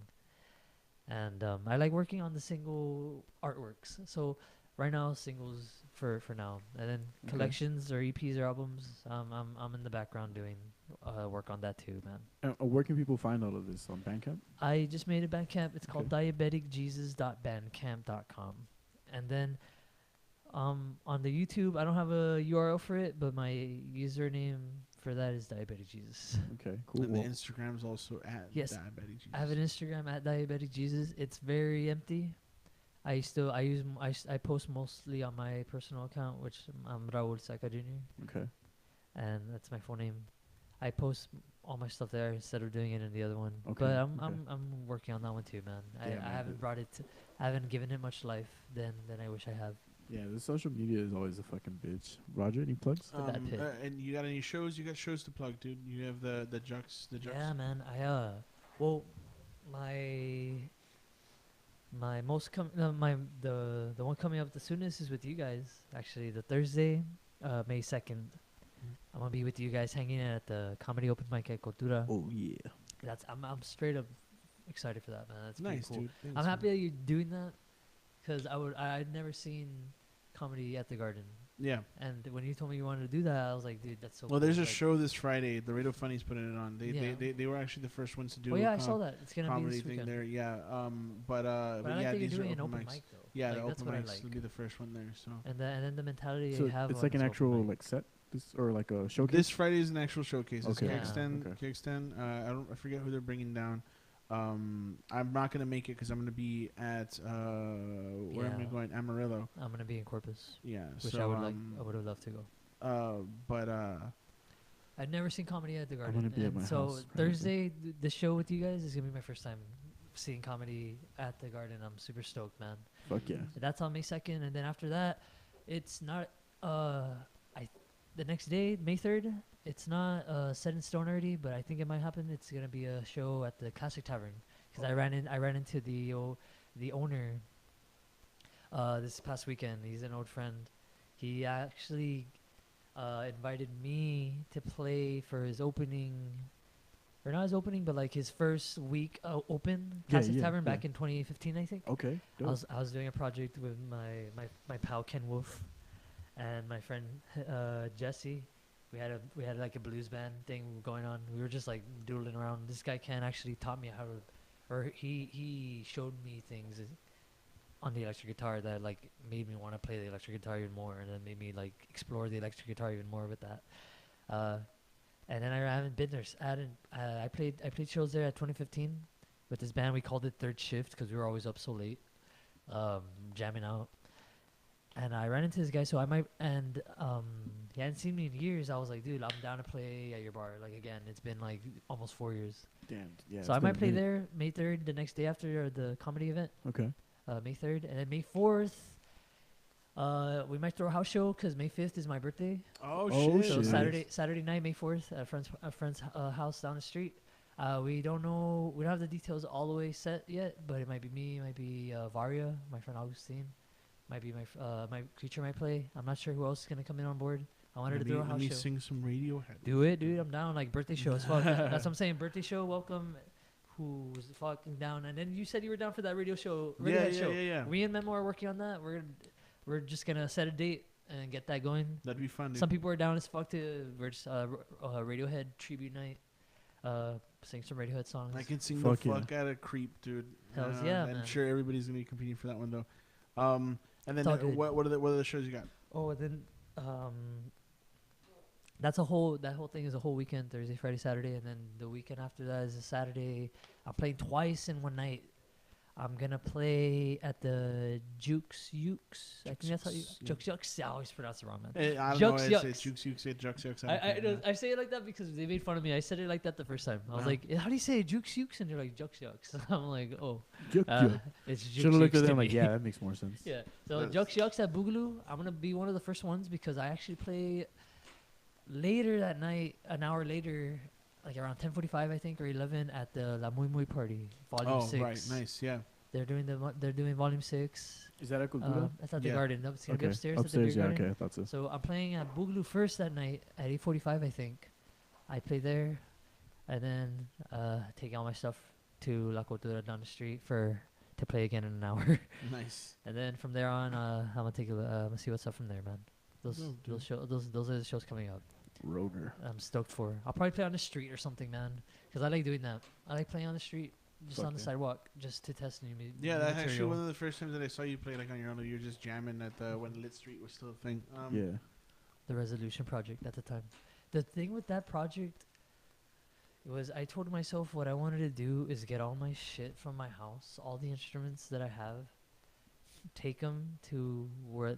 And I like working on the single artworks. So right now, singles for now, and then collections or EPs or albums. I'm in the background doing work on that too, man. Where can people find all of this on Bandcamp? I just made a Bandcamp. It's called diabeticjesus.bandcamp.com, and then on the YouTube, I don't have a URL for it, but my username for that is Diabetic Jesus. Okay, cool. And the Instagram's also at Diabetic Jesus. I have an Instagram at Diabetic Jesus. It's very empty. I post mostly on my personal account, which I'm Raul Seca Jr. Okay. And that's my full name. I post all my stuff there instead of doing it in the other one. Okay. But I'm working on that one too, man. I haven't I haven't given it much life than I wish I have. Yeah, the social media is always a fucking bitch. Roger, any plugs? And you got any shows? You got shows to plug, dude. You have the Jux. Yeah, man. My most the one coming up the soonest is with you guys. Actually, the Thursday, May 2nd. I'm gonna be with you guys hanging at the comedy open mic at Cultura. Oh yeah. I'm straight up excited for that, man. That's nice, cool. dude. Thanks, I'm happy that you're doing that, because I'd never seen comedy at the Garden. Yeah. And when you told me you wanted to do that, I was like, dude, that's so. Well, cool. there's a show this Friday. The Radio Funny's putting it on. They were actually the first ones to do. Oh yeah, I saw that. It's gonna be comedy this thing weekend. there. Yeah. But I like yeah, that you're these are doing an open open mics. mic though. Yeah, like, the that's open what I mics like. will be the first one there. So. And then the mentality So you have. it's like an actual like set, or like a showcase. This Friday is an actual showcase. It's Okay. Kickstand. I forget who they're bringing down. I'm not gonna make it because I'm gonna be at where am I going? Amarillo. I'm gonna be in Corpus. Yeah, which so I would have loved to go. But I'd never seen comedy at the Garden. gonna be at my so house, Thursday, the show with you guys is gonna be my first time seeing comedy at the Garden. I'm super stoked, man. Fuck yeah. That's on May 2nd, and then after that, it's not. The next day, May 3rd, it's not set in stone already, but I think it might happen. It's gonna be a show at the Classic Tavern, because I ran into the owner this past weekend. He's an old friend. He actually invited me to play for his opening, or not his opening, but like his first week open Classic Tavern back in 2015, I think. Okay. Dope. I was doing a project with my pal Ken Wolf and my friend Jesse. We had like a blues band thing going on. We were just like doodling around. This guy Ken actually taught me how to, or he showed me things on the electric guitar that like made me want to play the electric guitar even more, and then made me like explore the electric guitar even more with that. And then I haven't been there. I played shows there at 2015 with this band. We called it Third Shift because we were always up so late, jamming out. And I ran into this guy, so I might, and he hadn't seen me in years. I was like, dude, I'm down to play at your bar. Like, again, it's been like almost 4 years. Damn. Yeah. So I might play there May 3rd, the next day after the comedy event. Okay. May 3rd. And then May 4th, we might throw a house show because May 5th is my birthday. Oh So shit. Saturday night, May 4th, at a friend's house down the street. We don't know. We don't have the details all the way set yet, but it might be me. It might be Varia, my friend Augustine. Might be my creature might play. I'm not sure who else is gonna come in on board. I wanted to throw a house show. Sing some Radiohead. Do it, dude. I'm down. Like birthday show as fuck. That's what I'm saying. Birthday show. Welcome. Who's fucking down? And then you said you were down for that radio show. Yeah. Me and Memo are working on that. We're just gonna set a date and get that going. That'd be fun. Dude. Some people are down as fuck to. We're just Radiohead tribute night. Sing some Radiohead songs. I can sing the fuck out of Creep, dude. Hells yeah, I'm man. sure everybody's gonna be competing for that one though. And then what are the shows you got? Oh, then that whole thing is a whole weekend, Thursday, Friday, Saturday, and then the weekend after that is a Saturday. I'm playing twice in one night. I'm gonna play at the Jukes Ukes. I think that's how you Jukes Ukes. I always pronounce it wrong, man. I don't Jukes know. I say Ukes. Jukes Ukes. Say Jukes Ukes. I say it like that because they made fun of me. I said it like that the first time. I was like, "How do you say it? Jukes Ukes?" And they're like, "Jukes Ukes." I'm like, "Oh, it's Jukes." Should have looked Ukes at to them me. like, yeah, that makes more sense. Yeah. So Jukes Ukes at Boogaloo. I'm gonna be one of the first ones because I actually play later that night, an hour later. Like around 10:45, I think, or 11 at the La Muy Muy party, Volume 6. Oh, right, nice, yeah. They're doing Volume 6. Is that at Cultura? That's at the Garden. No, it's gonna be upstairs. Upstairs, at the yeah. Garden. Okay, I thought so. So I'm playing at Boogaloo first that night at 8:45, I think. I play there, and then take all my stuff to La Cultura down the street to play again in an hour. Nice. And then from there on, I'm gonna see what's up from there, man. Those are the shows coming up. Roger. I'm stoked for. I'll probably play on the street or something, man. Because I like doing that. I like playing on the street, just on the sidewalk, just to test new music. Yeah, that's actually one of the first times that I saw you play like on your own. You were just jamming at when Lit Street was still a thing. Yeah. The Resolution project at the time. The thing with that project was I told myself what I wanted to do is get all my shit from my house, all the instruments that I have, take them to where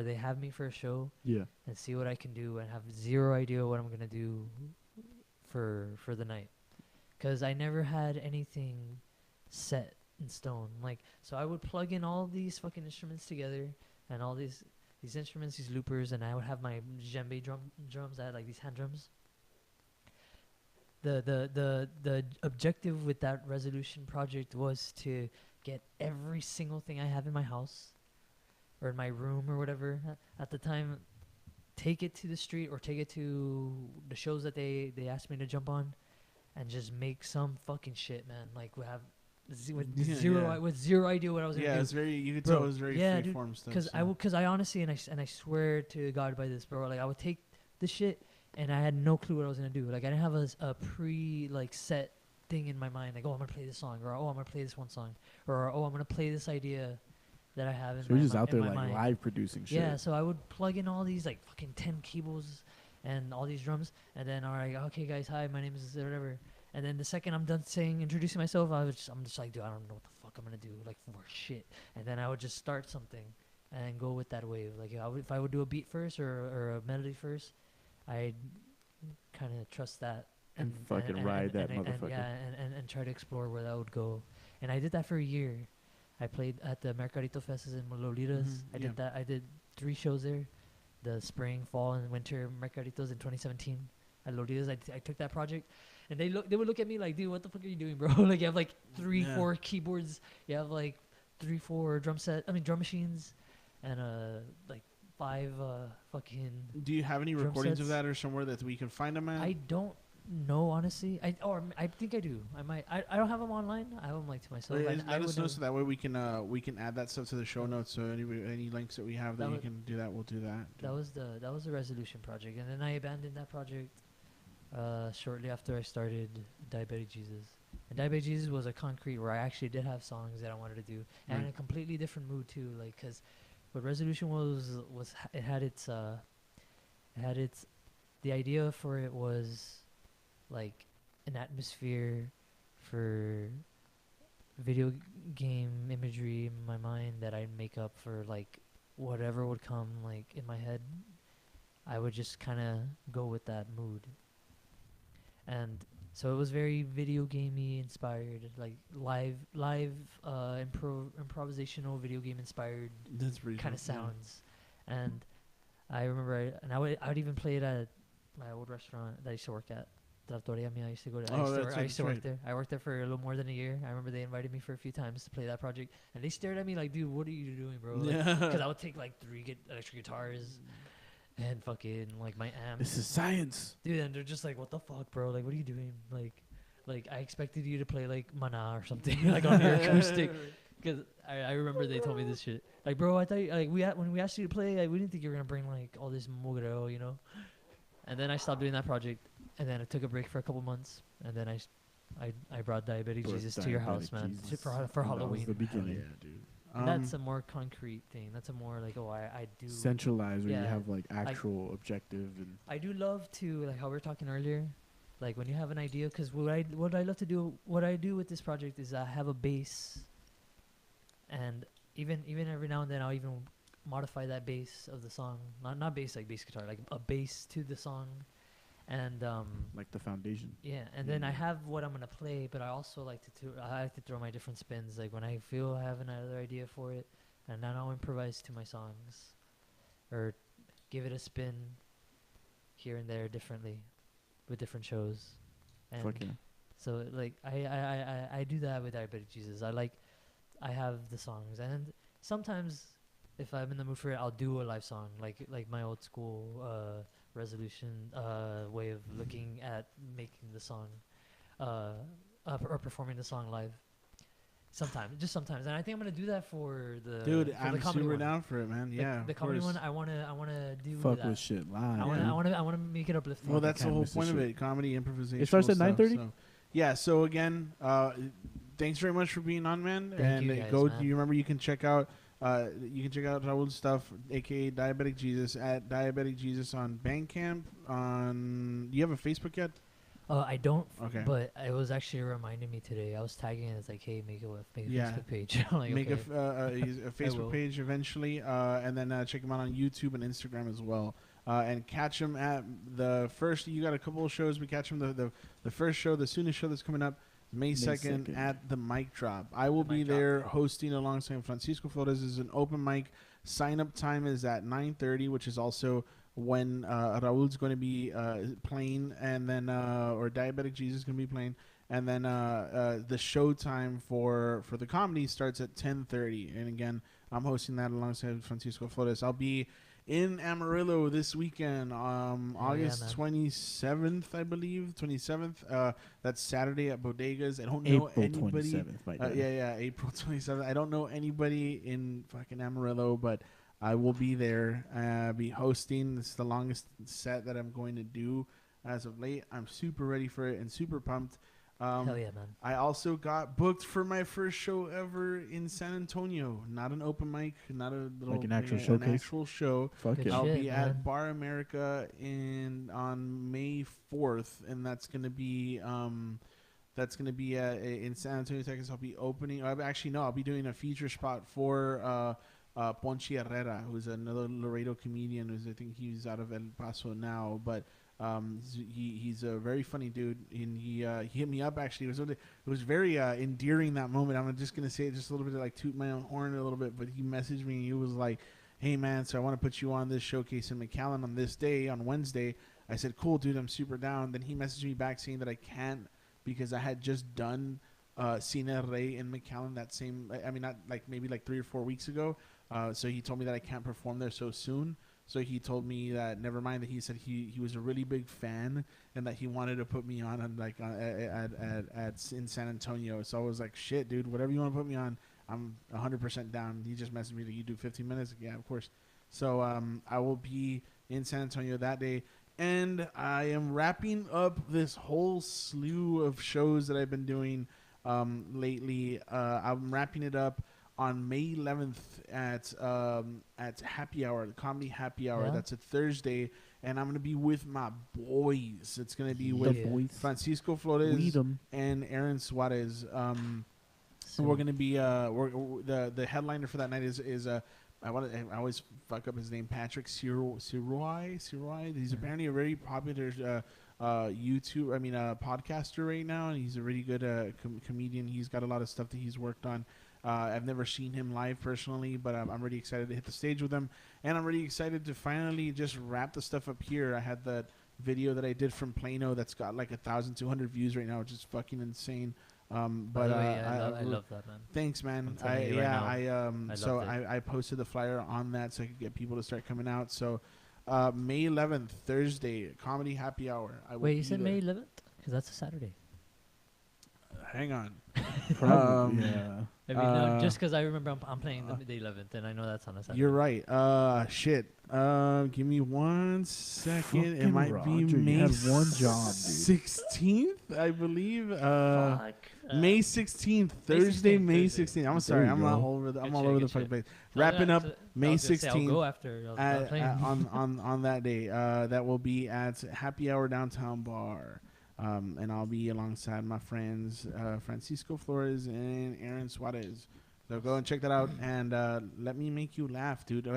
they have me for a show, and see what I can do, and have zero idea what I'm gonna do for the night, because I never had anything set in stone. Like, so I would plug in all these fucking instruments together, and all these instruments, these loopers, and I would have my djembe drums. I had like these hand drums. The objective with that Resolution project was to get every single thing I have in my house or in my room or whatever at the time, take it to the street or take it to the shows that they asked me to jump on, and just make some fucking shit, man. Like with zero idea what I was gonna do. Yeah, it's very. You could tell it was very freeform stuff. Because I honestly and I swear to God by this, bro. Like I would take the shit and I had no clue what I was gonna do. Like I didn't have a pre set thing in my mind, like, oh, I'm gonna play this song, or oh, I'm gonna play this one song, or oh, I'm gonna play this idea that I have in so my you're just out there like mind. Live producing shit. Yeah, so I would plug in all these like fucking 10 keyboards and all these drums, and then alright, okay guys, hi, my name is whatever, and then the second I'm done introducing myself, I'm just like, dude, I don't know what the fuck I'm gonna do, like for shit, and then I would just start something and go with that wave. Like if I would do a beat first or a melody first, I'd kind of trust that. And fucking ride that motherfucker. And try to explore where that would go. And I did that for a year. I played at the Mercadito Festas in Lolitas. I did that. I did 3 shows there. The spring, fall, and winter Mercaditos in 2017 at Lolitas. I took that project, and they would look at me like, dude, what the fuck are you doing, bro? Like you have like 4 keyboards. You have like 4 drum machines, and like 5 fucking. Do you have any recordings of that or somewhere that we can find them at? I don't. No, honestly, I think I do. I might. I don't have them online. I have them like to myself. Let us know so that way we can add that stuff to the show notes. So any links that we have that you can do that, we'll do that. That was the Resolution project, and then I abandoned that project shortly after I started Diabetic Jesus. And Diabetic Jesus was a concrete where I actually did have songs that I wanted to do, and in a completely different mood too. Like, cause what Resolution was it had its the idea for it was like an atmosphere for video game imagery in my mind that I'd make up for like whatever would come like in my head. I would just kind of go with that mood. And so it was very video gamey inspired, like live improvisational video game inspired kind of sounds. And I remember I would even play it at my old restaurant that I used to work at. I used to go to. I used to work there. I worked there for a little more than a year. I remember they invited me for a few times to play that project, and they stared at me like, "Dude, what are you doing, bro?" Because I would take like 3 electric guitars and fucking like my amp. This is science, dude. And they're just like, "What the fuck, bro? Like, what are you doing? Like I expected you to play like Mana or something like on your acoustic." Because I remember they told me this shit. Like, bro, I thought like when we asked you to play, like, we didn't think you were gonna bring like all this mugreo, you know. And then I stopped doing that project. And then I took a break for a couple months, and then I brought Diabetic Jesus to your house, man, for Halloween. That was the beginning. Yeah, dude. That's a more concrete thing. That's a more like, oh, I do centralized where you have like actual objective. And I do love to, like how we were talking earlier, like when you have an idea, because what I love to do, what I do with this project is I have a base and even every now and then I'll even modify that bass of the song, not bass like bass guitar, like a bass to the song, and like the foundation. yeah, and then I have what I'm gonna play, but I also like I like to throw my different spins, like when I feel I have another idea for it, and then I'll improvise to my songs, or give it a spin here and there differently, with different shows, and Fuck yeah. so like I do that with Diabetic Jesus. I have the songs, and sometimes if I'm in the mood for it, I'll do a live song, like my old school resolution way of looking at making the song, or performing the song live. Just sometimes, and I think I'm gonna do that for the Dude, for I'm the comedy super one. down for it, man. Yeah, The comedy one, I wanna do Fuck that. with shit live. I wanna make it uplifting. Well, that's the whole miss the point of shit. it. Comedy, improvisation. It starts at 9:30? So. Yeah. So again, thanks very much for being on, man. Thank you guys, go. man. You remember you can check out Raul's stuff, aka Diabetic Jesus, at Diabetic Jesus on Bandcamp. Do you have a Facebook yet? I don't. Okay. But it was actually reminding me today. I was tagging it. It's like, hey, make a Yeah. Facebook page. I'm like, Make okay. a Facebook page eventually, and then check him out on YouTube and Instagram as well. And catch him at the first. You got a couple of shows. We catch him the first show, the soonest show that's coming up, May 2nd at the Mic Drop. I will be there hosting alongside Francisco Flores. This is an open mic. Sign up time is at 9:30, which is also when Raul's going to be playing, and then or Diabetic Jesus is going to be playing, and then the show time for the comedy starts at 10:30. And again, I'm hosting that alongside Francisco Flores. I'll be in Amarillo this weekend, August 27th, I believe, 27th. That's Saturday at Bodegas. I don't know April anybody. 27th, by the way. Yeah, April 27th. I don't know anybody in fucking Amarillo, but I will be there, be hosting. This is the longest set that I'm going to do as of late. I'm super ready for it and super pumped. Hell yeah, man. I also got booked for my first show ever in San Antonio. Not an open mic, not a little Like an actual an showcase? actual show. Fuck Good yeah. I'll shit, be man. at Bar America on May 4th, and that's gonna be in San Antonio, Texas. I'll be opening. I'll be doing a feature spot for Ponchi Herrera, who's another Laredo comedian. I think he's out of El Paso now, but he's a very funny dude, and he hit me up. Actually, it was very endearing, that moment. I'm just gonna say it just a little bit, like toot my own horn a little bit, but he messaged me and he was like, "Hey man, so I want to put you on this showcase in McAllen on this day, on Wednesday." I said, "Cool, dude, I'm super down." Then he messaged me back saying that I can't because I had just done Cine Rey in McAllen that same. I mean, not like maybe like 3 or 4 weeks ago. So he told me that I can't perform there so soon. So he told me that never mind, that he said he was a really big fan and that he wanted to put me on in San Antonio. So I was like, shit, dude, whatever you want to put me on, I'm 100% down. He just messaged me that you do 15 minutes. Yeah, of course. So I will be in San Antonio that day. And I am wrapping up this whole slew of shows that I've been doing lately. I'm wrapping it up on May 11th at Happy Hour, the Comedy Happy Hour. Yeah. That's a Thursday, and I'm gonna be with my boys. It's gonna be with Francisco Flores and Aaron Suarez. We're gonna be the headliner for that night is I always fuck up his name, Patrick Siroy. He's apparently a very popular podcaster right now, and he's a really good comedian. He's got a lot of stuff that he's worked on. I've never seen him live personally, but I'm really excited to hit the stage with him, and I'm really excited to finally just wrap the stuff up here. I had that video that I did from Plano that's got like 1,200 views right now, which is fucking insane. By the way, I love that, man. Thanks, man. I posted the flyer on that so I could get people to start coming out. So May 11th, Thursday, Comedy Happy Hour. Wait, you said May 11th? Because that's a Saturday. Hang on. Probably, yeah. I mean, no, just because I remember I'm playing the 11th, and I know that's on a Saturday. You're right. Shit. Give me 1 second. It might be May you had one job, dude. 16th, I believe. Fuck. May 16th, Thursday, May 16th. I'm sorry, I'm all over the fucking place. Wrapping up May 16th. I'll go after on that day. That will be at Happy Hour Downtown Bar. And I'll be alongside my friends Francisco Flores and Aaron Suarez. So go and check that out, and let me make you laugh, dude.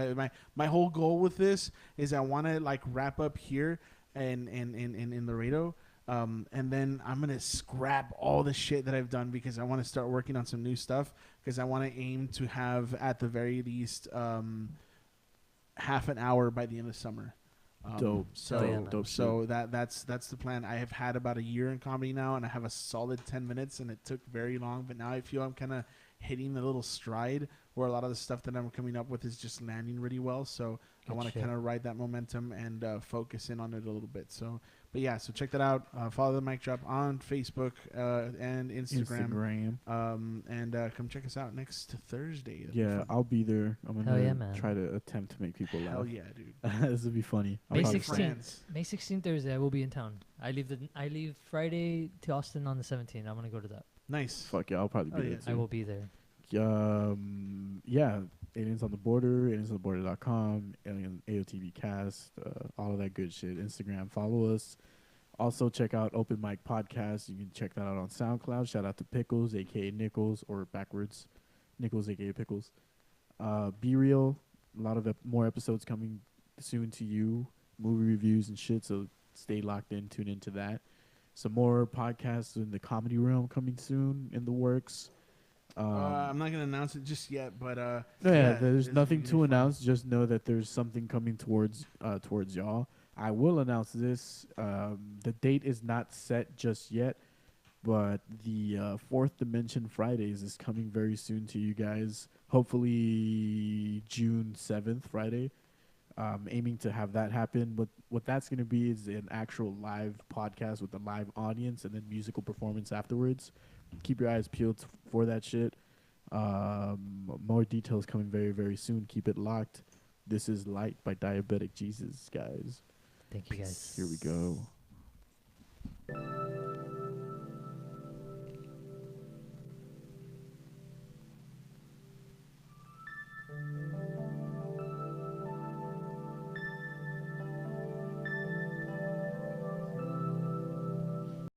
My whole goal with this is I want to like wrap up here and in Laredo, and then I'm gonna scrap all the shit that I've done because I want to start working on some new stuff because I want to aim to have at the very least half an hour by the end of summer. Dope. So dope. So that's the plan. I have had about a year in comedy now, and I have a solid 10 minutes, and it took very long. But now I feel I'm kind of hitting the little stride where a lot of the stuff that I'm coming up with is just landing really well. So I want to kind of ride that momentum and focus in on it a little bit. So, but yeah, so check that out. Follow the Mic Drop on Facebook and Instagram. And come check us out next Thursday. Yeah, I'll be there. I'm Hell yeah, gonna man. try to attempt to make people laugh. Hell yeah, dude. This would be funny. May 16th. May 16th Thursday. I will be in town. I leave Friday to Austin on the 17th. I'm gonna go to that. Nice. Fuck yeah, I'll probably be there too. I will be there. Yeah, Aliens on the Border, aliensontheborder.com, Alien AOTV Cast, all of that good shit. Instagram, follow us. Also check out Open Mic Podcast. You can check that out on SoundCloud. Shout out to Pickles, aka Nichols, or backwards, Nichols, aka Pickles. Be Real. A lot of more episodes coming soon to you, movie reviews and shit. So stay locked in, tune into that. Some more podcasts in the comedy realm coming soon in the works. I'm not gonna announce it just yet, but there's nothing to announce. Just know that there's something coming towards y'all. I will announce this. The date is not set just yet, but the Fourth Dimension Fridays is coming very soon to you guys. Hopefully June 7th, Friday. Aiming to have that happen. But what that's going to be is an actual live podcast with a live audience and then musical performance afterwards. Keep your eyes peeled for that shit. More details coming very, very soon. Keep it locked. This is Light by Diabetic Jesus, guys. Thank you, guys. Here we go.